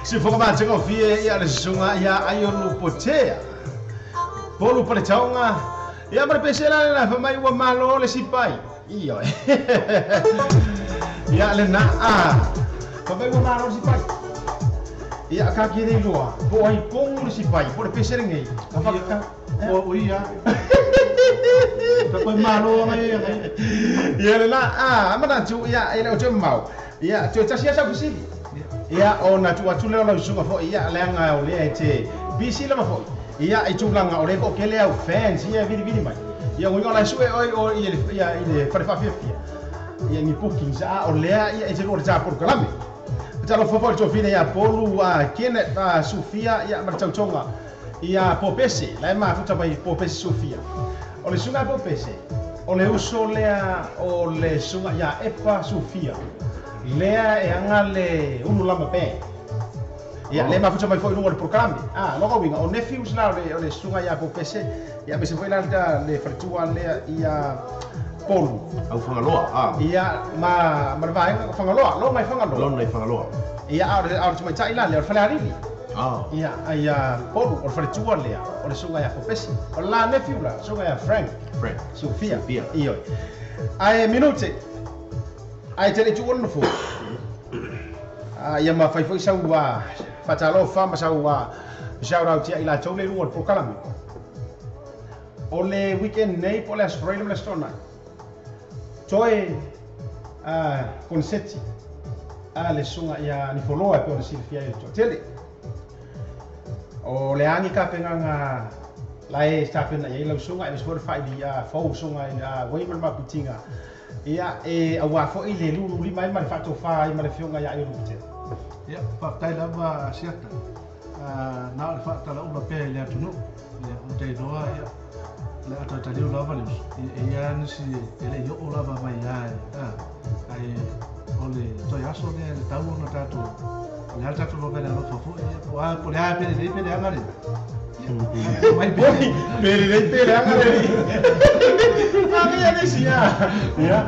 Si forma tengo fie ya le sunga ya ayo lu potea. Polu pale taunga. Ya berpesela la famai wa malo le sipai. Iyo. Ya le na famai wa malo sipai. Ya ka kiri lua. Po ai pong le sipai. Po le pesere ngai. Ka o ia pa malo ngai ya le na mana tu ya ile o te mau. Ya tu tasia sa kusili. Ia ona tu atu leo sunga fo ia lenga o le te bisi lama fo ia i tulanga o le ko kele au fans ia vidi mai ia ngo la sue o ia ile fa fia ia ni booking sa o le ia e te lo ta por kalame ta lo fo to fine ia polu a kene ta Sofia ia mar tonga ia popese la ma futa mai popese Sofia o le sunga popese o le uso lea o le sunga ia epa Sofia lea e anga le unu lama pe ia le mafuta mai foi no programa logo winga o nephews la le sunga ia popese ia me se foi la le fartua le ia polu au fangaloa ia ma vai fangaloa lo mai fangaloa ia a tu mai tai la le fala rili ia polu o fartua le o le sunga ia popese o la nephew la sunga ia Frank Sofia io ai minute ai tele tu ono fo ia ma fai foi sau wa fatalo fama sau wa shout out ia ila tole lu por kalami o le weekend nei po le Australia le stona toe konseti le sunga ia ni foloa pe o le silfia i tele o le angi ka penganga lai sta pena ia lo sunga i sport fight ia fo sunga ia wei ma putinga ia awa fo i le lulu li mai fa to fa i ma le fionga ia i rute ia pa tai lava siata na le fa tala una pe le atunu le o te roa ia le ato tali lava le ia nisi ele yo lava mai ai ole toi aso le tau no tato le alta tu no vele no fo o a po le a pe le angare mai pere angare a mia nesia ya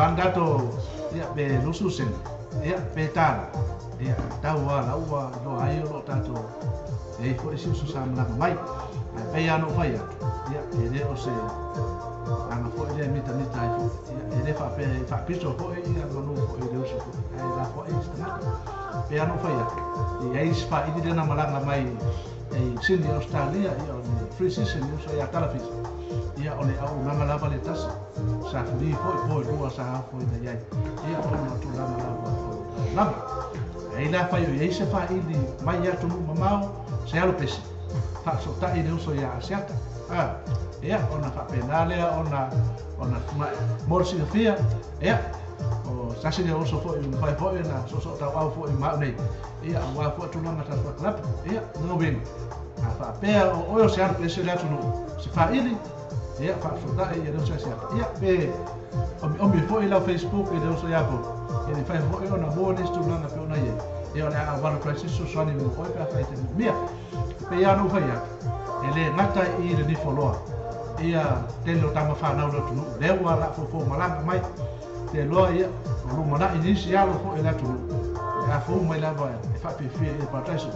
anda to ia be lususen ia petala ia tau ala ua no ai o tato e fo isi su samla mai pe ya no fai ia ele o se ana fo ele mita ai fo ele fa piso fo ia no fo ele o se ai la fo esta pe ya no fai ia is fa ide na malanga mai e sini Australia ia o free season ia so ia talafis ia ole au nanga lava le tas sa fli fo dua sa fo ia ia o no tu lava ai la fa ia se fa ili mai ia tu mamau se alo pesi fa so ta ile uso ia asiata ia ona fa penale ona morsi fia ia o sa se le uso fo fa fo na so ta au fo ma nei ia wa fo tu langa ta klap ia no ben fa pe o se alo pesi le tu no se fa ili ia fa so ta ia no se asiata ia pe o mi fo ila Facebook e no so ia po e fa fo ona bonus tu langa pe ona ia ia le a valo crisis so so ni mo ko pe fa te mia pe ia no fa ia ele ngata i le ni foloa ia te lo tama fa na lo tu le wa la fo malanga mai te lo ia lo mana inisial fo ela tu a fo mai la va e fa pe fi e partaso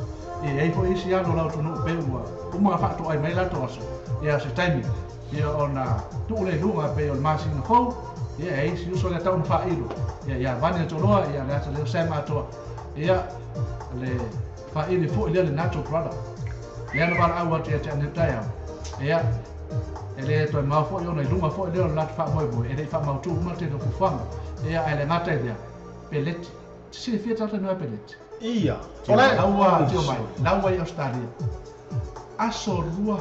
e ai fo inisial lo la tu no pe wa uma fa to ai mai la to aso ia se time ia ona tu le lunga pe o masi no fo ia ai si uso le tau fa ilo ia vane to lo ia le ata le sema to ia le fa ili fo ile le natural product ia no val au atu ia ne tai ia ele to ma fo yo na lunga fo ile la fa mo ele fa ma tu ma te no fanga ia ele ngata ia pelet si fi tata no pelet ia ola au tio mai na wa Australia aso rua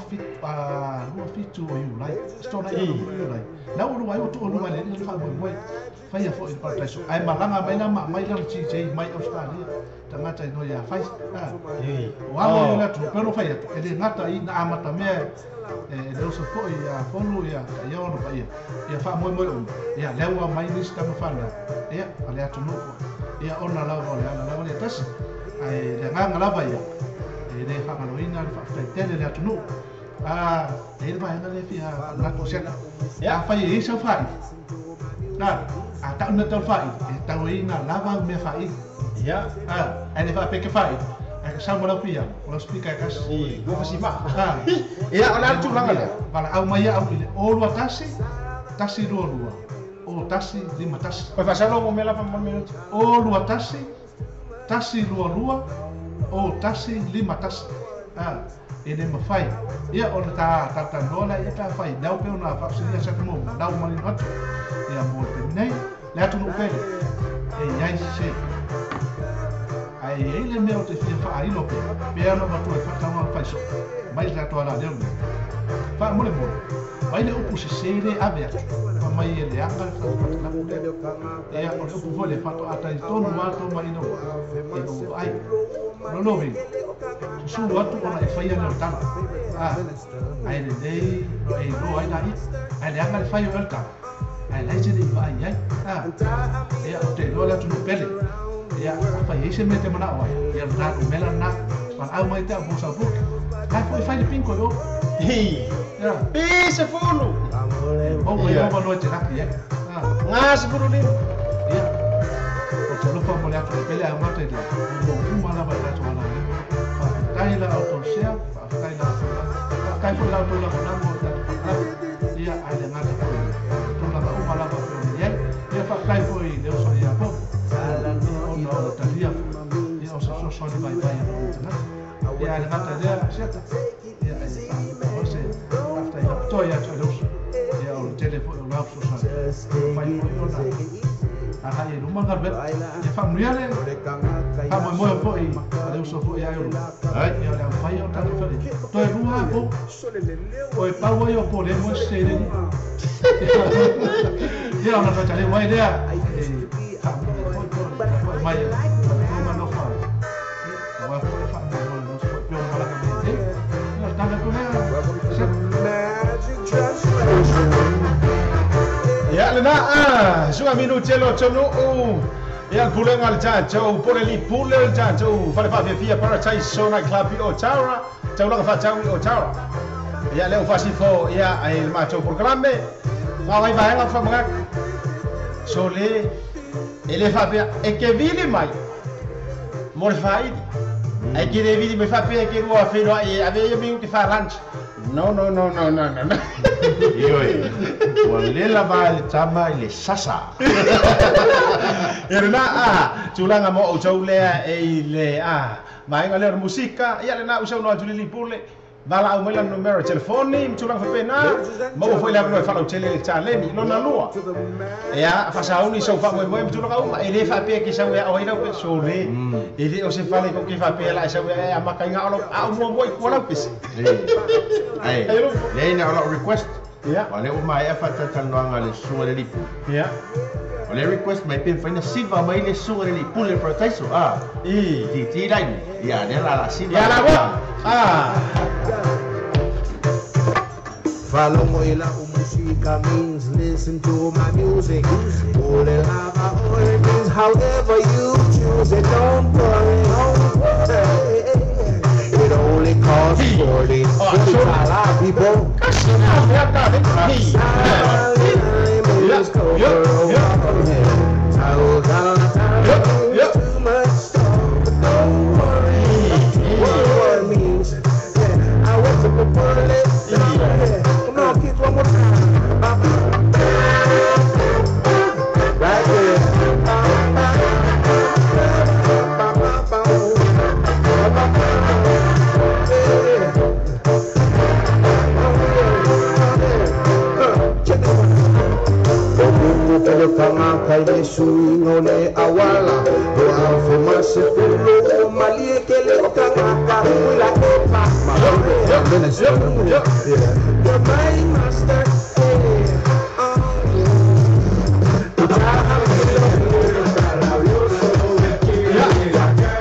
fitu o you like stona ia you like na ulu ai o tu ulu mai le fa mo fai fo in partaso ai malanga mai la chi mai Australia tangata no ia fai wa mo na tu pero fai ele ngata i na amata me le so fo ia fonu ia no fai ia fa mo ia lewa mai ni sta mafala ia ale atu no ia ona lava le tas ai le nganga lava ia ele fa maloina fa tele le atu no ele vai na le fia na to seta ia fai isa fai na ta na to fai ta ina lava me fai ia ele fa pe que fai sa mo la pia o la spika kas go fa si ma ia ona tu langa le bala au mai au ile o lu tasi lu o tasi lima tasi pa fa lo mo me la fa mo minuto o lu tasi lu o tasi lima tasi ele ma fai ia ona ta nola ia ta fai dau pe ona fa sia sa mo dau mali not ia mo pe nei le atu no pe e ia se ai ele meu te fia fa ai lo pe no ma tu fa ta ma fa so mai la to ala de fa mo le mo mai le upu se le ave fa mai ele anga fa ta la e o upu vole fa to ata i tonu ma to mai no ai no vi su watu ona e fai ana ta ai le dei ai no ai dai ai le anga fai o ta ai le se di vai ai e o te lo la tu no pele ia fa ese mete mana wa ia na mela na pan au mai ta busa buk ka foi fai de pinco yo ia pise fulu o ia va no te na ia ngas fulu ni ia o te lo pa mo le atu pele a mate de o mala va ta tona fa tai la auto sea fa tai la kai foi la auto la na mo ia ai le ngata to la o mala va ia fa kai foi de o so ia po no talia ia o so vai no ia le ngata dia siata ia o se after Fai ahai e rumanga bet e familiare ha mo po I ale uso po ia euro ai e ole fai o tanga fai to e rua po o e pau o po le mo se le ia ona fa tale mai dea mai ma no fa wa fa no no so pe on para que no tanga ko ya lena suga minu chelo chono ya pulen al chacho por el pule al chacho fa fa via Paradise Sona Club o Taura chaula fa chau o Taura ya leo fa si fo ya el macho por grande ma vai vai nga fa mga sole ele fa pe e che vili mai mol fai e che devi mi fa pe che ruo fino e ave mi ti fa lunch no. Ioi. Walela ba le tama le sasa. Erna chulanga mo o chaulea e le mai ngale musika ya le na usau no ajuli pule bala au mela numero telefoni chulanga fa pena mo foi la no fa lo chele le challenge no na lua ya fa sa uni so fa mo chulanga uma ele fa pe ki sa ya o ina pe sole ele o se fa le ko ki fa pe la sa ya makainga alo au mo ko la pis Ai. Le ina ola request. Ya. Wale o mai fa tanoanga le sunga le lipu. Ya. Wale request mai pe fa ina siva mai le sunga le lipu le protaiso. Ti dai. Ya, de la siva. Ya la bo. Follow me la música means listen to my music. All it means however you choose it. Don't worry. It only costs 40. People. Too much stuff, but don't worry. What it means? I went to the party. Come on, kids, one more time. Right there. Pangakai de suino le awala doa fuma sepuluh mali kele kangaka mula epa you're my master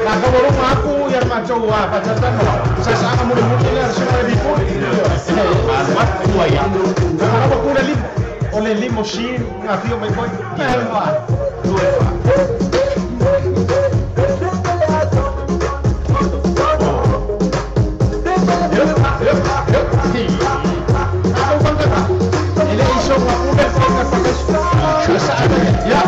Nakabolong aku yang macam pacatan saya sangat mudah-mudahan yang semua lebih pun alamat tua ya karena aku udah limo oleh limousine ngasih omong boy mewah dua aku bangga ini isu aku udah pakai susah ya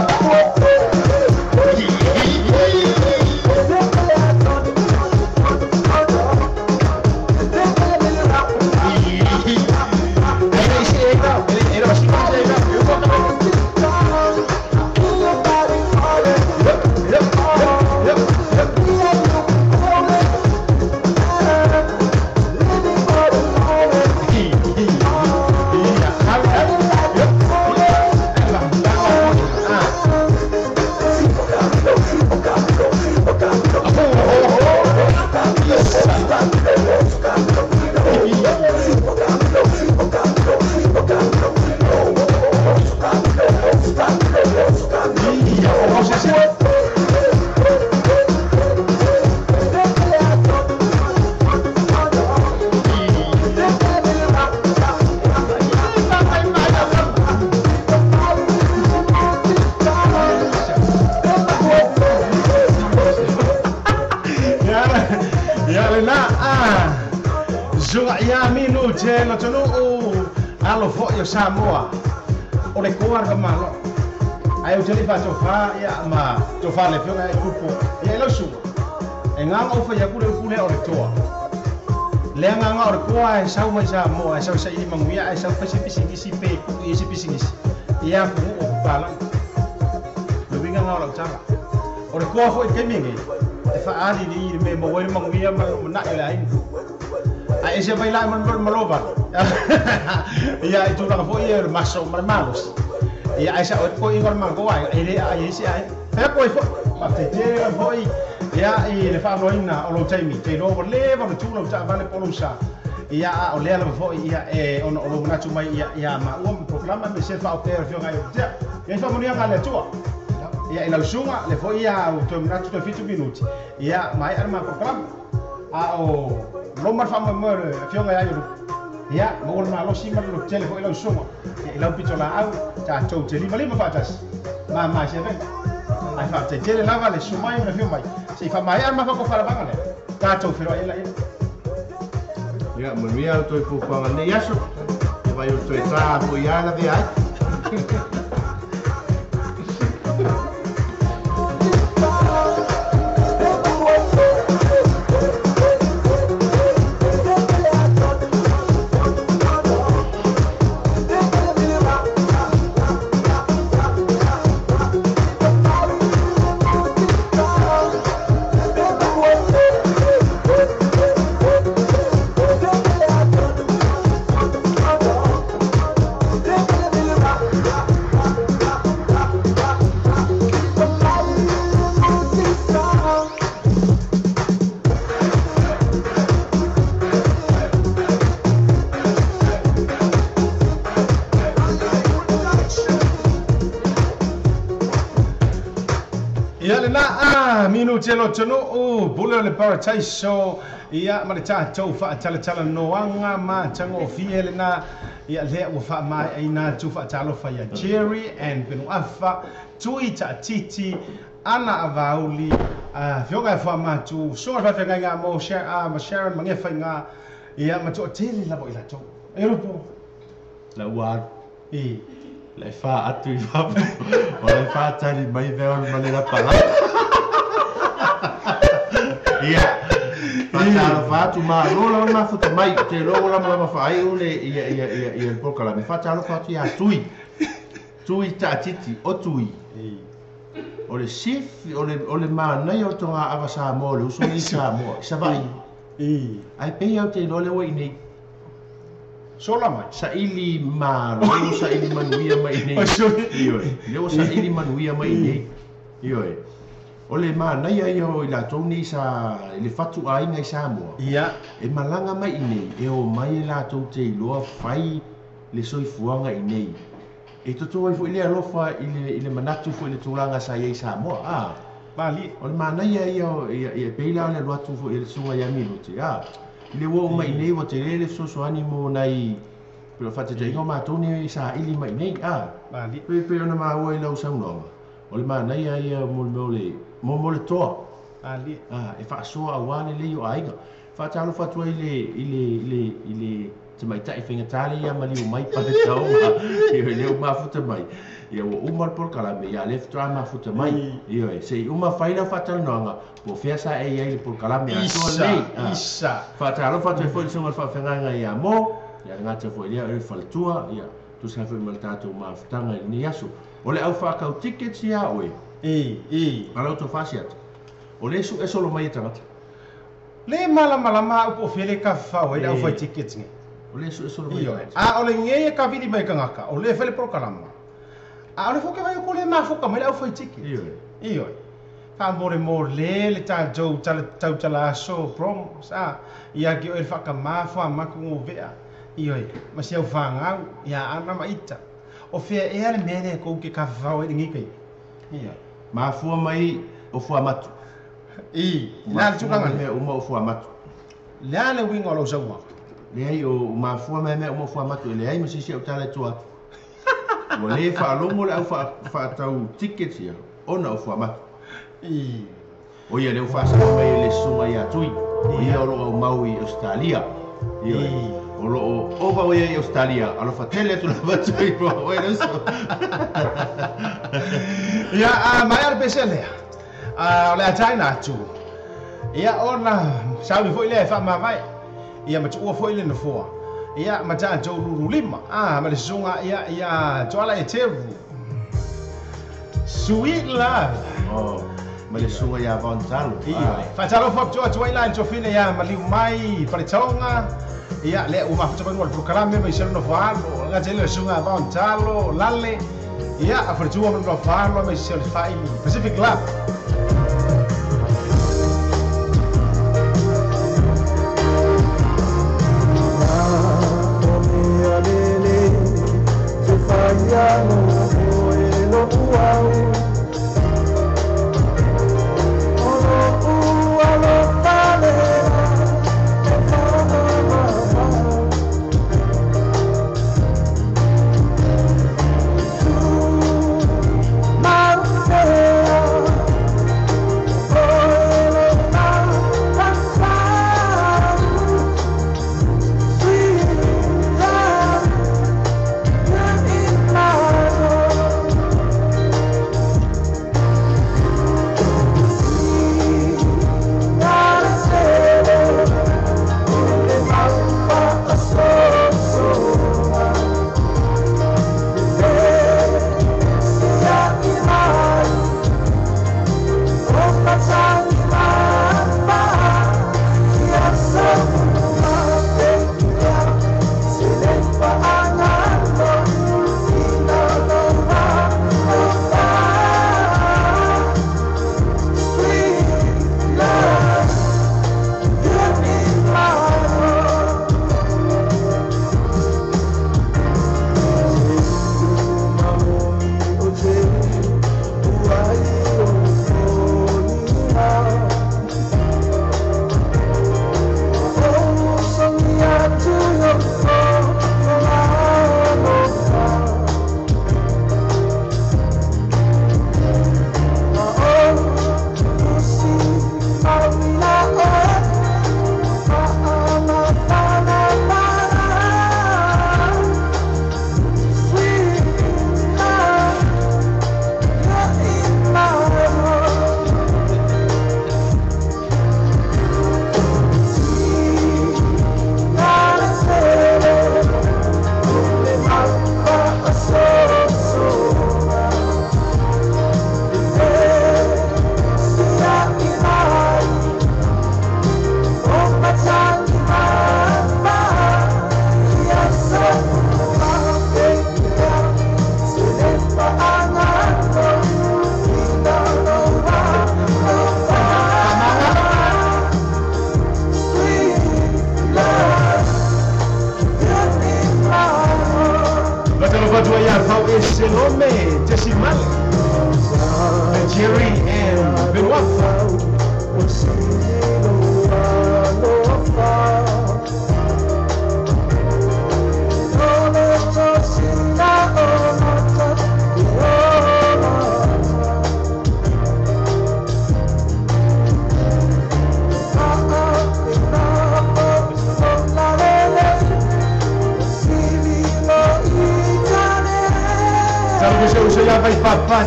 Samoa oleh keluarga malo ayo jadi fa cofa ya ma cofa le fionga e kupo ya lo su engang o fa ya kule oleh toa le ngang o kwa e sau mai Samoa e sau sa ini manguia e sau fa si pe e si pisingisi ya ku o bala lo binga ngala tara oleh kwa fo e kemingi e fa ali ni me mo we manguia ma na ila ini ai se vai lá maloba ya itu lang fo ia maso malos ia ai sa o inga mango ai ele ai isi ai fa ko fo ma te te foi ia I le fa loina o lo taimi te no le va tu lo ta vale polusa ia o le ala foi ia ono o lo natu mai ia ma o programa me se fa o ter fio ngai ia ia fa monia ngale tua ia ila sunga le foi ia o to natu to fitu minuti ia mai arma programa o lo mar fa mo fio ngai ai ia mo na lo si mar lo tele foi ila sunga ila pito la au ta to te lima fa tas ma se ve ai fa te tele lava le sumai na fio mai se fa mai arma fa ko fara banga le ta to firo ila Ya, manuia toi pupanga nei aso. E vai o toi tā po ia na ve ai. Telo tono o bule le paratiso ia ma le tatou fa tala noanga ma tango fiele na ia le o fa mai ina tu fa talo fa ia Jerry and Benuafa tuita titi ana avauli fionga fa ma tu so fa fenga nga mo share ma Sharon mangefa nga ia ma to tele la bo ila to eropo la wa le fa atu I fa o le fa tali mai ve on ma le la pala ia fatalo fatu ma lola ma futa mai te lola ma fa ai ole ia poka la me fatalo fatu ia tui ta titi o tui ole sif ole ma nei o tonga ava sa mo le uso ni sa mo sa vai ai pe ia te lole o ini sola mai sa ili ma lo sa ili manuia mai nei io le sa ili manuia mai nei io ole ma nai ai o ila toni sa le fatu ai ngai sa mo ia e malanga mai nei e o mai la to te loa fai le soifuanga nei e to to fu ile alofa ile manatu fu ile tulanga sa ye sa mo bali ole ma nai ai o e peila le loa tu fu ile sunga ya minuti ile wo mai nei wo te le so animo nai pero fate te ngo ma toni sa ili mai nei bali pe ona ma wo ile usa no ole ma nai ai mo le toa ali e fa so a wane le yo aiga fa talo fa to ile te mai tai finga tali ya mali mai pa te tau le ma futa mai ia o umar por kala me ya left tra ma futa mai io se uma faila fa talo nanga po fiasa e ia por kala me aso le isa fa talo fa to foi so fa fenga ia mo ia ngata foi ia e faltua ia tu sa fa maltato ma futanga ni yaso ole au fa ka tickets ia oe Kalau tu fasiat, oleh su esolo mai tangata. Le malama upo fele ka fa o ida fa tickets nge. Oleh su esolo mai tangata. Ole nge ka vidi mai kangaka, ole fele pro kalama. Ole foke vai ko le ma foka mai fa ticket. Iyo. Fa more le ta jo tala so prom sa ia ki o fa ka ma fa ma ku vea. Iyo. Ma se o fa nga ya ana ma ita. O fe e ale mene ko ke ka fa o ngi kai. Iya. Ma fua mai o fua matu. La tukanga me o mo fua matu. La le wingo lo sawa. Le ai o ma fua me o mo fua matu le ai misi o tale tua. Mo le fa lo mo le fa tau tickets ia. Ona o fua matu. O ia le fa sa mai le sunga ia tui. O ia o Maui Australia. Ia. O lo o va ia Australia. Alo fa tele tu la va tui po. O ia so. Ia mai ar pesele. Le China tu. Ia ona sabi foi le fa ma vai. Ia ma tu foi le no fo. Ia ma ta jo lulu lima. Ma le sunga ia toala e teru. Sweet love. Ma le sunga ia Gonzalo. Ia. Fa talo fo tu ila to fine ia ma liu mai pa le tonga. Ia le uma fa tu no programa me se no fo nga tele sunga Gonzalo lale. ia afaritua ma no falo mai se fai Pacific Club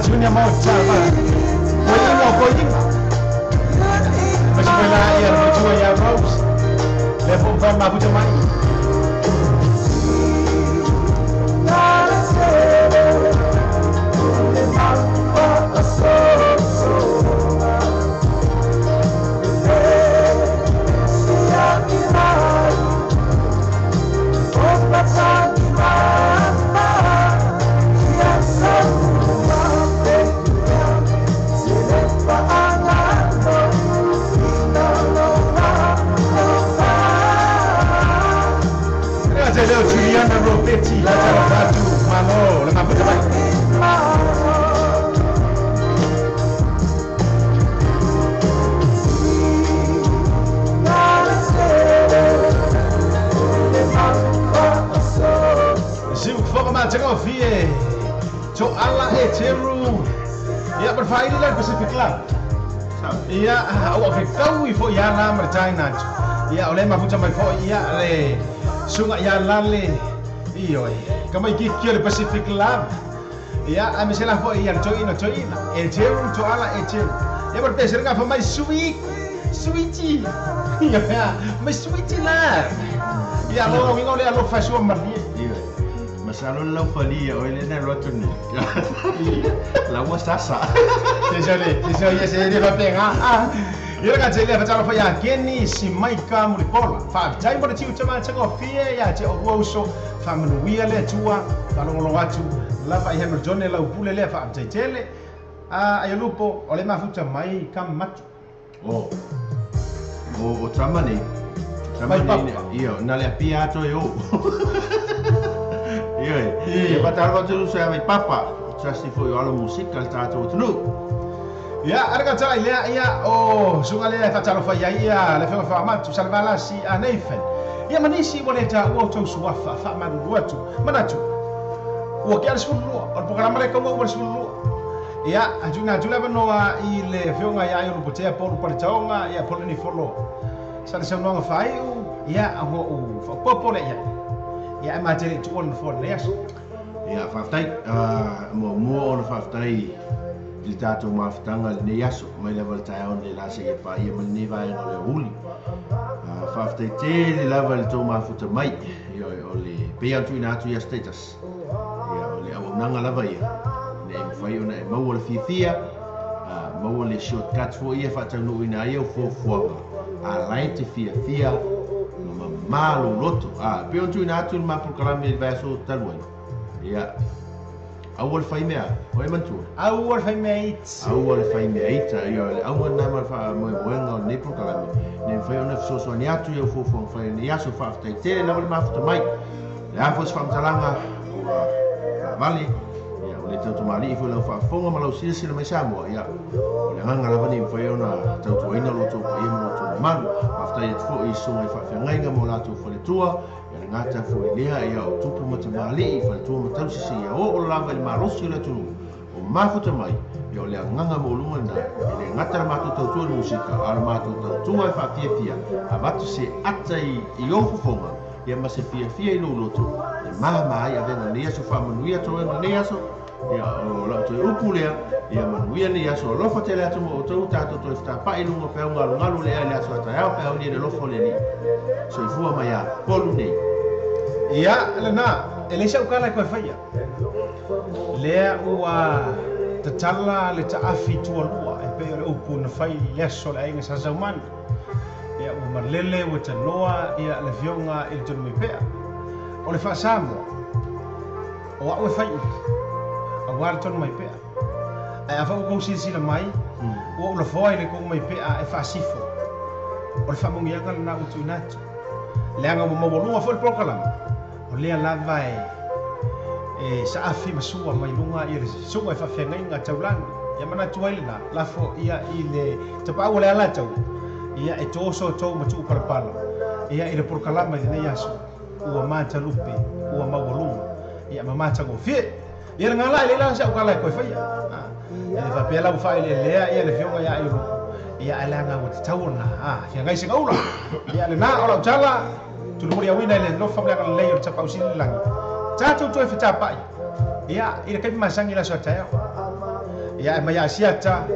Junior Mocha, masih air berjuang ya Rose, level from Abu Jamai. Juliana Robetti, la Batu, Malo, le Abu Jamai. Jangan vie, co ala Eteru, ya berfaedah lah Pacific Club. Ya, awak fikau ifo ya la mercaina. Ya oleh Abu Jamai fo ya le. Sungai ya lale, iyo, kamai kikir le Pacific Club. Ya, amiselah fo ya join. Eteru co ala Eteru. Ya berpeser ngapa mai switchy. Ya, mai switchy lah. Ya, lo ngau le lo fashion mardi. Masalon lau fali ya oleh na rotun ni. Lawa sasa. Désolé, c'est des papins ah. Ia ka tele ka tala fa ya keni si Maika Muripola. Fa jai mo tiu tama tanga fie ya te o uso fa manuia le tua fa longo atu lava I Hammer John lau pule le fa tele ai lupo o le mafuta mai kam matu o tramani ia na le pia to yo ia batal ko tu sa mai papa just for yo ala musical tato tunu ia arga ta ia o sunga le fa talo fa ia le fa matu salvala si aneifen ia manisi mo le ta o to suafa fa man watu manatu o ke al sulu o programa le ko mo sulu ia ajuna no I le fionga ia yo potea por taonga ia por ni folo sala se no fai ia o popo le ia ma tele tu on for le ia faftai mo on faftai il tato maftanga le yaso mai le volta on le la se pa ia mani vai no le uli faftai te le level to mafuta mai ia o le pe atu ina atu ia status ia o le au nanga lava ia ne fai ona e mau le fifia mau le shortcut fo ia fa tanu ina ia fo a lai te fia malo loto pe atu ina atu ma programa il verso talwai ia awal fai mea o e mantua awal fai mea ita ia awal na ma fa mo wenga ne programa ne fai ona so ni atu ia fo fai ni aso fa te te na ma fa mai ya fo fa mtalanga vale le tau mali fo la fa fonga malo sila mai samo ia le hanga la vani fo ona tau ina lo to pa ia mo to man after it fo I so mai fa ngai nga mo la to fo le tua ia ngata fo ia ia o tupu mo te mali fo le tua mo tau si ia o la va le marosi le tu o ma fo te mai ia le nganga mo lunga na le ngata ma to tau tu musika al ma to tau tua fa fia a batu se atai I o fonga ia ma se fia I lo loto le mama ia venga nia so fa mo nia to nia so ia o la to upulea ia manuia ni aso lofa tele atu mo to tato to sta pa I lungo pe ngalu ngalu le ale aso ta ya pe o ni le lofo le ni so fu ma ya polu nei ia lena ele sa ukala ko faia le ua te tala le ta afi tu lua e pe le upu na fai le so le inga sa zaman ia o marlele o te noa ia le vionga il tonu me pe o le fa samo o a o fai awal ton mai pe ai afa ko sila mai o lo foi le ko mai pe e fa sifo o fa mo ngia na o tu natu le anga mo mo fo programa o le la vai e sa afi masua mai lunga I so mai fa fenga nga taulang ya mana tuailina la fo ia I le te pa o le ala tau ia e to so to ma tu para palo ia I le programa I nei aso o ma talupe o ma volunga ia ma ta go fie ia ngala ile la sa ukala ko fa ia e fa pela fa ile le ia le fionga ia iro ia ala nga o tauna ia ngai singa ula ia le na ola tala tu mo ia wina ile no fa bla le yo ta pausi lang ta tu to fa pa ia ile kai masangi la so ta ia ma ia siata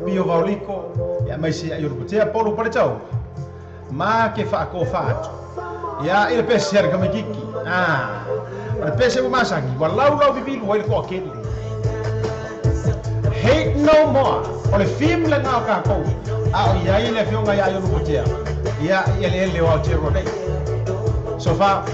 bio vauliko ia mai si io rutea polo pole tau ma ke fa ko fa ia ile pese er kama kiki le pese mo masangi walau lau bibi ko ile ko kele hate no more o le film le na ka ko o ia ile fionga ia io rutea ia ile o te ro dai so fa